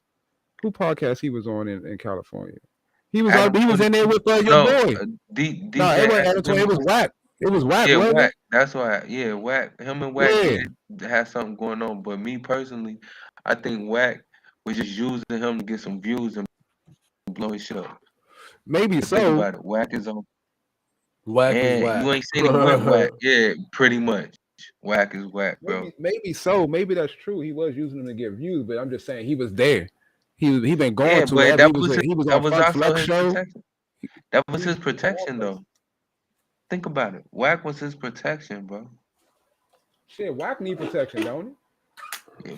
Who podcast he was on in California? He was in there with your boy. It was Wack. It was Wack. Yeah, Wack. That's why. Yeah, Wack. Him and Wack had something going on. But me personally, I think Wack was just using him to get some views and blow his shit up. Maybe so. Think about it. Wack is on. Wack is Wack. You ain't seen him with Wack. Yeah, pretty much. Wack is Wack, bro. Maybe so. Maybe that's true. He was using them to get views, but I'm just saying he was there. He been going to it. He was on Flex show. That was his protection, though. Think about it. Wack was his protection, bro. Shit, Wack need protection, don't he?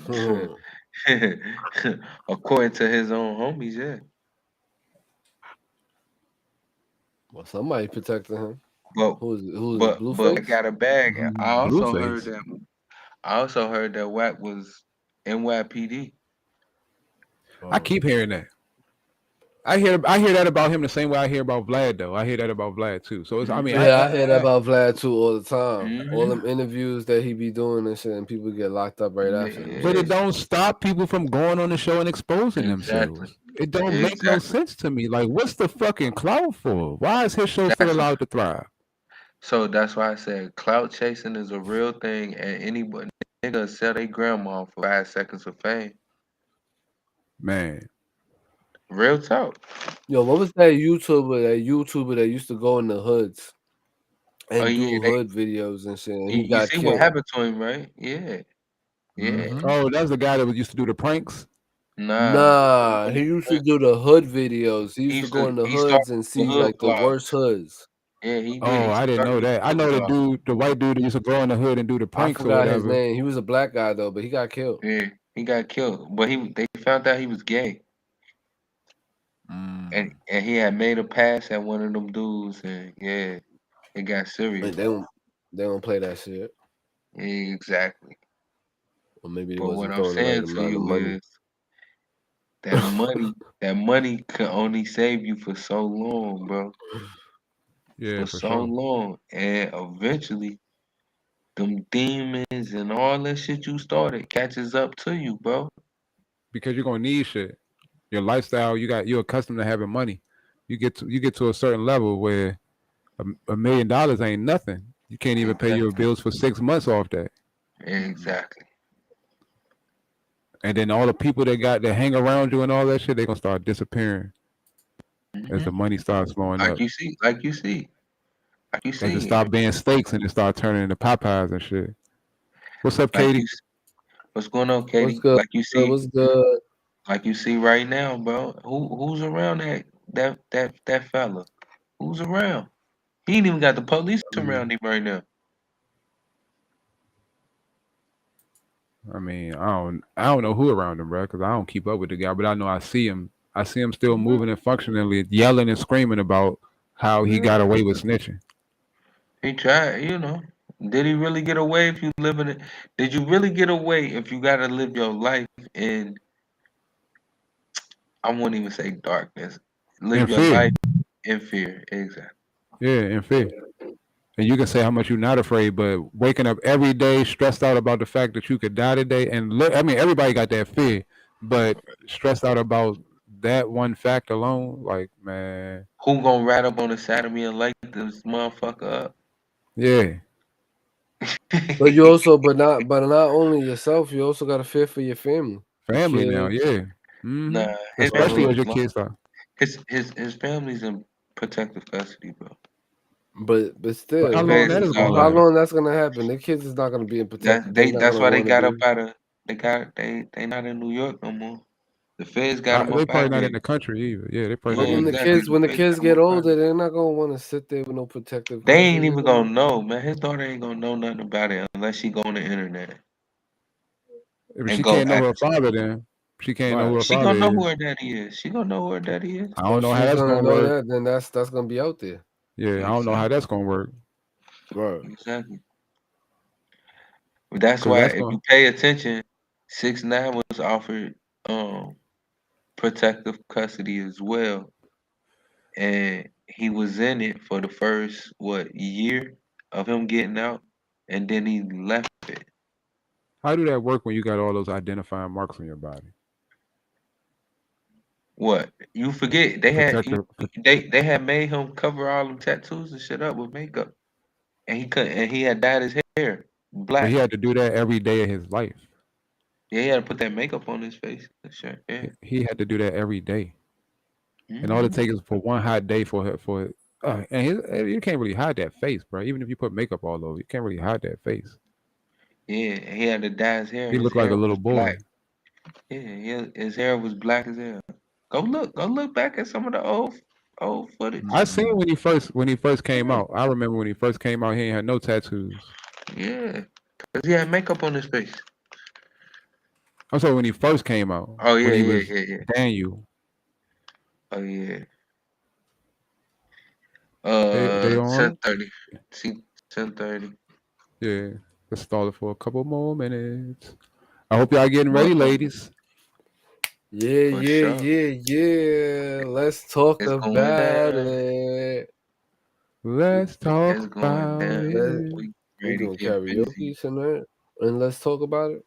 According to his own homies, yeah. Well, somebody protecting him. But Blueface? I got a bag. I also heard that Wack was NYPD. I keep hearing that. I hear that about him the same way I hear about Vlad, though. I hear that about Vlad too. So I hear that about Vlad too all the time. All them interviews that he be doing and shit, and people get locked up right after. But it don't stop people from going on the show and exposing themselves. It don't make no sense to me. Like, what's the fucking clout for? Why is his show still allowed to thrive? So that's why I said clout chasing is a real thing, and anybody nigga sell their grandma for 5 seconds of fame. Man. Real talk. Yo, what was that YouTuber that used to go in the hoods and do hood videos and shit? And he got see killed. What happened to him, right? Yeah. Yeah. Oh, that's the guy that used to do the pranks? Nah, he used to do the hood videos. He used to go in the hoods and see like the worst hoods. Yeah, he did. Oh, I didn't know that. I know the white dude that used to go in the hood and do the pranks I forgot or his whatever. name. He was a black guy though, but he got killed. Yeah, he got killed. But they found out he was gay. And he had made a pass at one of them dudes, and yeah, it got serious. But they don't play that shit. Yeah, exactly. Or maybe but what I'm saying to you is that money can only save you for so long, bro. Yeah, for so long, and eventually, them demons and all that shit you started catches up to you, bro. Because you're gonna need shit. Your lifestyle, you're accustomed to having money. You get to a certain level where $1 million ain't nothing. You can't even pay your bills for 6 months off that. Exactly. And then all the people that hang around you and all that shit, they're gonna start disappearing as the money starts flowing up. Like you see. They just stop being steaks and they start turning into Popeyes and shit. What's up, Katie? What's going on, Katie? What's good? Like you see, What's good? like you see right now, bro. Who's around that fella? Who's around? He ain't even got the police around him right now. I mean, I don't know who around him, bro, because I don't keep up with the guy, but I know I see him. I see him still moving and functionally, yelling and screaming about how he got away with snitching. He tried, you know. Did he really get away if you live in it? Did you really get away if you gotta live your life in, I won't even say darkness. Live In your fear. life in fear. Exactly. Yeah, in fear. And you can say how much you're not afraid, but waking up every day stressed out about the fact that you could die today, and look, I mean, everybody got that fear, but stressed out about that one fact alone, like, man. Who gonna ride up on the side of me and light this motherfucker up? Yeah. But you also, but not only yourself, you also got to fear for your family. Family now, yeah. Mm-hmm. Nah, his Especially family as your kids are. His family's in protective custody, bro. But still, But how long that is gonna how last? long that's gonna happen? The kids is not gonna be in protective. That's why they got up out of they not in New York no more. The feds got them They up probably out not there. in the country either. Yeah, they probably But not in the country. when the kids get older, they're not gonna want to sit there with no protective. They ain't even gonna know, man. His daughter ain't gonna know nothing about it unless she go on the internet. If she can't know her father, then she can't know who her She father gonna know is. who her daddy is. She gonna know who her daddy is. I don't know how that's gonna know work. that, then that's gonna be out there. Yeah, I don't know how that's gonna work. Right. Exactly. But that's 'Cause why that's if gonna- you pay attention, 6ix9ine was offered protective custody as well. And he was in it for the first year of him getting out, and then he left it. How do that work when you got all those identifying marks on your body? What? You forget they had Protective. they had made him cover all them tattoos and shit up with makeup. And he couldn't, and he had dyed his hair But black. he had to do that every day of his life. Yeah, he had to put that makeup on his face. Sure. Yeah. He had to do that every day. And all it takes is for one hot day and you can't really hide that face, bro. Even if you put makeup all over, you can't really hide that face. Yeah, he had to dye his hair. He looked like a little boy. Black. Yeah, his hair was black as hell. Go look back at some of the old footage. I seen when he first came out. I remember when he first came out, he ain't had no tattoos. Yeah, because he had makeup on his face. I'm sorry, when he first came out. Oh yeah, when he yeah, was yeah. Daniel. Oh yeah. They on? 10:30. See, 10:30. Yeah. Let's stall it for a couple more minutes. I hope y'all getting ready, ladies. Yeah. Let's talk about it. Let's talk about it. We doing karaoke tonight, and let's talk about it.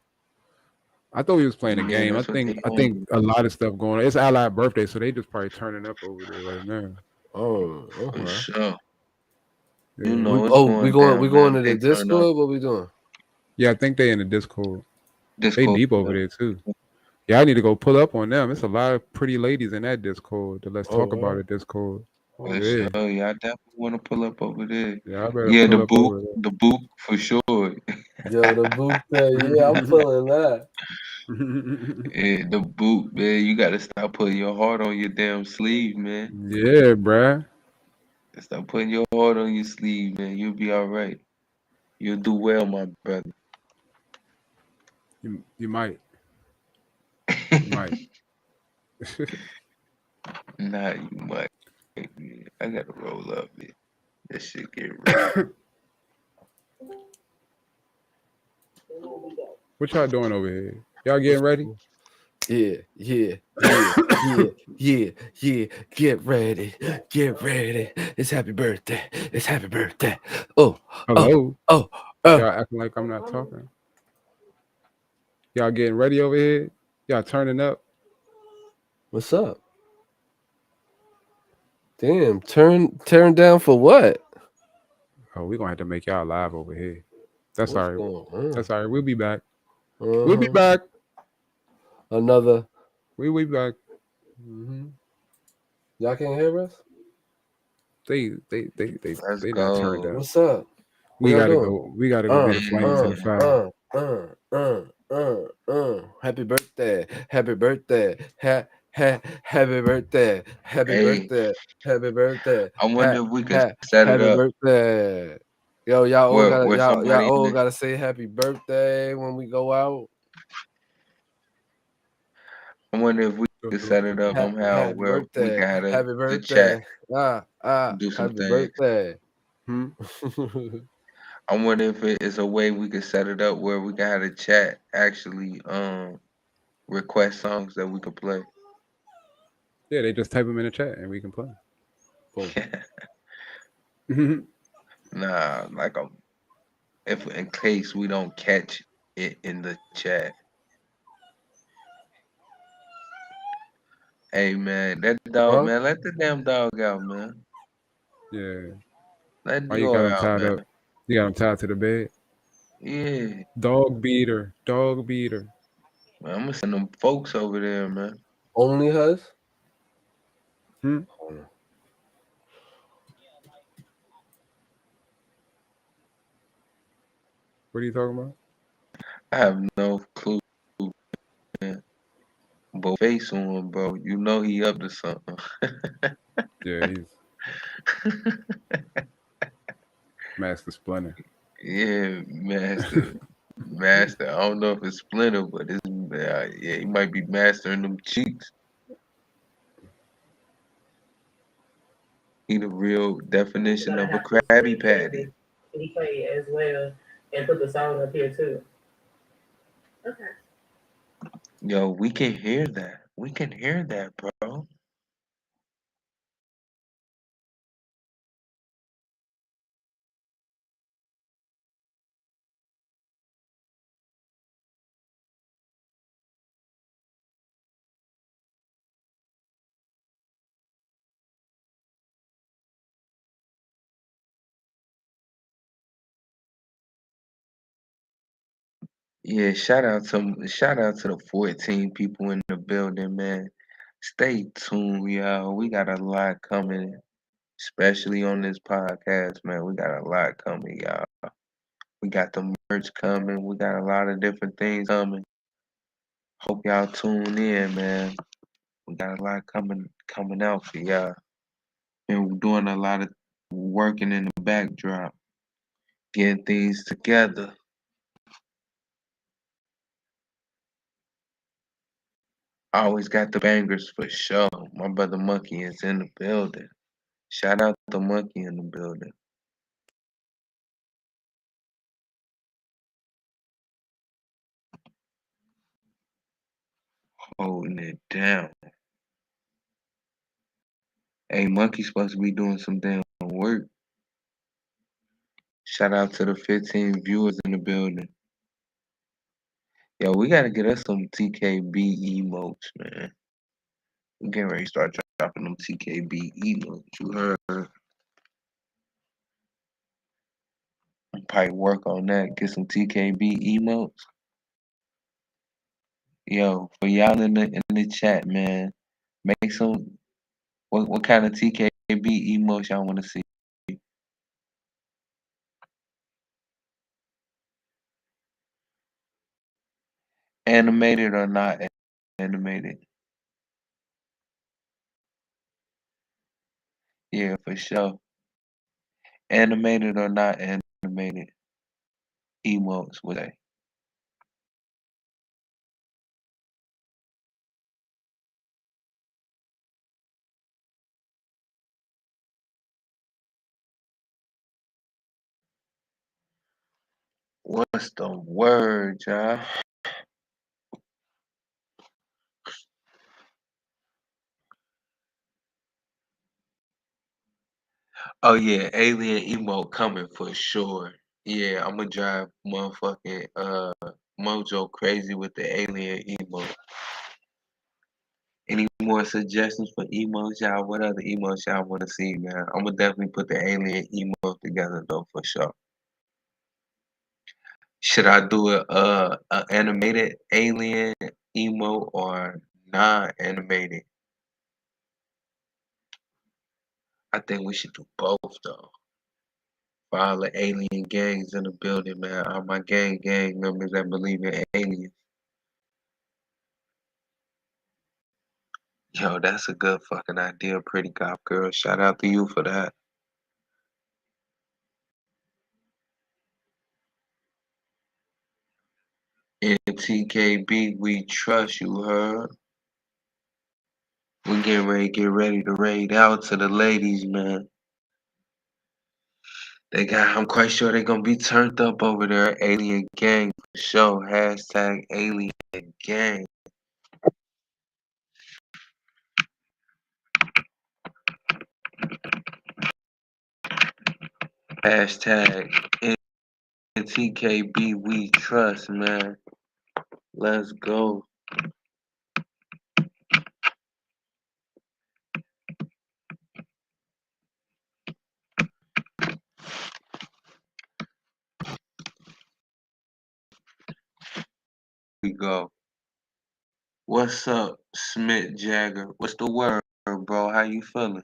I thought he was playing a Yeah, game. I that's what think they a lot of stuff going on. It's Allied birthday, so they just probably turning up over there right now. Oh, For sure. Yeah. You know, we going to the Discord. What we doing? Yeah, I think they in the Discord. They Discord, deep over there too. Yeah, I need to go pull up on them. It's a lot of pretty ladies in that Discord. Let's talk about it. Discord. For sure. Yeah, I definitely want to pull up over there. Yeah, I better Yeah, pull the up over there. the boot for sure. Yo, the boot thing. Yeah, I'm pulling that. Yeah, the boot, man. You gotta stop putting your heart on your damn sleeve, man. Yeah, bruh. Stop putting your heart on your sleeve, man. You'll be all right. You'll do well, my brother. You might. You might. Nah, you might. I gotta roll up, man. That shit get real. What y'all doing over here? Y'all getting ready? Yeah. Get ready. It's happy birthday. Oh, hello. Oh. Y'all acting like I'm not talking. Y'all getting ready over here? Y'all turning up? What's up? Damn, turn down for what? Oh, we're gonna have to make y'all live over here. That's What's all right. going on? That's all right. We'll be back. We'll be back. Another. We'll be back. Y'all can't hear us? They not turned up. What's up? We What y'all gotta doing? go. We gotta go get a flame to the fire. Happy birthday. Happy birthday. Happy birthday. Happy Hey, birthday. Happy birthday. I wonder if we could set it Happy up birthday. Yo, y'all all where gotta somebody y'all all gotta say happy birthday when we go out. I wonder if we could set it up somehow Happy where we birthday. can have Happy the chat birthday. do some Happy things. birthday. I wonder if it is a way we could set it up where we can have the chat actually request songs that we could play. Yeah, they just type them in the chat and we can play. Boom. Nah, like if in case we don't catch it in the chat. Hey man, that dog, man, let the damn dog out, man. Yeah. Let Oh, the you got dog him out, tied man. up. You got him tied to the bed. Yeah. Dog beater. Dog beater. Man, I'm gonna send them folks over there, man. Only hers? What are you talking about? I have no clue, man. But face on him, bro. You know he up to something. Yeah, he's Master Splinter. Yeah, master. Master. I don't know if it's Splinter, but it's yeah, he might be mastering them cheeks. He the real definition of a Krabby Patty. He played as well and put the song up here too. Okay. Yo, we can hear that. We can hear that, bro. Yeah, shout out to the 14 people in the building, man. Stay tuned, y'all. We got a lot coming, especially on this podcast, man. We got a lot coming, y'all. We got the merch coming. We got a lot of different things coming. Hope y'all tune in, man. We got a lot coming out for y'all. And we're doing a lot of working in the backdrop, getting things together. I always got the bangers for sure. My brother Monkey is in the building. Shout out to Monkey in the building. Holding it down. Hey, Monkey's supposed to be doing some damn work. Shout out to the 15 viewers in the building. Yo, we gotta get us some TKB emotes, man. We getting ready to start dropping them TKB emotes. You heard? Probably work on that. Get some TKB emotes. Yo, for y'all in the chat, man, make some. What kind of TKB emotes y'all want to see? Animated or not animated? Yeah, for sure. Animated or not animated emotes, would they? What's the word, y'all? Oh yeah, alien emote coming for sure. Yeah, I'm gonna drive motherfucking Mojo crazy with the alien emote. Any more suggestions for emotes, y'all? What other emotes y'all want to see, man? I'm gonna definitely put the alien emote together though for sure. Should I do a animated alien emote or non-animated? I think we should do both though. for all the alien gangs in the building, man. All my gang members that believe in aliens. Yo, that's a good fucking idea, Pretty Cop Girl. Shout out to you for that. In TKB, we trust you, heard? We get ready to raid out to the ladies, man. I'm quite sure they're gonna be turned up over there. Alien gang for sure. Hashtag alien gang. Hashtag TKB we trust, man. Let's go. We go. What's up, Smith Jagger? What's the word, bro? How you feeling?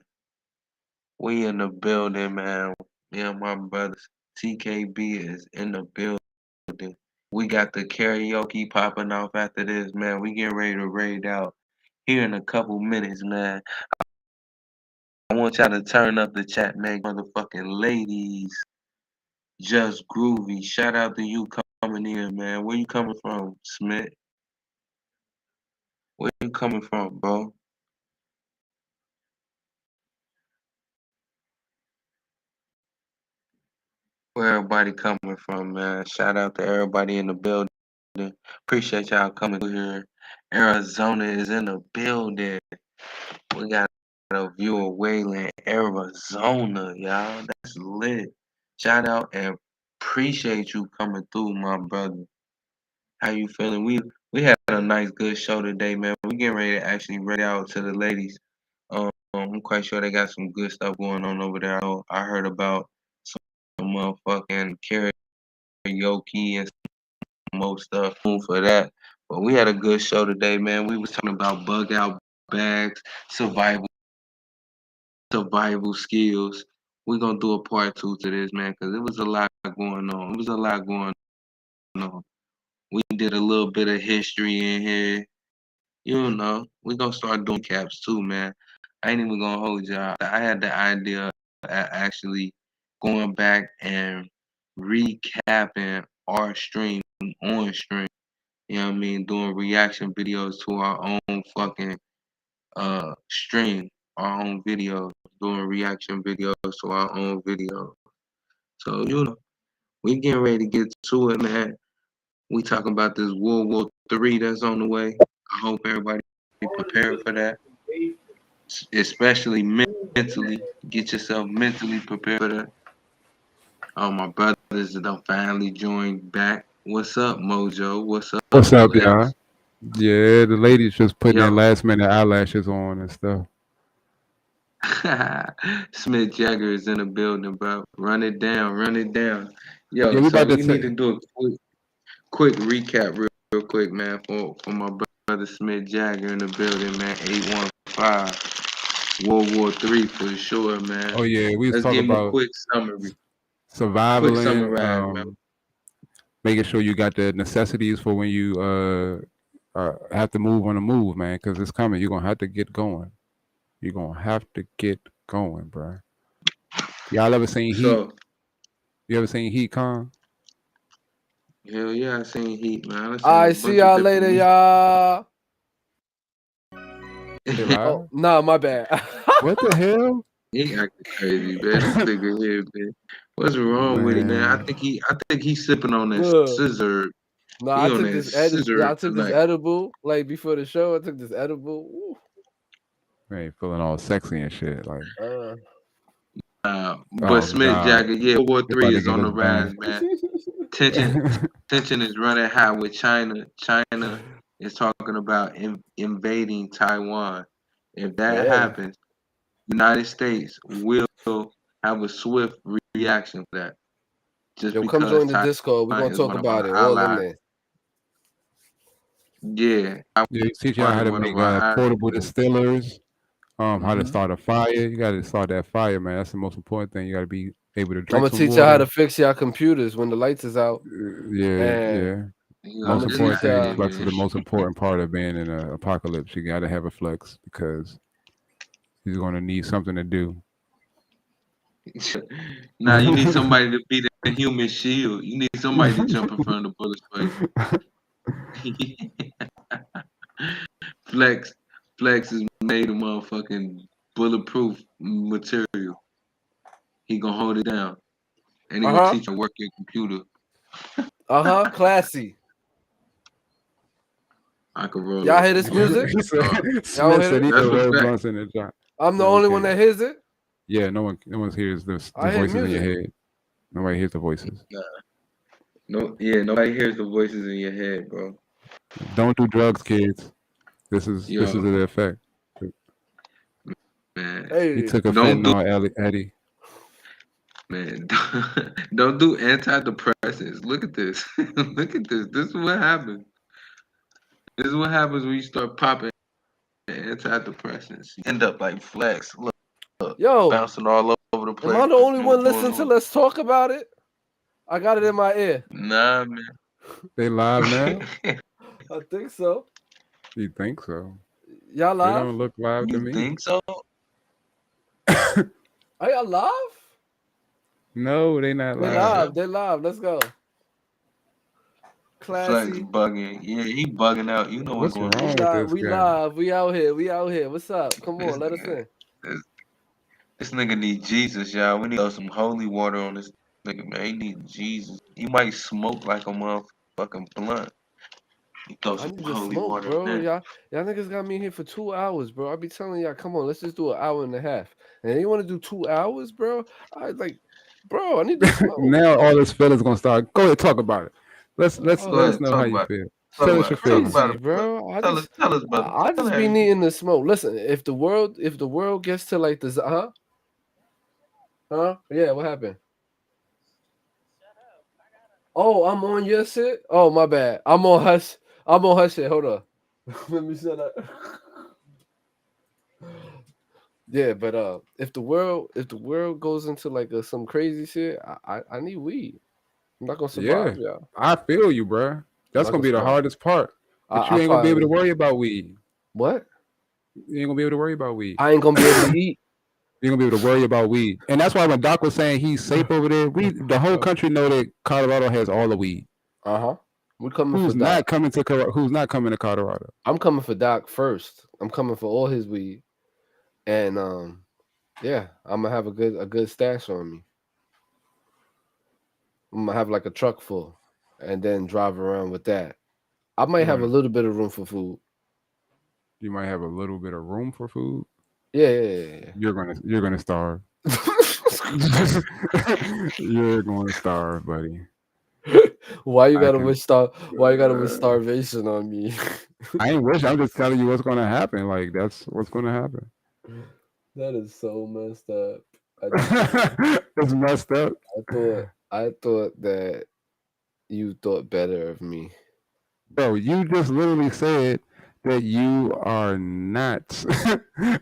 We in the building, man. Me and my brothers. TKB is in the building. We got the karaoke popping off after this, man. We getting ready to raid out here in a couple minutes, man. I want y'all to turn up the chat, man. Motherfucking ladies. Just groovy. Shout out to you coming in, man. Where you coming from, Smith? Where you coming from, bro? Where everybody coming from, man? Shout out to everybody in the building. Appreciate y'all coming through here. Arizona is in the building. We got a view of Wayland, Arizona, y'all. That's lit. Shout out and appreciate you coming through, my brother. How you feeling? We had a nice, good show today, man. We getting ready to actually raid out to the ladies. I'm quite sure they got some good stuff going on over there. I heard about some motherfucking karaoke and some more stuff for that. But we had a good show today, man. We was talking about bug out bags, survival skills. We're gonna do a part 2 to this, man, because it was a lot going on. It was a lot going on. We did a little bit of history in here. You know, we gonna start doing caps too, man. I ain't even gonna hold y'all. I had the idea of actually going back and recapping our stream on stream. You know what I mean? Doing reaction videos to our own fucking stream, our own videos, doing reaction videos to our own videos. So, you know, we getting ready to get to it, man. We talking about this World War III that's on the way. I hope everybody be prepared for that. Especially mentally. Get yourself mentally prepared for that. Oh, my brothers that finally joined back. What's up, Mojo? What's up? What's up, y'all? Yeah, the ladies just putting their last minute eyelashes on and stuff. Smith Jagger is in the building, bro. Run it down, run it down. Yo, Yeah, so we need to do a quick recap real quick, man, for my brother Smith Jagger in the building, man. 815. World War III for sure, man. Oh yeah, we was Let's talking give him about a quick summary. surviving, Quick summarize, man. making sure you got the necessities for when you have to move on the move, man, because it's coming. You're gonna have to get going. You're gonna have to get going, bro. Y'all ever seen Heat? You ever seen Heat, Con? Hell yeah, I seen Heat, man. I see y'all later, y'all. Oh, no, my bad. What the hell? He acting crazy, man. This nigga here, man. What's wrong with him, man? I think he's sipping on that scissor. No, I took this edible like before the show. I took this edible. Ooh. Man, feeling all sexy and shit, like. But Smith Jagger, yeah, World War III is on the rise, man. Tension is running high with China. China is talking about invading Taiwan. If that happens, United States will have a swift reaction to that. Just Yo, come join the Discord. We're gonna talk about it. All in there. Yeah. Yeah, teach y'all how to make portable distillers, how to start a fire. You got to start that fire, man. That's the most important thing. You got to be able to I'm drink gonna some teach water. y'all how to fix y'all computers when the lights is out. Yeah. I'm Most gonna important teach thing, y'all. flex is the most important part of being in an apocalypse. You gotta have a flex because he's gonna need something to do. Nah, you need somebody to be the human shield. You need somebody to jump in front of the bullets for you. Flex is made of motherfucking bulletproof material. He gonna hold it down, and he gonna teach you to work your computer. Classy. I could roll. Y'all hear this music? Y'all hear it? I'm the only one that hears it. Yeah, no one hears the voices in your head. Nobody hears the voices. Nobody hears the voices in your head, bro. Don't do drugs, kids. This is the effect. Man, he took a fentanyl, Eddie. Man, don't do antidepressants. Look at this. Look at this. This is what happens. This is what happens when you start popping antidepressants. You end up like Flex. Look, Yo, bouncing all over the place. Am I the only one listening to Let's Talk About It? I got it in my ear. Nah, man. They live now? I think so. You think so? Y'all live? They don't look live to me. You think so? Are y'all live? No, they not They live. live. They live. Let's go. Flex Classy. bugging. Yeah, he bugging out. You know what's going on. We live. We out here. We out here. What's up? Come on, let us in. This nigga need Jesus, y'all. We need to throw some holy water on this nigga, man. He need Jesus. He might smoke like a motherfucking blunt. He throw I some need to holy smoke, water bro. in. Y'all niggas got me here for 2 hours, bro. I be telling y'all, come on, let's just do an hour and a half. And you want to do 2 hours, bro? I like, bro, I need to smoke. Now all this feelings gonna start. Go ahead, talk about it. Let us know how you feel. Tell us your feelings, bro. I Tell us, brother. I just be needing to smoke. Listen, if the world gets to like the yeah, what happened? Oh, I'm on your shit. Oh, my bad. I'm on her shit. Hold on. Let me shut up. Yeah, but if the world goes into like some crazy shit, I need weed. I'm not gonna survive, y'all. I feel you, bro. That's gonna be the hardest part. But you ain't gonna be able to worry about weed. What? You ain't gonna be able to worry about weed. I ain't gonna be able to eat. You're gonna be able to worry about weed, and that's why when Doc was saying he's safe over there, the whole country know that Colorado has all the weed. We're coming Who's for not Doc. coming to Who's not coming to Colorado? I'm coming for Doc first. I'm coming for all his weed, and yeah, I'm gonna have a good stash on me. I'm gonna have like a truck full, and then drive around with that. I might have a little bit of room for food. You might have a little bit of room for food. Yeah. You're gonna starve. You're going to starve, buddy. Why you gotta wish starvation on me? I ain't wish. I'm just telling you what's gonna happen. Like that's what's gonna happen. That is so messed up. It's messed up. I thought that you thought better of me. Bro, you just literally said that you are not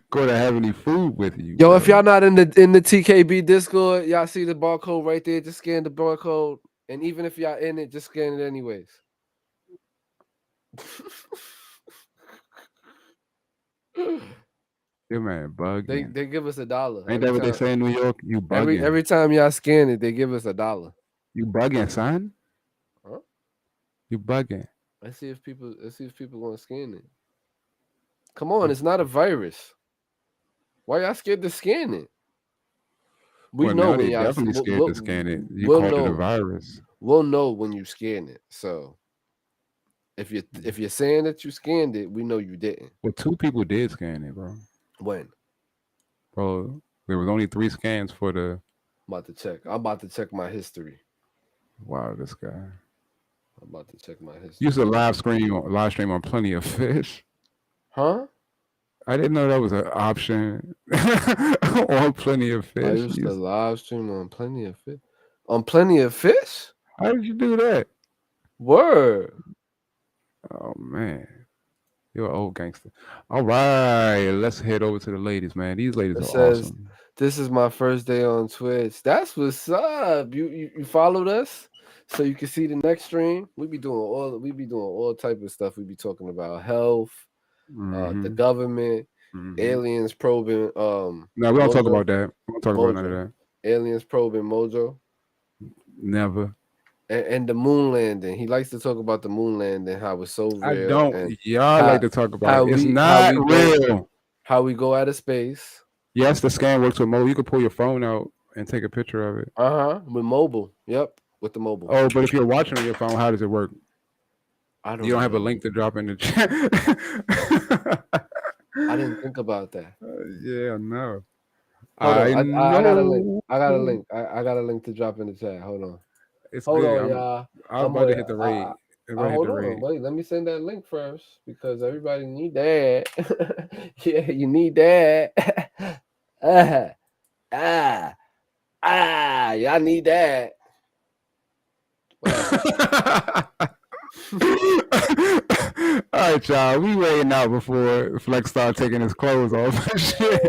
going to have any food with you. Yo, if y'all not in the TKB Discord, y'all see the barcode right there. Just scan the barcode, and even if y'all in it, just scan it anyways. Your man bugging. They give us $1. Ain't that what they say in New York? You bugging. Every time y'all scan it, they give us $1. You bugging, son? Huh? You bugging. Let's see if people want to scan it. Come on, it's not a virus. Why y'all scared to scan it? Well, know now when they y'all definitely scared to scan it. You we'll called know, it a virus. We'll know when you scan it. So if you're saying that you scanned it, we know you didn't. Well, 2 people did scan it, bro. When? Bro, there was only 3 scans for the. I'm about to check my history. Wow, this guy. I'm about to check my history. You used to live stream on Plenty of Fish. Huh? I didn't know that was an option on Plenty of Fish. I used to live stream on Plenty of Fish. On Plenty of Fish? How did you do that? Word. Oh man, you're an old gangster. All right, let's head over to the ladies, man. These ladies are awesome. This is my first day on Twitch. That's what's up. You followed us, so you can see the next stream. We be doing all type of stuff. We be talking about health, the government, aliens probing. No, we don't talk about that. We don't talk about none of that. Aliens probing Mojo. Never. And the moon landing. He likes to talk about the moon landing, how it's so real. I don't. Y'all like to talk about it. It's not real. How we go out of space. Yes, the scan works with mobile. You can pull your phone out and take a picture of it. With mobile. Yep, with the mobile. Oh, but if you're watching on your phone, how does it work? You don't have a link to drop in the chat. I didn't think about that. Yeah, no. I got a link. I got a link to drop in the chat. Hold on. Hold on, y'all. I'm about to hit the raid. Hold on. Wait, let me send that link first because everybody need that. Yeah, you need that. Y'all need that. All right, y'all. We waiting out before Flex start taking his clothes off and shit.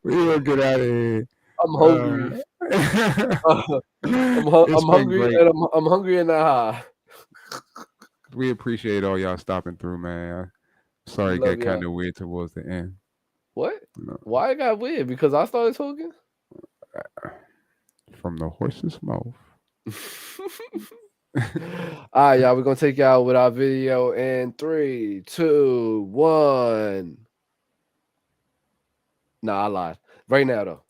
We will get out of here. I'm hungry. I'm hungry and I'm hungry and high. We appreciate all y'all stopping through, man. Sorry, it got kind of weird towards the end. What? No. Why it got weird? Because I started talking? From the horse's mouth. All right, y'all. We're going to take y'all with our video in 3, 2, 1. Nah, I lied. Right now, though.